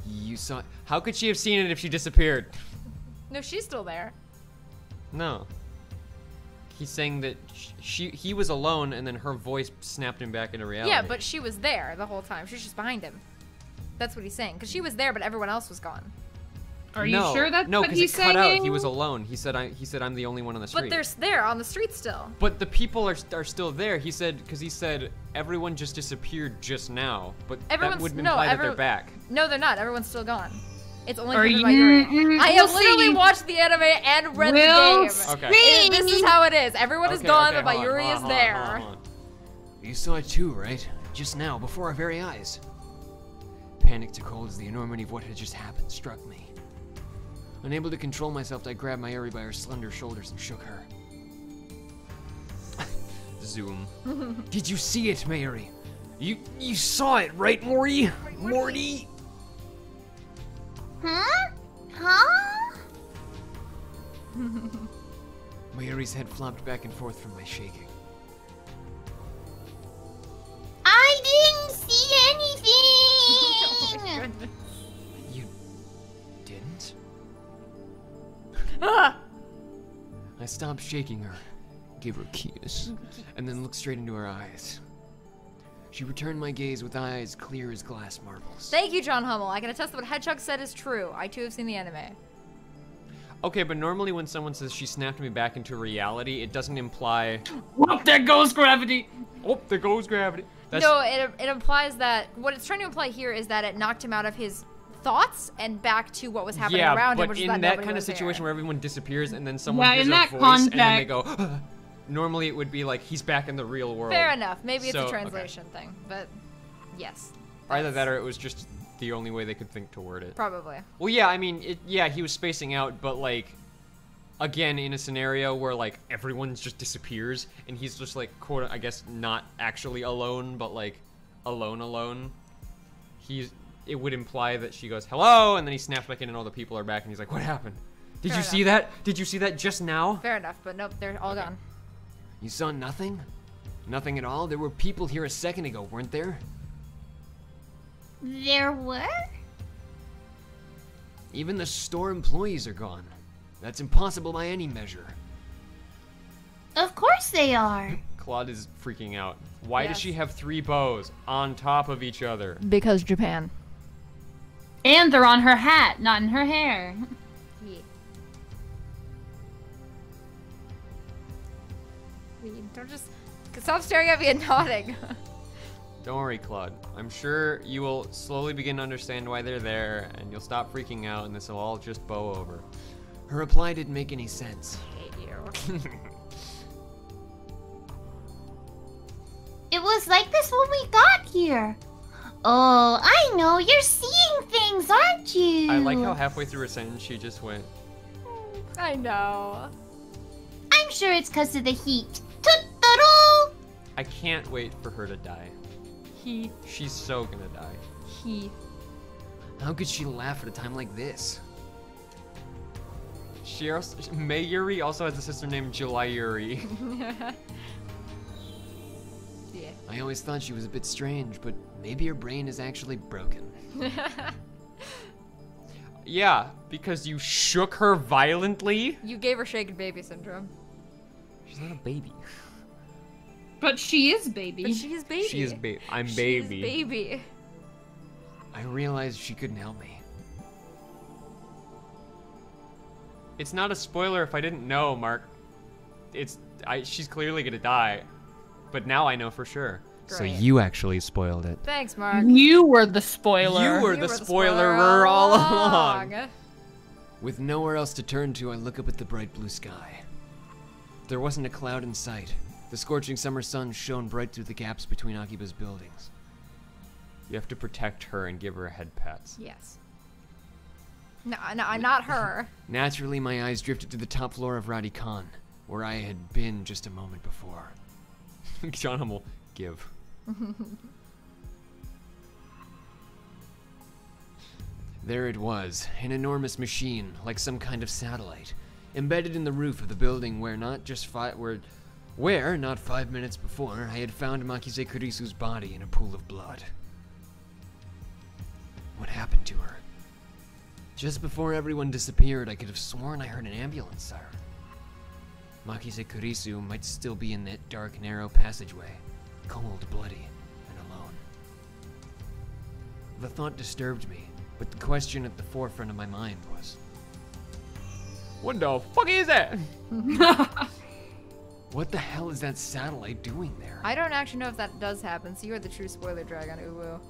You saw... How could she have seen it if she disappeared? No, she's still there. No. He's saying that he was alone and then her voice snapped him back into reality. Yeah, but she was there the whole time. She was just behind him. That's what he's saying. Because she was there, but everyone else was gone. Are you sure that's no, what he's it cut saying? out. He was alone. He said I'm the only one on the street. But they're there on the street still. But the people are still there. He said everyone just disappeared just now. But that would imply that they're back. No, they're not. Everyone's still gone. It's only Are driven you? by Yuri. I have literally see. watched the anime and read the We'll game. Okay. This is how it is. Everyone is Okay, gone, okay, but hold on, Yuri hold is on, there. hold on. You saw it too, right? Just now, before our very eyes. Panic took hold as the enormity of what had just happened struck me. Unable to control myself, I grabbed Mayuri by her slender shoulders and shook her. Zoom. Did you see it, Mayuri? You saw it, right, Morty? Morty? Huh? Huh? Mayuri's head flopped back and forth from my shaking. I didn't see anything! You didn't? Ah! I stopped shaking her, gave her a kiss, and then looked straight into her eyes. She returned my gaze with eyes clear as glass marbles. Thank you, John Hummel. I can attest that what Hedgehog said is true. I too have seen the anime. Okay, but normally when someone says she snapped me back into reality, it doesn't imply. Oh, there goes gravity. Oh, there goes gravity. That's, No, it implies that what it's trying to imply here is that it knocked him out of his thoughts and back to what was happening around him, but which is in that that nobody kind of was situation there. where everyone disappears and then someone Yeah, hears in a that voice and then they context. go. Normally it would be like he's back in the real world. Fair enough. Maybe it's So, a okay. translation thing, but yes. Either that or it was just the only way they could think to word it. Probably. Well, yeah, I mean, he was spacing out, but like, again, in a scenario where like everyone just disappears and he's just like, quote, I guess not actually alone, but like alone. It would imply that she goes, hello, and then he snaps back in and all the people are back and he's like, what happened? Did Fair you see that? Did you see that just now? Fair enough, but nope, they're all gone. You saw nothing? Nothing at all? There were people here a second ago, weren't there? There were? Even the store employees are gone. That's impossible by any measure. Of course they are. Claude is freaking out. Why does Yes. she have 3 bows on top of each other? Because Japan. And they're on her hat, not in her hair. Yeah. Don't just stop staring at me and nodding. Don't worry, Claude. I'm sure you will slowly begin to understand why they're there, and you'll stop freaking out, and this will all just bow over. Her reply didn't make any sense. I hate you. It was like this when we got here. Oh, I know. You're seeing things, aren't you? I like how halfway through her sentence she just went, I know. I'm sure it's because of the heat. Totoro! I can't wait for her to die. She's so gonna die. How could she laugh at a time like this? Mayuri also has a sister named July Yuri. Yeah. I always thought she was a bit strange, but maybe her brain is actually broken. Yeah, because you shook her violently? You gave her shaken baby syndrome. She's not a baby. But she is baby. But she is baby. She is baby. I'm She baby. is baby. I realized she couldn't help me. It's not a spoiler if I didn't know, Mark. She's clearly gonna die. But now I know for sure. So Great. you actually spoiled it. Thanks, Mark. You were the spoiler. You were the spoiler all along. With nowhere else to turn to, I look up at the bright blue sky. There wasn't a cloud in sight. The scorching summer sun shone bright through the gaps between Akiba's buildings. You have to protect her and give her head pats. Yes. No, not her. Naturally, my eyes drifted to the top floor of Radikan, where I had been just a moment before. John Hummel, give. There it was, an enormous machine, like some kind of satellite, embedded in the roof of the building where not 5 minutes before, I had found Makise Kurisu's body in a pool of blood. What happened to her? Just before everyone disappeared, I could have sworn I heard an ambulance siren. Makise Kurisu might still be in that dark, narrow passageway, cold, bloody, and alone. The thought disturbed me, but the question at the forefront of my mind was, What the fuck is that? what the hell is that satellite doing there? I don't actually know if that does happen, so you are the true spoiler dragon, uwu.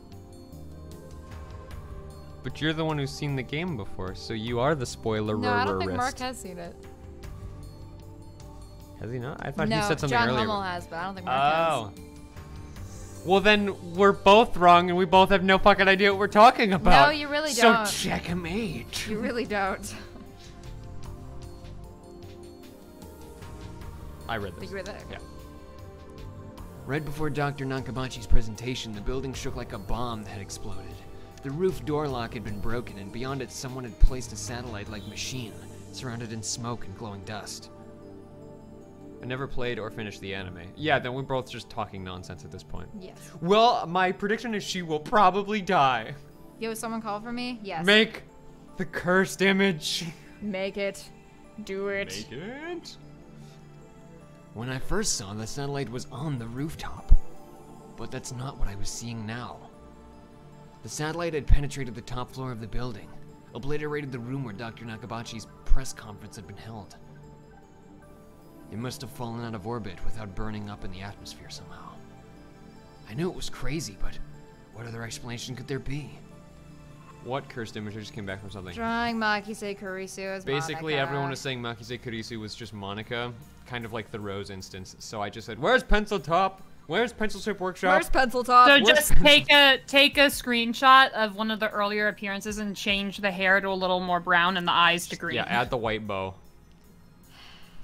But you're the one who's seen the game before, so you are the spoiler. No, I don't think Mark has seen it. Has he not? I thought No, he said something John earlier. Hummel has, but I don't think Mark has. Well, then we're both wrong, and we both have no fucking idea what we're talking about. No, you really don't. So checkmate. You really don't. I read this. You were there. Yeah. Right before Dr. Nakabachi's presentation, the building shook like a bomb that had exploded. The roof door lock had been broken, and beyond it, someone had placed a satellite-like machine, surrounded in smoke and glowing dust. I never played or finished the anime. Yeah, then we're both just talking nonsense at this point. Yes. Well, my prediction is she will probably die. Yo, someone call for me? Yes. Make the cursed image. Make it. Do it. Make it. When I first saw, the satellite was on the rooftop. But that's not what I was seeing now. The satellite had penetrated the top floor of the building, obliterated the room where Dr. Nakabachi's press conference had been held. It must have fallen out of orbit without burning up in the atmosphere somehow. I knew it was crazy, but what other explanation could there be? What cursed image? I just came back from something. Drawing Makise Kurisu as Basically, Monica. everyone was saying Makise Kurisu was just Monica, kind of like the Rose instance. So I just said, "Where's Pencil Top? Where's Pencil Shape Workshop?" Where's Pencil Top? So just take a screenshot of one of the earlier appearances and change the hair to a little more brown and the eyes to green. Yeah, add the white bow.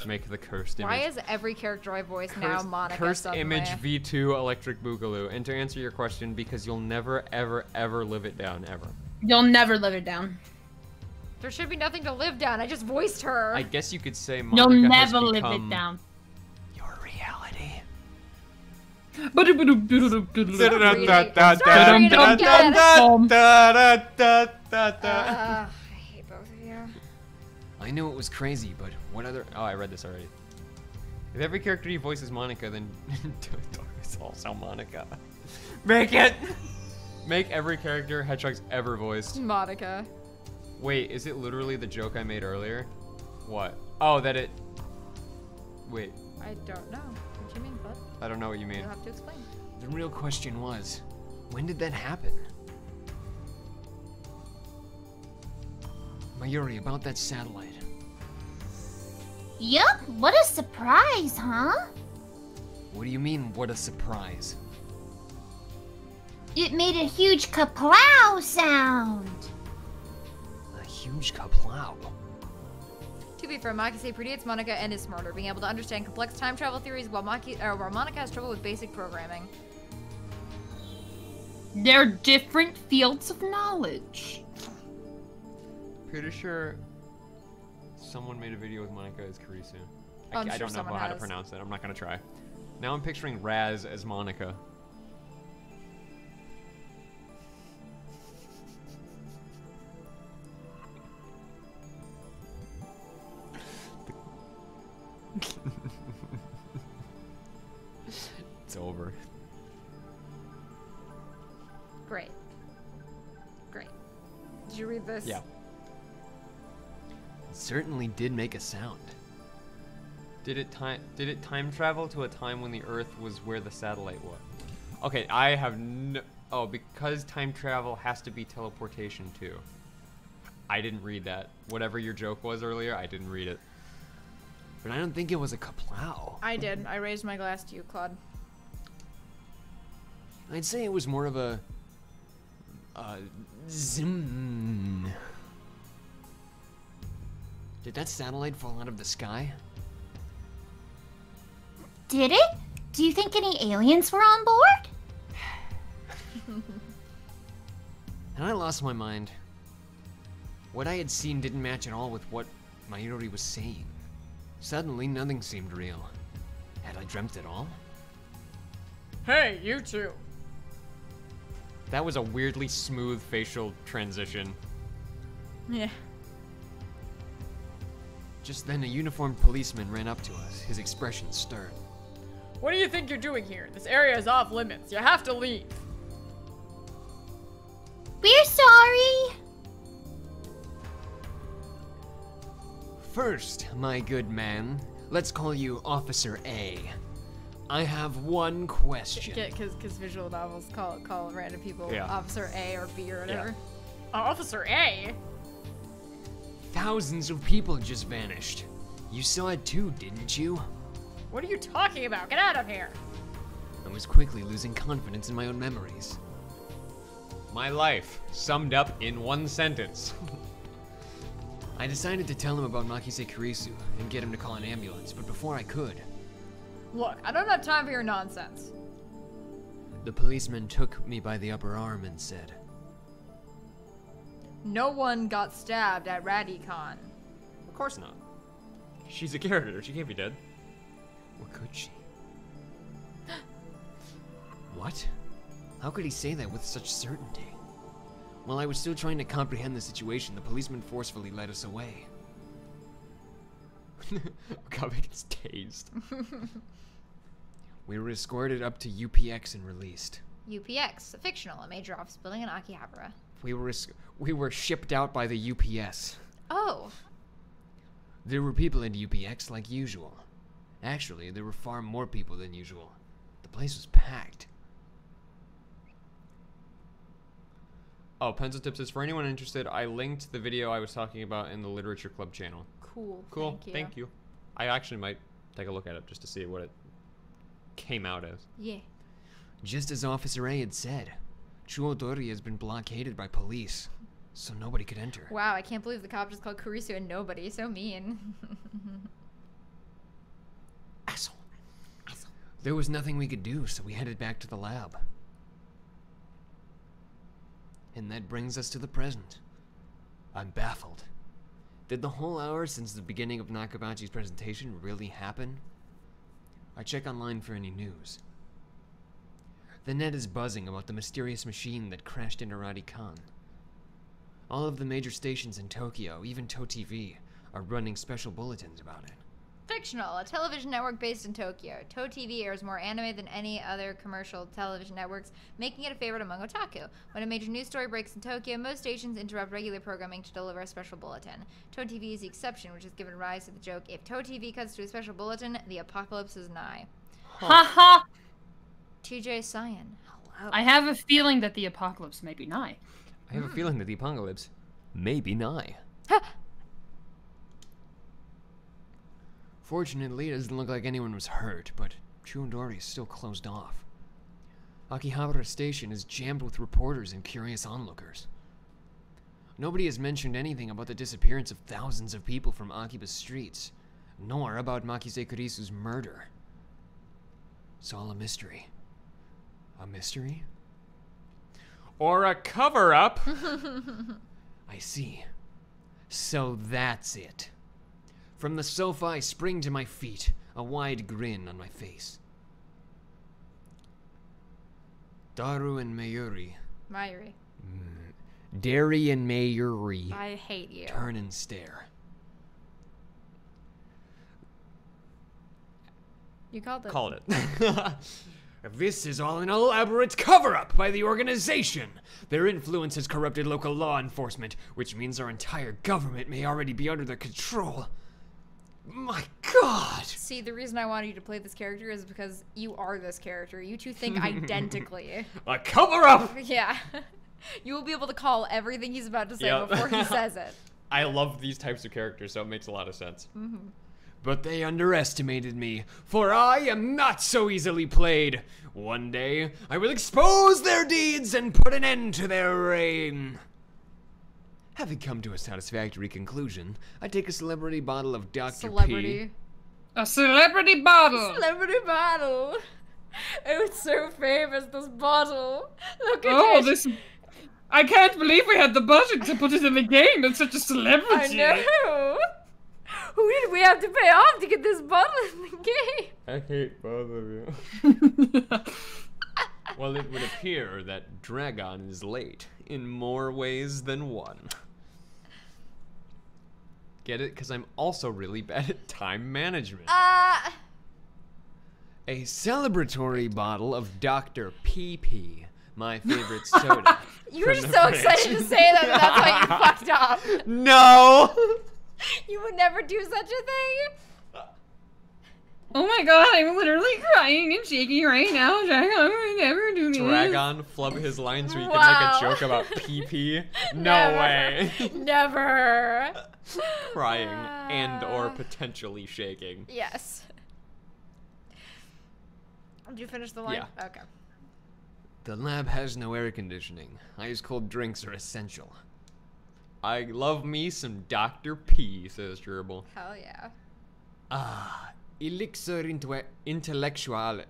Make the cursed image. Why is every character I voice now Monica Cursed suddenly? image V2 Electric Boogaloo. And to answer your question, because you'll never, ever, ever live it down, ever. You'll never live it down. There should be nothing to live down. I just voiced her. I guess you could say Monica You'll has never live become it down. Your reality. I hate both of you. I knew it was crazy, but what other... Oh, I read this already. If every character you voice is Monica, then it's also Monica. Make it! Make every character Hedgehog's ever voiced. Monica. Wait, is it literally the joke I made earlier? What? Oh, that it... Wait, I don't know. What do you mean, bud? I don't know what you mean. You'll have to explain. The real question was, when did that happen? Mayuri, about that satellite. Yup, what a surprise, huh? What do you mean, what a surprise? It made a huge kaplow sound. A huge kaplow. To be fair, Makise predates Monica and is smarter, being able to understand complex time travel theories while Monica has trouble with basic programming. They're different fields of knowledge. Pretty sure someone made a video with Monica as Kurisu. I'm I sure don't know someone how to has. pronounce it. I'm not gonna try. Now I'm picturing Raz as Monica. this. Yeah. It certainly did make a sound. Did it time travel to a time when the Earth was where the satellite was? Okay, I have no... Oh, because time travel has to be teleportation too. I didn't read that. Whatever your joke was earlier, I didn't read it. But I don't think it was a kaplow. I did. I raised my glass to you, Claude. I'd say it was more of a... zoom. Did that satellite fall out of the sky? Did it? Do you think any aliens were on board? And I lost my mind. What I had seen didn't match at all with what Mayuri was saying. Suddenly, nothing seemed real. Had I dreamt it all? Hey, you two. That was a weirdly smooth facial transition. Yeah. Just then, a uniformed policeman ran up to us, his expression stern. What do you think you're doing here? This area is off limits. You have to leave. We're sorry. First, my good man, let's call you Officer A. I have one question. Because visual novels call random people Yeah. Officer A or B or whatever. Yeah. Officer A? Thousands of people just vanished. You saw it too, didn't you? What are you talking about? Get out of here. I was quickly losing confidence in my own memories. My life, summed up in one sentence. I decided to tell him about Makise Kurisu and get him to call an ambulance, but before I could, Look, I don't have time for your nonsense. the policeman took me by the upper arm and said, No one got stabbed at RaddyCon. Of course not. She's a character. She can't be dead. or could she? What? How could he say that with such certainty? While I was still trying to comprehend the situation, the policeman forcefully led us away. Kabe gets tased. We were escorted up to UPX and released. UPX, a major office building in Akihabara. We were shipped out by the UPS. Oh. There were people in UPX like usual. Actually, there were far more people than usual. The place was packed. Oh, Pencil Tips says, for anyone interested, I linked the video I was talking about in the Literature Club channel. Cool. Cool. Thank you. I actually might take a look at it just to see what it came out as. Yeah. Just as Officer A had said, Chuodori has been blockaded by police, so nobody could enter. Wow, I can't believe the cop just called Kurisu and nobody. So mean. Asshole. There was nothing we could do, so we headed back to the lab. And that brings us to the present. I'm baffled. Did the whole hour since the beginning of Nakabachi's presentation really happen? I check online for any news. The net is buzzing about the mysterious machine that crashed into RaddyCon. All of the major stations in Tokyo, even ToTV, are running special bulletins about it. Fictional, a television network based in Tokyo. ToTV airs more anime than any other commercial television networks, making it a favorite among otaku. When a major news story breaks in Tokyo, most stations interrupt regular programming to deliver a special bulletin. ToTV is the exception, which has given rise to the joke, if ToTV cuts to a special bulletin, the apocalypse is nigh. Haha! TJ Cyan, hello. I have a feeling that the apocalypse may be nigh. I have a feeling that the apocalypse may be nigh. Fortunately, it doesn't look like anyone was hurt, but Chuodori is still closed off. Akihabara Station is jammed with reporters and curious onlookers. Nobody has mentioned anything about the disappearance of thousands of people from Akiba's streets, nor about Makise Kurisu's murder. It's all a mystery. A mystery? Or a cover-up! I see. So that's it. From the sofa, I spring to my feet, a wide grin on my face. Daru and Mayuri. Mayuri. Dari and Mayuri. I hate you. Turn and stare. You called it. Called it. This is all an elaborate cover-up by the organization. Their influence has corrupted local law enforcement, which means our entire government may already be under their control. My God! See, the reason I wanted you to play this character is because you are this character. You two think identically. A cover-up! Yeah. You will be able to call everything he's about to say before he says it. I love these types of characters, so it makes a lot of sense. Mm-hmm. But they underestimated me, for I am not so easily played. One day, I will expose their deeds and put an end to their reign. Having come to a satisfactory conclusion, I take a celebrity bottle of Dr. P. A celebrity bottle! Celebrity bottle! Oh, it's so famous, this bottle. Look at it! This... I can't believe we had the budget to put it in the game. It's such a celebrity. I know! Who did we have to pay off to get this bottle in the game? I hate both of you. Well, it would appear that Dragon is late in more ways than one. Get it? Because I'm also really bad at time management. A celebratory bottle of Dr. PP, my favorite soda. You were just so excited to say that, but that's why you fucked up. No! You would never do such a thing? Oh my God, I'm literally crying and shaking right now. Dragon would never do this. Dragon flub his line so he can make a joke about PP? No way. Never. Crying and or potentially shaking. Yes. Did you finish the line? Yeah. Okay. The lab has no air conditioning. Ice cold drinks are essential. I love me some Dr. P, says Gerbil. Hell yeah. Elixir intellectualis.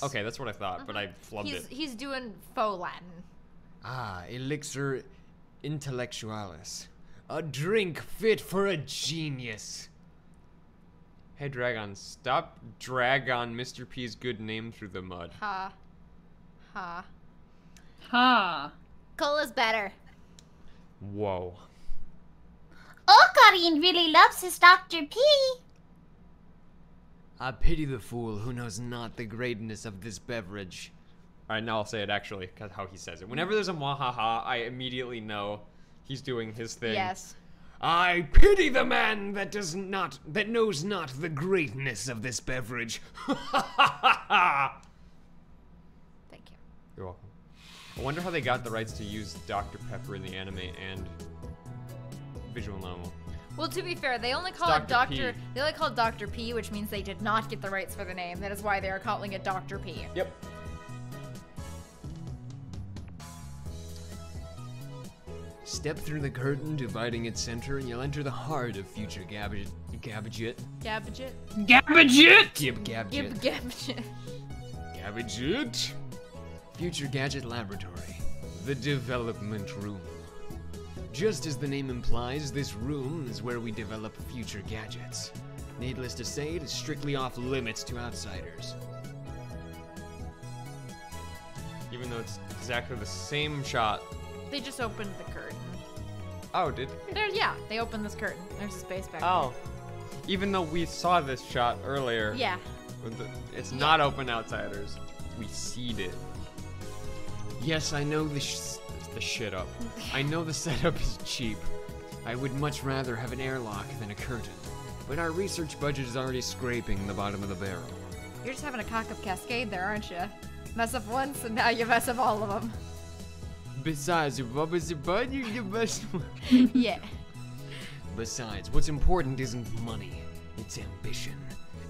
Okay, that's what I thought, but I flubbed it. He's doing faux Latin. Elixir intellectualis. A drink fit for a genius. Hey, Dragon, stop drag on Mr. P's good name through the mud. Ha. Ha. Ha. Cola's better. Whoa. Ocarine really loves his Dr. P. I pity the fool who knows not the greatness of this beverage. Alright, now I'll say it actually, because how he says it. Whenever there's a mwahaha, I immediately know he's doing his thing. Yes. I pity the man that knows not the greatness of this beverage. Thank you. You're welcome. I wonder how they got the rights to use Dr. Pepper in the anime and visual novel. Well, to be fair, they only call it Dr. They only call it Dr. P, which means they did not get the rights for the name. That is why they are calling it Dr. P. Yep. Step through the curtain dividing its center and you'll enter the heart of future Gabbidget. Gabbidget? Gabbidget? Gabbidget. Gabbidget. Future Gadget Laboratory. The development room. Just as the name implies, this room is where we develop future gadgets. Needless to say, it is strictly off limits to outsiders. Even though it's exactly the same shot. They just opened the curtain. Oh, did they? Yeah, they opened this curtain. There's a space back there. Oh. Even though we saw this shot earlier. Yeah. It's not open outsiders. We seed it. Yes, I know the shit up. I know the setup is cheap. I would much rather have an airlock than a curtain. But our research budget is already scraping the bottom of the barrel. You're just having a cock-up cascade there, aren't you? Mess up once, and now you mess up all of them. Besides, what was the budget? Yeah. Besides, what's important isn't money. It's ambition.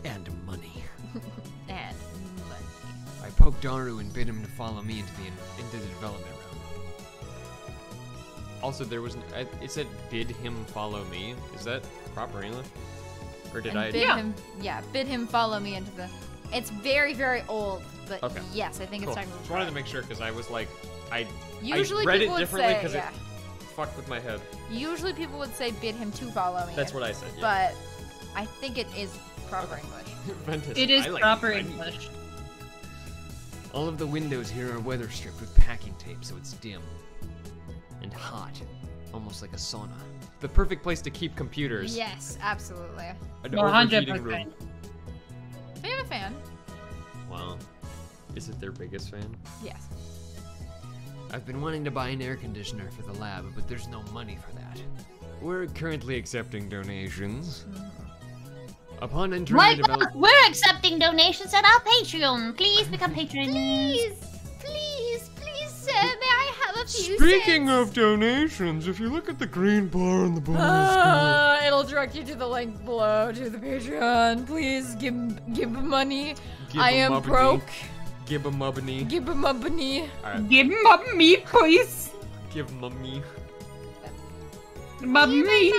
And money. And money. I poked Daru and bid him to follow me into the development room. Also, there was it said bid him follow me. Is that proper English? Or did I? Bid him follow me into the. It's very, very old, but okay. Yes, I think cool. it's technically. Just wanted to make sure because I was like, Usually I read people it differently because it fucked with my head. Usually people would say bid him to follow me. That's what I said. Yeah. But I think it is proper English. It is proper English. All of the windows here are weather stripped with packing tape, so it's dim. And hot. Almost like a sauna. The perfect place to keep computers. Yes, absolutely. An overheating room. They have a fan. Wow. Is it their biggest fan? Yes. I've been wanting to buy an air conditioner for the lab, but there's no money for that. We're currently accepting donations. Upon entering the development... We're accepting donations at our Patreon. Please become patrons. Please, may I have a few Speaking of donations, if you look at the green bar on the bottom of it'll direct you to the link below to the Patreon. Please give money. I am broke. Give him money. Give him money. Alright. Give me, please. Give him money. Mub me.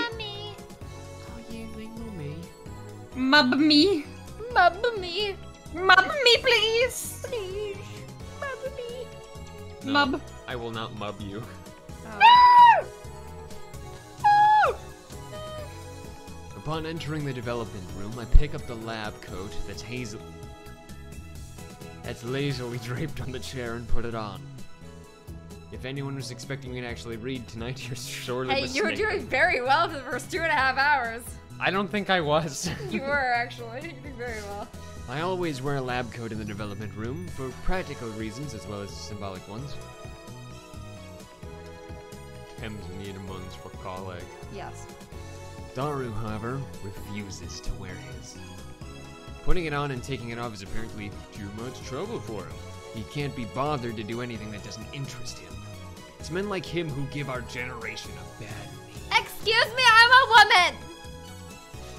Mub me. Mub me. Mub me, please. Please. Mub me. No, Mub. I will not mub you. Oh. Upon entering the development room, I pick up the lab coat that's lazily draped on the chair and put it on. If anyone was expecting me to actually read tonight, you're surely Hey, you were mistaken. doing very well for the first 2.5 hours. I don't think I was. You were, actually. You did very well. I always wear a lab coat in the development room for practical reasons as well as symbolic ones. Hems need ones for colleague. Yes. Daru, however, refuses to wear his. Putting it on and taking it off is apparently too much trouble for him. He can't be bothered to do anything that doesn't interest him. It's men like him who give our generation a bad name. Excuse me, I'm a woman!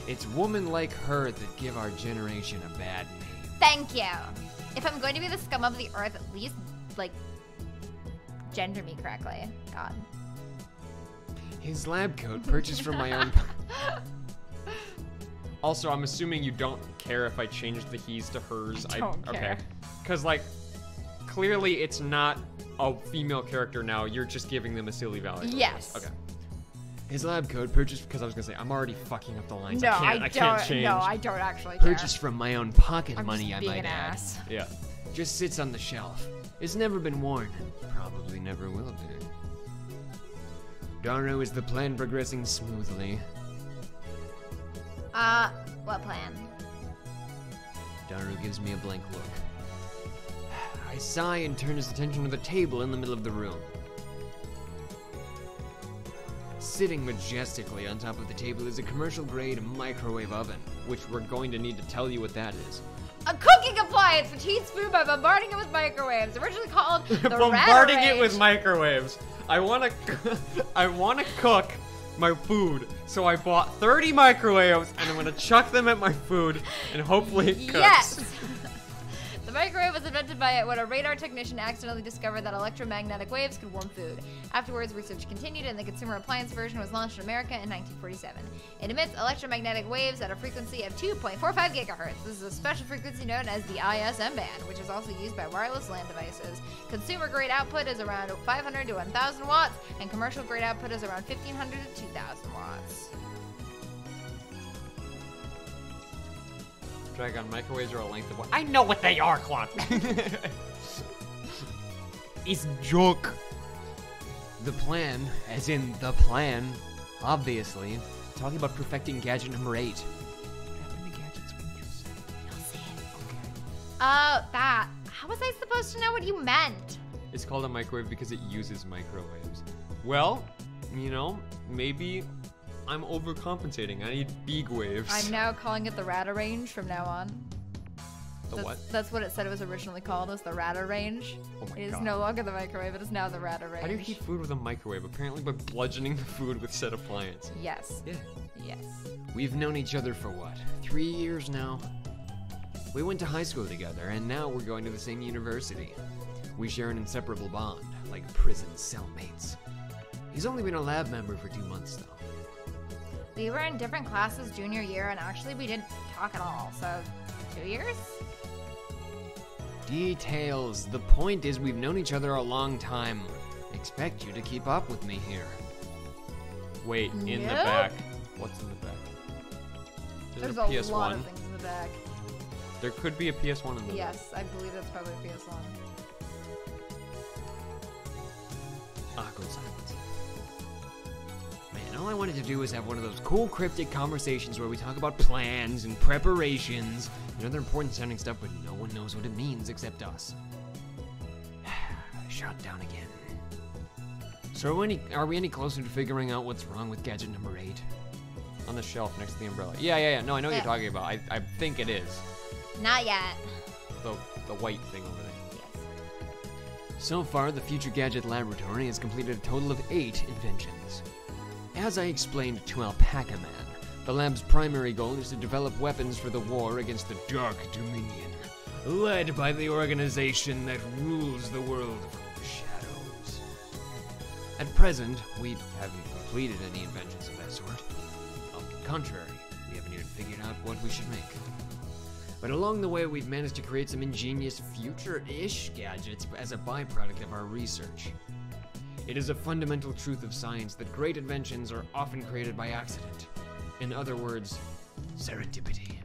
It's women like her that give our generation a bad name. Thank you. If I'm going to be the scum of the earth, at least, like, gender me correctly. God. His lab coat, purchased from my own... Also, I'm assuming you don't care if I change the he's to hers. I don't care. Okay. Because, like, clearly it's not a female character now. You're just giving them a silly value. Yes. Okay. His lab coat, purchased... Because I was going to say, I'm already fucking up the lines. No, I can't change. No, I don't actually care. Purchased from my own pocket I'm money, just I being might an add. ass. Yeah. Just sits on the shelf. It's never been worn. Probably never will be. Daru, is the plan progressing smoothly? What plan? Daru gives me a blank look. I sigh and turn his attention to the table in the middle of the room. Sitting majestically on top of the table is a commercial-grade microwave oven, which we're going to need to tell you what that is. A cooking appliance which heats food by bombarding it with microwaves. Originally called the Bombarding Rata it with Range. microwaves. I wanna cook my food, so I bought 30 microwaves and I'm gonna chuck them at my food and hopefully it cooks. Yes! The microwave was invented by when a radar technician accidentally discovered that electromagnetic waves could warm food. Afterwards, research continued and the consumer appliance version was launched in America in 1947. It emits electromagnetic waves at a frequency of 2.45 gigahertz. This is a special frequency known as the ISM band, which is also used by wireless LAN devices. Consumer grade output is around 500 to 1,000 watts, and commercial grade output is around 1,500 to 2,000 watts. Dragon, microwaves are a length of... I know what they are, Clark! It's joke. The plan, as in the plan, obviously, talking about perfecting gadget number 8. What happened to gadgets 1 through 7? You'll see it. Okay. That. How was I supposed to know what you meant? It's called a microwave because it uses microwaves. Well, you know, maybe I'm overcompensating. I need big waves. I'm now calling it the Rata Range from now on. What? That's what it said it was originally called, was the Rata Range. Oh my It is God. no longer the microwave, it is now the Rata Range. How do you heat food with a microwave? Apparently by bludgeoning the food with said appliance. Yes. Yeah. Yes. We've known each other for what, 3 years now? We went to high school together, and now we're going to the same university. We share an inseparable bond, like prison cellmates. He's only been a lab member for 2 months, though. We were in different classes junior year, and actually we didn't talk at all, so 2 years? Details. The point is we've known each other a long time. Expect you to keep up with me here. Wait, in the Nope. back. What's in the back? There's a a PS1. lot of things in the back. There could be a PS1 in the back. Yes, I believe that's probably PS1. Awkward silence. Man, And all I wanted to do was have one of those cool cryptic conversations where we talk about plans and preparations and other important sounding stuff, but no one knows what it means except us. Shot down again. So are we any closer to figuring out what's wrong with gadget number 8? On the shelf next to the umbrella. Yeah. No, I know what you're talking about. I think it is. Not yet. The white thing over there. Yes. So far, the Future Gadget Laboratory has completed a total of 8 inventions. As I explained to Alpaca Man, the lab's primary goal is to develop weapons for the war against the Dark Dominion, led by the organization that rules the world from the shadows. At present, we haven't completed any inventions of that sort. On the contrary, we haven't even figured out what we should make. But along the way, we've managed to create some ingenious future-ish gadgets as a byproduct of our research. It is a fundamental truth of science that great inventions are often created by accident. In other words, serendipity.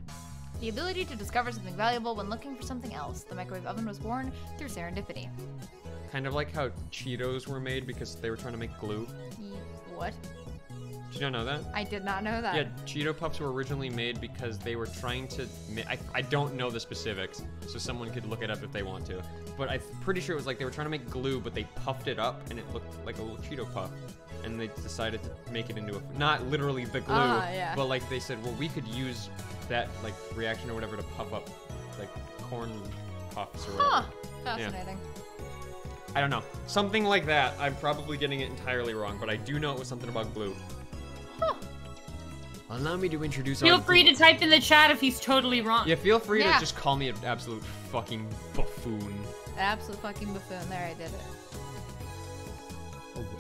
The ability to discover something valuable when looking for something else. The microwave oven was born through serendipity. Kind of like how Cheetos were made because they were trying to make glue. What? Did you not know that? I did not know that. Yeah, Cheeto Puffs were originally made because they were trying to... I don't know the specifics, so someone could look it up if they want to. But I'm pretty sure it was like they were trying to make glue, but they puffed it up, and it looked like a little Cheeto Puff. And they decided to make it into a... Not literally the glue, yeah. but like they said, well, we could use that like reaction or whatever to puff up like corn puffs or whatever. Huh. Fascinating. Yeah. I don't know. Something like that. I'm probably getting it entirely wrong, but I do know it was something about glue. Huh. Allow me to introduce Feel free to type in the chat if he's totally wrong. Yeah, feel free to just call me an absolute fucking buffoon. An absolute fucking buffoon. There, I did it.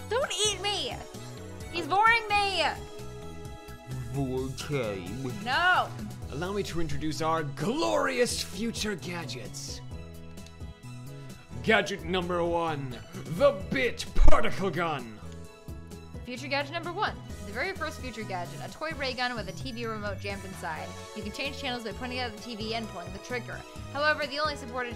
Don't eat me! He's boring me! Vortime. No! Allow me to introduce our glorious future gadgets. Gadget number 1, the Bit Particle Gun. Future gadget number 1. The very first future gadget, a toy ray gun with a TV remote jammed inside. You can change channels by pointing at the TV and pulling the trigger. However, the only supported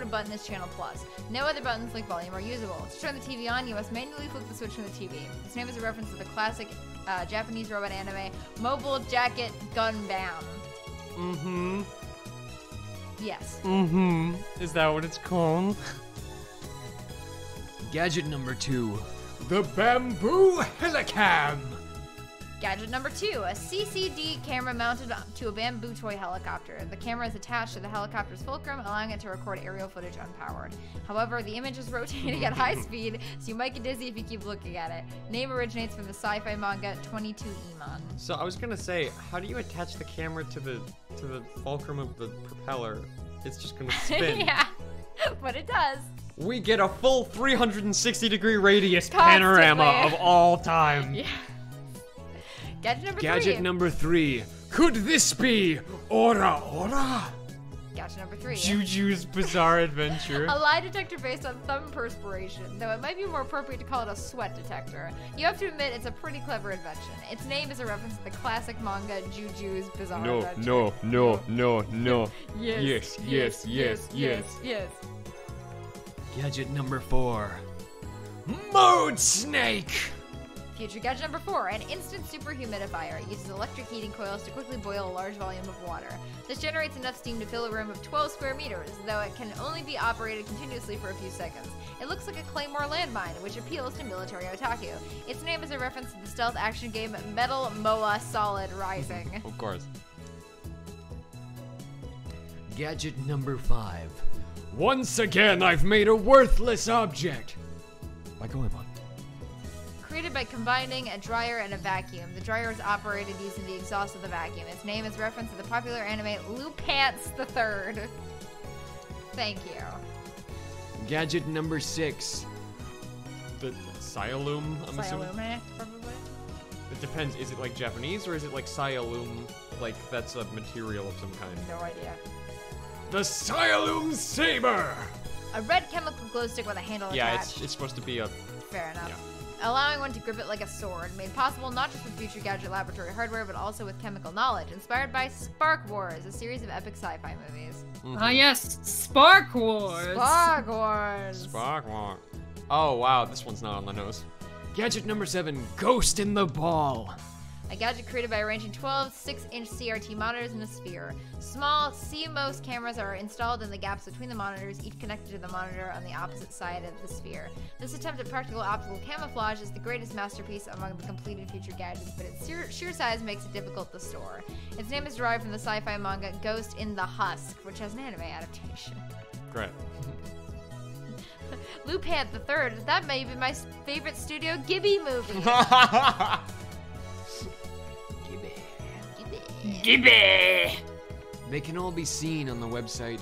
button is Channel Plus. No other buttons like volume are usable. To turn the TV on, you must manually flip the switch from the TV. This name is a reference to the classic Japanese robot anime, Mobile Jacket Gunbound. Mm-hmm. Yes. Mm-hmm. Is that what it's called? Gadget number 2, the Bamboo Helicam. Gadget number 2, a CCD camera mounted to a bamboo toy helicopter. The camera is attached to the helicopter's fulcrum, allowing it to record aerial footage unpowered. However, the image is rotating at high speed, so you might get dizzy if you keep looking at it. Name originates from the sci-fi manga 22 Emon. So I was gonna say, how do you attach the camera to the fulcrum of the propeller? It's just gonna spin. Yeah, but it does. We get a full 360-degree radius panorama of all time. Yeah. Gadget number 3. Gadget number 3. Could this be Ora Ora? Gadget number 3. Juju's Bizarre Adventure. A lie detector based on thumb perspiration, though it might be more appropriate to call it a sweat detector. You have to admit it's a pretty clever invention. Its name is a reference to the classic manga Juju's Bizarre Adventure. No. Yes. Gadget number 4. Mode Snake! Future gadget number 4, an instant super humidifier. It uses electric heating coils to quickly boil a large volume of water. This generates enough steam to fill a room of 12 square meters, though it can only be operated continuously for a few seconds. It looks like a Claymore landmine, which appeals to military otaku. Its name is a reference to the stealth action game Metal Moa Solid Rising. Of course. Gadget number 5. Once again, I've made a worthless object. Michael Lemon. Created by combining a dryer and a vacuum. The dryer is operated using the exhaust of the vacuum. Its name is reference to the popular anime Lupants III. Thank you. Gadget number 6. The Sialoom, I'm assuming? Sialoom, probably? It depends. Is it like Japanese or is it like Sialoom? Like that's a material of some kind? No idea. The Sialoom Saber! A red chemical glow stick with a handle attached. Yeah, it's supposed to be a... Fair enough. Yeah. Allowing one to grip it like a sword, made possible not just with Future Gadget Laboratory hardware, but also with chemical knowledge, inspired by Spark Wars, a series of epic sci-fi movies. Ah, yes, Spark Wars! Spark Wars! Spark Wars. Oh, wow, this one's not on the nose. Gadget number 7, Ghost in the Ball. A gadget created by arranging 12 6-inch CRT monitors in a sphere. Small CMOS cameras are installed in the gaps between the monitors, each connected to the monitor on the opposite side of the sphere. This attempt at practical optical camouflage is the greatest masterpiece among the completed future gadgets, but its sheer size makes it difficult to store. Its name is derived from the sci-fi manga Ghost in the Husk, which has an anime adaptation. Great. Lupin the Third. That may be my favorite Studio Ghibli movie. Gibby! They can all be seen on the website.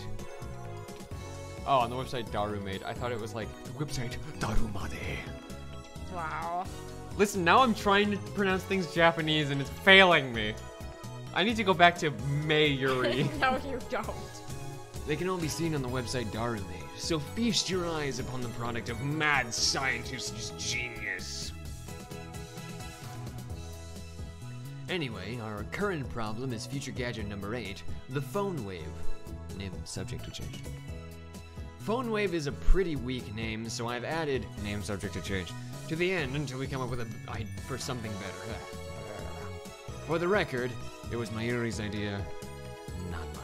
Oh, on the website Daru made. I thought it was like the website Darumade. Wow. Listen, now I'm trying to pronounce things Japanese and it's failing me. I need to go back to Mayuri. No, you don't. They can all be seen on the website Daru made, so feast your eyes upon the product of mad scientist's genius. Anyway, our current problem is future gadget number 8, the phone wave. Name subject to change. Phone wave is a pretty weak name, so I've added name subject to change to the end until we come up with for something better. For the record, it was Mayuri's idea, not mine.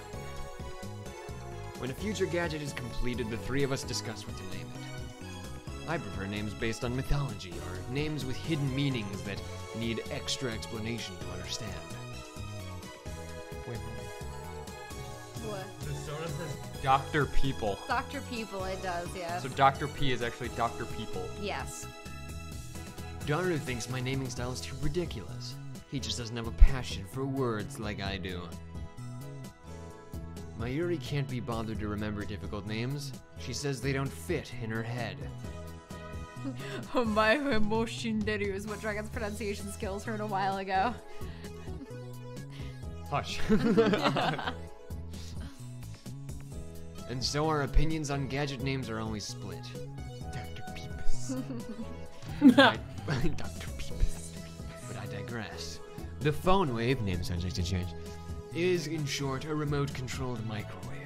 When a future gadget is completed, the three of us discuss what to name it. I prefer names based on mythology, or names with hidden meanings that need extra explanation to understand. Wait, What? the soda says Dr. People. Dr. People, it does, yes. So Dr. P is actually Dr. People. Yes. Daru thinks my naming style is too ridiculous. He just doesn't have a passion for words like I do. Mayuri can't be bothered to remember difficult names. She says they don't fit in her head. My Moshinderu is what Dragon's pronunciation skills heard a while ago. Hush. And so our opinions on gadget names are always split. Dr. Peepus. Dr. Peepus. But I digress. The phone wave, name subject to change, is in short a remote-controlled microwave.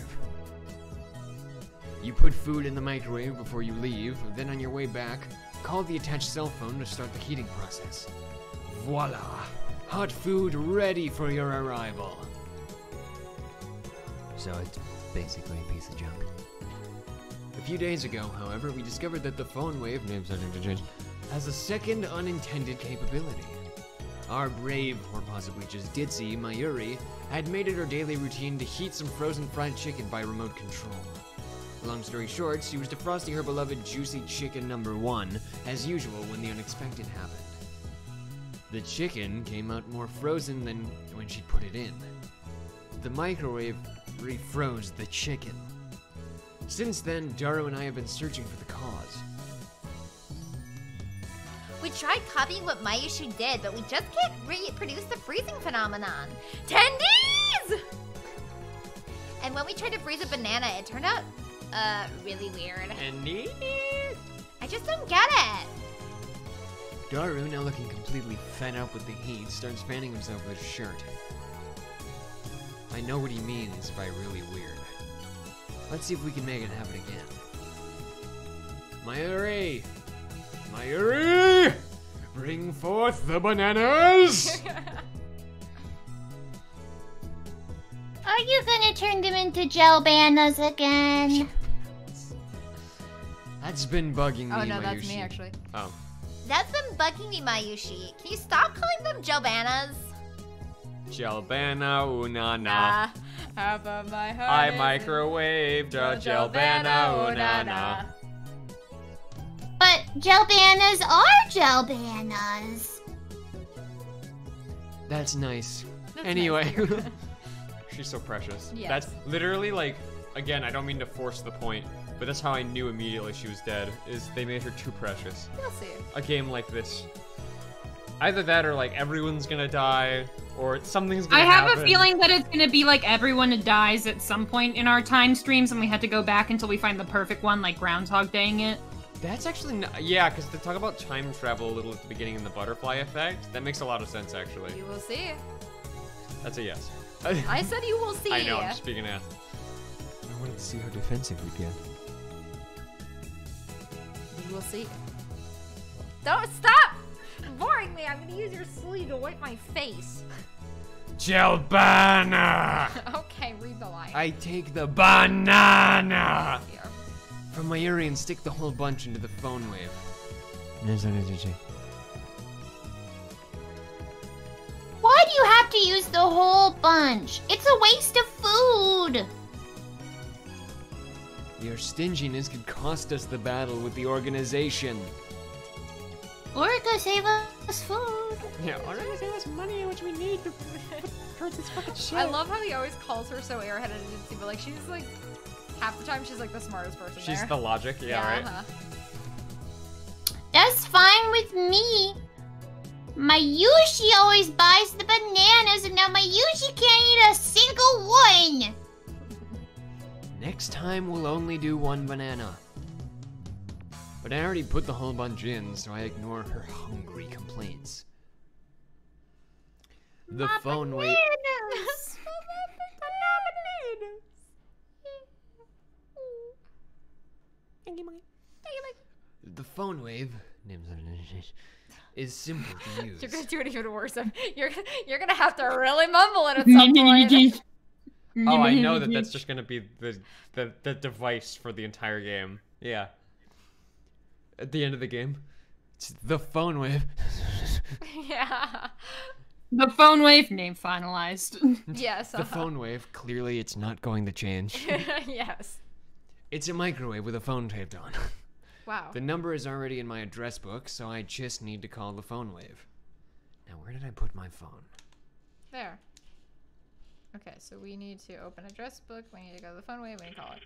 You put food in the microwave before you leave, then on your way back, call the attached cell phone to start the heating process. Voila! Hot food ready for your arrival. So it's basically a piece of junk. A few days ago, however, we discovered that the phone wave, name subject to change, has a second unintended capability. Our brave, or possibly just ditzy, Mayuri had made it her daily routine to heat some frozen fried chicken by remote control. Long story short, she was defrosting her beloved juicy chicken number 1, as usual when the unexpected happened. The chicken came out more frozen than when she put it in. The microwave refroze the chicken. Since then, Daru and I have been searching for the cause. We tried copying what Mayushi did, but we just can't reproduce the freezing phenomenon. Tendies! And when we tried to freeze a banana, it turned out, really weird. Tendies? I just don't get it. Daru, now looking completely fed up with the heat, starts fanning himself with his shirt. I know what he means by really weird. Let's see if we can make it happen again. Mayuri! Mayuri! Bring forth the bananas! Are you gonna turn them into gel bananas again? That's been bugging me, Oh no, Mayushi. that's me actually. Oh. That's been bugging me, Mayushi. Can you stop calling them gel bananas? Gelbana unana. Half of my heart I is in- microwaved a Gelbana unana. But gel bananas are gel bananas. That's nice. That's Anyway. She's so precious. Yes. That's literally like, again, I don't mean to force the point, but that's how I knew immediately she was dead, is they made her too precious. You'll see. A game like this. Either that or like everyone's gonna die, or something's gonna I have happen. a feeling that it's gonna be like everyone dies at some point in our time streams, and we had to go back until we find the perfect one, like Groundhog Daying it. That's actually, yeah, because to talk about time travel a little at the beginning and the butterfly effect, that makes a lot of sense actually. You will see. That's a yes. I said you will see. I know, I'm just speaking ass. I wanted to see how defensive we'd get. You will see. Don't stop! boring me. I'm gonna use your sleeve to wipe my face. Jelbana! Okay, read the line. I take the banana from my ear and stick the whole bunch into the phone wave. Why do you have to use the whole bunch? It's a waste of food. Your stinginess could cost us the battle with the organization. Or it could save us food. Yeah, or it could save us money, which we need to purchase this fucking shit. I love how he always calls her so airheaded and ditzy, but like she's like half the time she's like the smartest person She's there. the logic, yeah, right? That's fine with me. My Yushi always buys the bananas, and now my Yushi can't eat a single one. Next time we'll only do one banana. But I already put the whole bunch in, so I ignore her hungry complaints. The phone wave. The phone wave is simple to use. You're gonna do it even worse. You're gonna have to really mumble it at some point. Oh, I know that's just gonna be the device for the entire game. Yeah. At the end of the game, it's the phone wave. Yeah. The phone wave, name finalized. Yes. The phone wave, clearly it's not going to change. Yes. It's a microwave with a phone taped on. Wow. The number is already in my address book, so I just need to call the phone wave. Now, where did I put my phone? There. Okay, so we need to open address book. We need to go to the phone wave. We need to call it.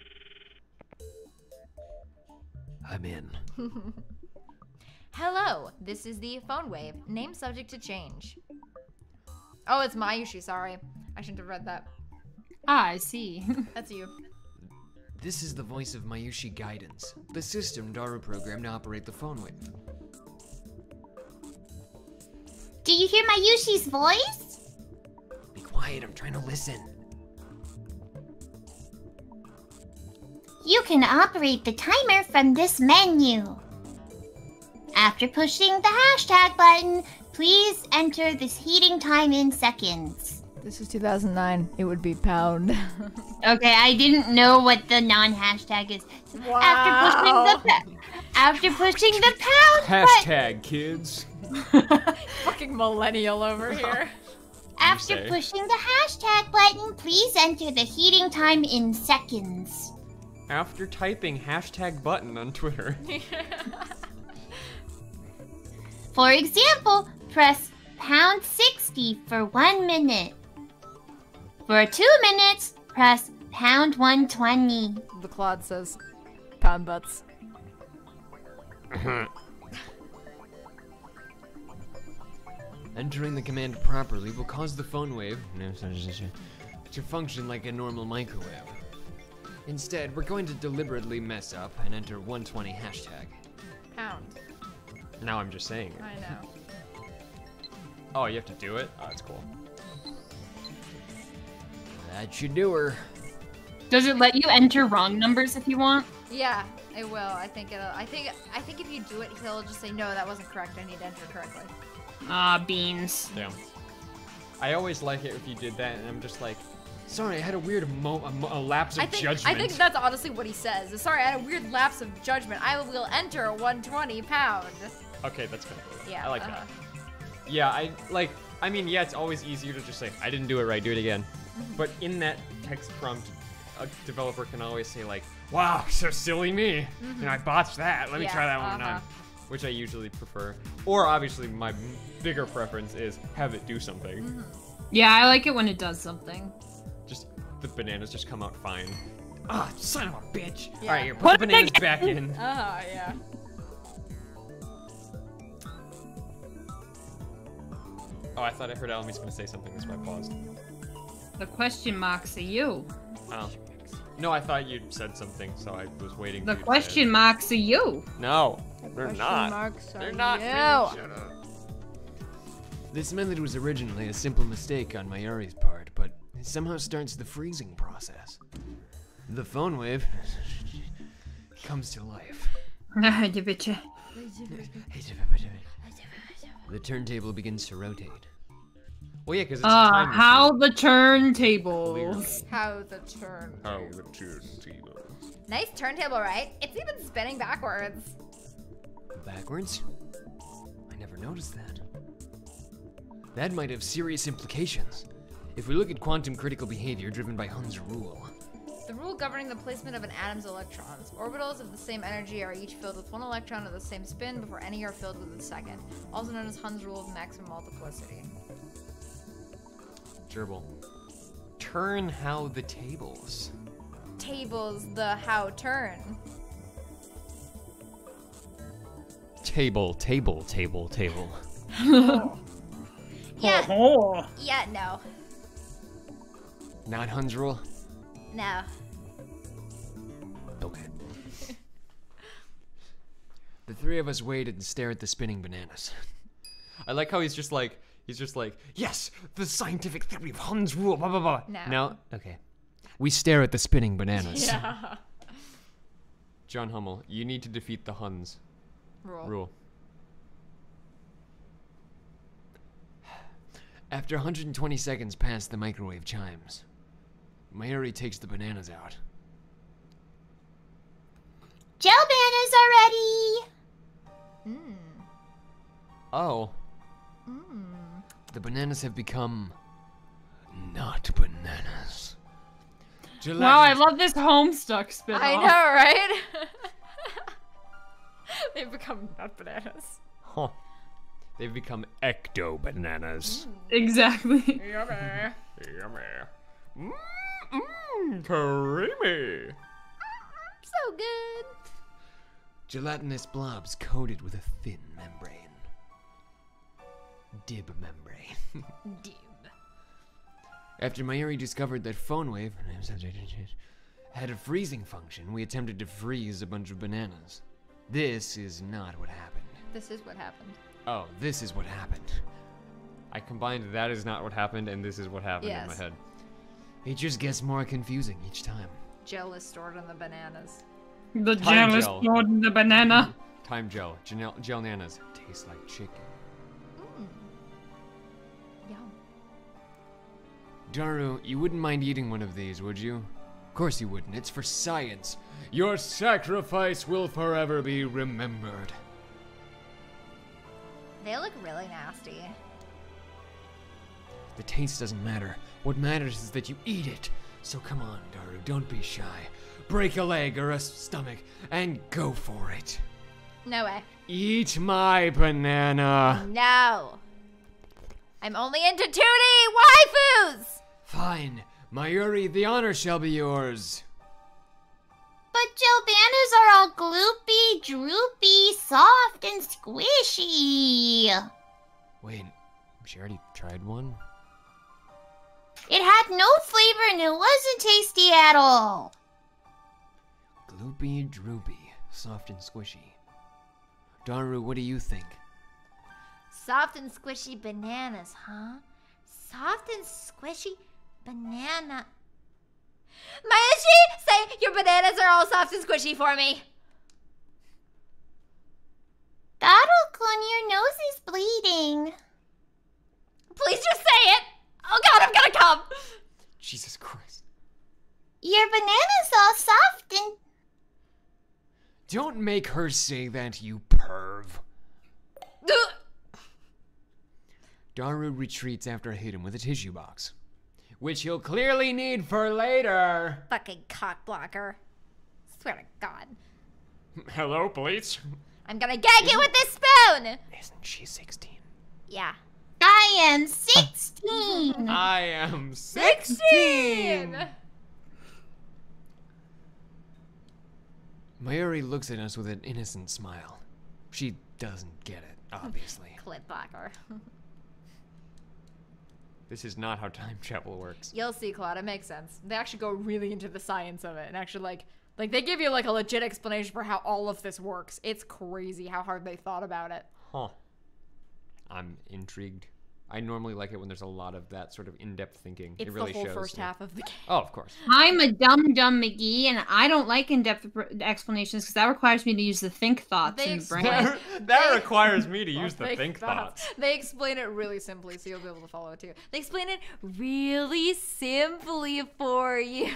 I'm in. Hello, this is the phone wave. Name subject to change. Oh, it's Mayushi, sorry. I shouldn't have read that. Ah, I see. That's you. This is the voice of Mayushi Guidance, the system Daru programmed to operate the phone wave. Do you hear Mayushi's voice? Be quiet, I'm trying to listen. You can operate the timer from this menu. After pushing the hashtag button, please enter this heating time in seconds. This is 2009. It would be pound. Okay, I didn't know what the non-hashtag is. Wow. After pushing the pound Hashtag kids. Fucking millennial over here. After pushing the hashtag button, please enter the heating time in seconds. After typing hashtag button on Twitter. For example, press pound 60 for 1 minute. For 2 minutes, press pound 120. The Claude says, pound butts. Entering the command properly will cause the phone wave to function like a normal microwave. Instead, we're going to deliberately mess up and enter 120 hashtag. Pound. Now I'm just saying it. I know. Oh, you have to do it? Oh, that's cool. That should do her. Does it let you enter wrong numbers if you want? Yeah, it will. I think it'll. I think if you do it, he'll just say, no, that wasn't correct. I need to enter correctly. Ah, beans. Damn. I always like it if you did that, and I'm just like, sorry, I had a weird a lapse of judgment. I think that's honestly what he says. Sorry, I had a weird lapse of judgment. I will enter 120 pound. Okay, that's kind of cool. Yeah. I like that. Yeah, I mean, yeah, it's always easier to just say, I didn't do it right, do it again. But in that text prompt, a developer can always say like, wow, so silly me. You know, I botched that. Let me try that one more time. Which I usually prefer. Or obviously my bigger preference is have it do something. Yeah, I like it when it does something. Just, the bananas just come out fine. Ah, son of a bitch. Yeah. All right, here, put the bananas back in. Yeah. Oh, I thought I heard Alamis gonna say something, that's why I paused. The question marks are you. Oh. No, I thought you said something, so I was waiting The for you question marks are you. No, they're not. They're not. Shut up. This method was originally a simple mistake on Mayuri's part, but it somehow starts the freezing process. The phone wave comes to life. The turntable begins to rotate. Well, yeah, because it's a time machine. How the turntables. How the turntable. How the turntable. Nice turntable, right? It's even spinning backwards. Backwards? I never noticed that. That might have serious implications. If we look at quantum critical behavior driven by Hund's rule. The rule governing the placement of an atom's electrons. Orbitals of the same energy are each filled with one electron of the same spin before any are filled with a second. Also known as Hund's rule of maximum multiplicity. Gerbil. Turn how the tables. Tables the how turn. Table, table, table, table. Yeah. Oh. Yeah, no. Not Hund's rule? No. Okay. The three of us waited and stared at the spinning bananas. I like how he's just like, yes, the scientific theory of Hund's rule, blah, blah, blah. No. Okay. We stare at the spinning bananas. Yeah. John Hummel, you need to defeat the Huns. Rule. After 120 seconds past the microwave chimes, Mayuri takes the bananas out. Gel bananas are ready! Oh. The bananas have become not bananas. Wow, I love this Homestuck spin-off. I know, right? They've become nut bananas. Huh. They've become ecto bananas. Exactly. Yummy. Yummy. Creamy. So good. Gelatinous blobs coated with a thin membrane. Dib membrane. Dib. After Mayuri discovered that phone wave had a freezing function, we attempted to freeze a bunch of bananas. This is not what happened. This is what happened. Oh, this is what happened. I combined that is not what happened and this is what happened in my head. It just gets more confusing each time. Gel is stored in the bananas. The Time gel is gel. stored in the banana. Time gel. Gel nanas. Tastes like chicken. Yum. Daru, you wouldn't mind eating one of these, would you? Of course you wouldn't. It's for science. Your sacrifice will forever be remembered. They look really nasty. The taste doesn't matter. What matters is that you eat it. So come on, Daru, don't be shy. Break a leg or a stomach and go for it. No way. Eat my banana. No. I'm only into 2D waifus! Fine. Mayuri, the honor shall be yours. But gel bananas are all gloopy, droopy, soft, and squishy. Wait, she already tried one? It had no flavor and it wasn't tasty at all. Gloopy, droopy, soft and squishy. Daru, what do you think? Soft and squishy bananas, huh? Soft and squishy banana. Mayashi, say your bananas are all soft and squishy for me. Daru-kun, your nose is bleeding. Please just say it. Oh God, I'm gonna come. Jesus Christ. Your banana's all soft and... Don't make her say that, you perv. Daru retreats after I hit him with a tissue box, which he'll clearly need for later. Fucking cock blocker. Swear to God. Hello, police. I'm gonna gag you with this spoon. Isn't she 16? Yeah. I am 16. I am 16. Mayuri looks at us with an innocent smile. She doesn't get it, obviously. Clit blocker. This is not how time travel works. You'll see, Claude. It makes sense. They actually go really into the science of it and actually like they give you like a legit explanation for how all of this works. It's crazy how hard they thought about it. Huh. I'm intrigued. I normally like it when there's a lot of that sort of in-depth thinking. It's it really the whole shows, first yeah. half of the game. Oh, of course. I'm a dumb McGee, and I don't like in-depth explanations because that requires me to use the think thoughts in the brain. That requires me to use the think thoughts. They explain it really simply, so you'll be able to follow it too. They explain it really simply for you.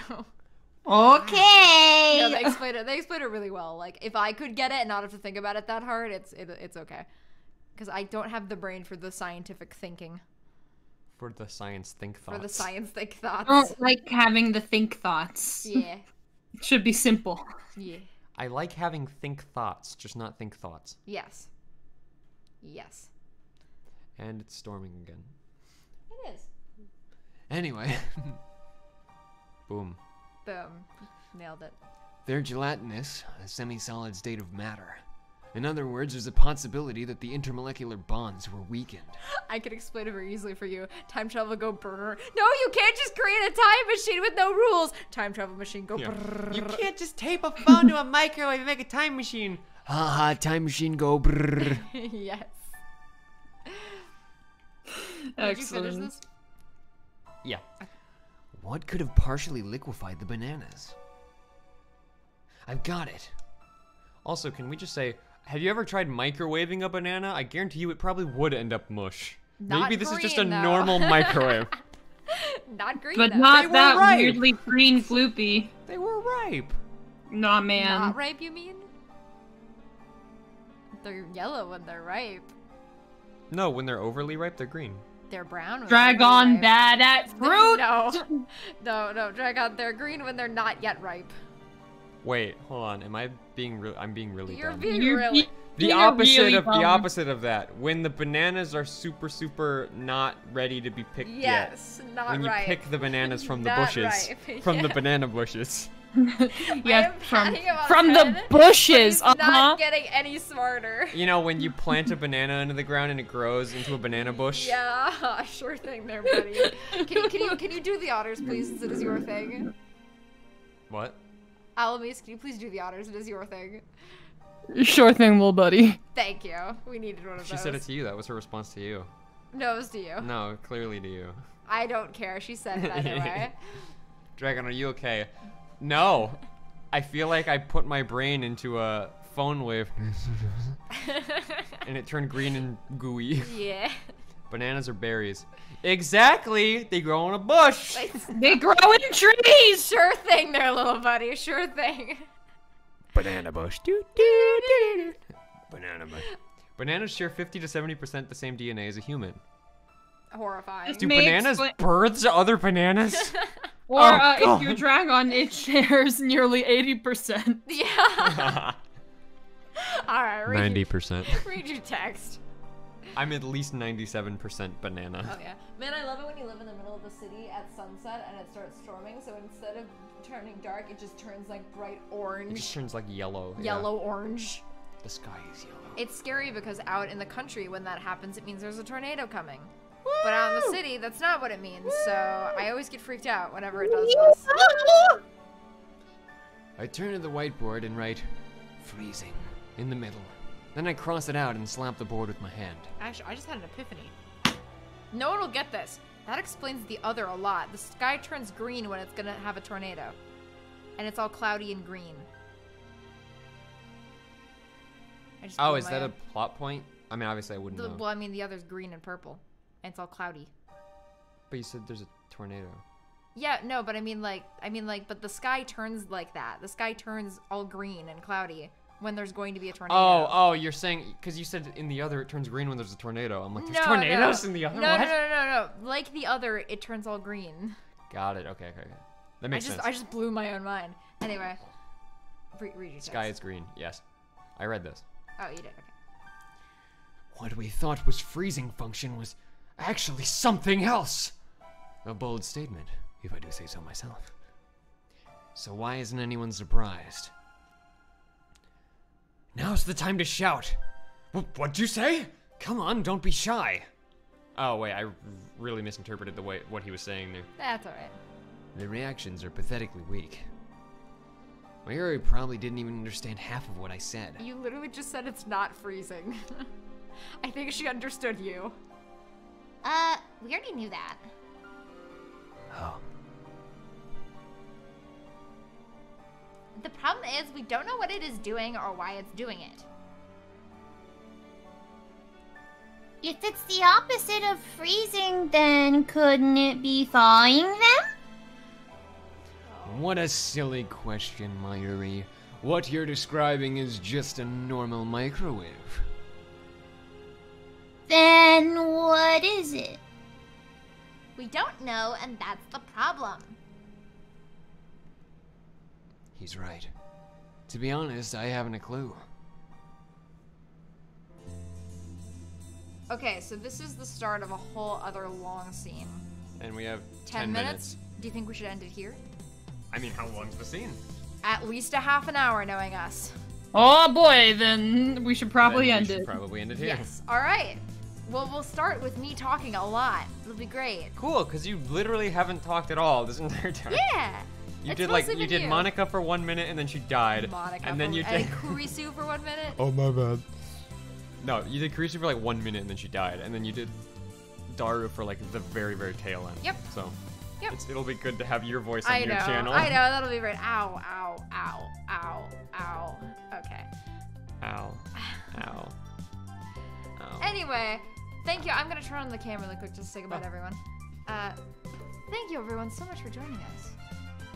Okay. No, they explain it really well. Like, if I could get it and not have to think about it that hard, it's okay. Because I don't have the brain for the scientific thinking. For the science think thoughts. For the science think thoughts. I don't like having the think thoughts. Yeah. It should be simple. Yeah. I like having think thoughts, just not think thoughts. Yes. Yes. And it's storming again. It is. Anyway. Boom. Boom. Nailed it. They're gelatinous, a semi-solid state of matter. In other words, there's a possibility that the intermolecular bonds were weakened. I can explain it very easily for you. Time travel go brrr. No, you can't just create a time machine with no rules. Time travel machine go brrr. You can't just tape a phone to a microwave and make a time machine. Haha, time machine go brrr. Yes. Excellent. Did you finish this? Yeah. What could have partially liquefied the bananas? I've got it. Also, can we just say, have you ever tried microwaving a banana? I guarantee you it probably would end up mush. Not Maybe this is just a green, though. normal microwave. Not green, But though. not that ripe. weirdly green floopy. They were ripe. Nah, man. Not ripe, you mean? They're yellow when they're ripe. No, when they're overly ripe, they're green. They're brown when Dragon they're ripe. bad at fruit. No, Dragon, they're green when they're not yet ripe. Wait, hold on. Am I being real? I'm being really You're dumb. being really... The You're opposite really of dumb. the opposite of that. When the bananas are super not ready to be picked Yes, yet. not when you ripe. pick the bananas from the Not bushes. ripe, From the yeah. banana bushes. Yeah, am patting him on from his the head, bushes. but he's not Uh-huh. getting any smarter. You know, when you plant a banana into the ground and it grows into a banana bush? Yeah, sure thing there, buddy. Can you do the honors, please, since it is your thing? What? Alamis, can you please do the honors? It is your thing. Sure thing, little buddy. Thank you. We needed one of She those. said it to you. That was her response to you. No, it was to you. No, clearly to you. I don't care. She said it anyway. Dragon, are you okay? No. I feel like I put my brain into a phone wave and it turned green and gooey. Yeah. Bananas are berries. Exactly! They grow in a bush! They grow in trees. Sure thing there, little buddy. Sure thing. Banana bush. Banana bush. Bananas share 50 to 70% the same DNA as a human. Horrifying. Do May bananas expla- birth other bananas? Or Oh, if you're Dragon, it shares nearly 80%. Yeah. Alright, read 90%. read your text. I'm at least 97% banana. Oh yeah. Man, I love it when you live in the middle of the city at sunset and it starts storming, so instead of turning dark, it just turns like bright orange. It just turns like yellow. yeah. Yellow orange. The sky is yellow. It's scary because out in the country, when that happens, it means there's a tornado coming. But out in the city, that's not what it means, so I always get freaked out whenever it does this. I turn to the whiteboard and write freezing in the middle. Then I cross it out and slap the board with my hand. Actually, I just had an epiphany. No one will get this. That explains the other a lot. The sky turns green when it's gonna have a tornado. And it's all cloudy and green. I just Oh, blew is my that a own- plot point? I mean, obviously I wouldn't know. Well, I mean, the other's green and purple. And it's all cloudy. But you said there's a tornado. Yeah, no, but I mean, but the sky turns like that. The sky turns all green and cloudy when there's going to be a tornado. Oh, you're saying, because you said in the other it turns green when there's a tornado. I'm like, there's No, tornadoes no. in the other? No, What? no. Like the other, it turns all green. Got it. Okay. That makes sense. I just blew my own mind. Anyway, read your text. Sky is green. Yes. I read this. Oh, you did. Okay. What we thought was freezing function was actually something else. A bold statement, if I do say so myself. So why isn't anyone surprised? Now's the time to shout. What'd you say? Come on, don't be shy. Oh, wait. I really misinterpreted what he was saying there. That's alright. The reactions are pathetically weak. Mayuri probably didn't even understand half of what I said. You literally just said it's not freezing. I think she understood you. We already knew that. Oh. The problem is we don't know what it is doing or why it's doing it. If it's the opposite of freezing, then couldn't it be thawing them? What a silly question, Mayuri. What you're describing is just a normal microwave. Then what is it? We don't know, and that's the problem. He's right. To be honest, I haven't a clue. Okay, so this is the start of a whole other long scene. And we have 10 minutes? Do you think we should end it here? I mean, how long's the scene? At least a half an hour, knowing us. Oh boy, then we should probably end it. Probably end it here. Yes. All right. Well, we'll start with me talking a lot. It'll be great. Cool, because you literally haven't talked at all this entire time. Yeah. You did Monica for 1 minute and then she died. Monica and then you did Kurisu for 1 minute. Oh my bad. No, you did Kurisu for like 1 minute and then she died, and then you did Daru for like the very, very tail end. Yep. So Yep. It'll be good to have your voice on your channel. I know, that'll be great. Ow, ow, ow, ow, ow. Okay. Ow. Ow. Ow. Anyway, thank you. I'm gonna turn on the camera really quick just to say goodbye to everyone. Thank you everyone so much for joining us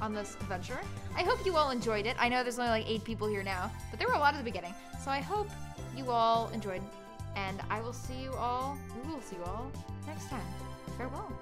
on this adventure. I hope you all enjoyed it. I know there's only like 8 people here now, but there were a lot at the beginning. So I hope you all enjoyed, and we will see you all next time. Farewell.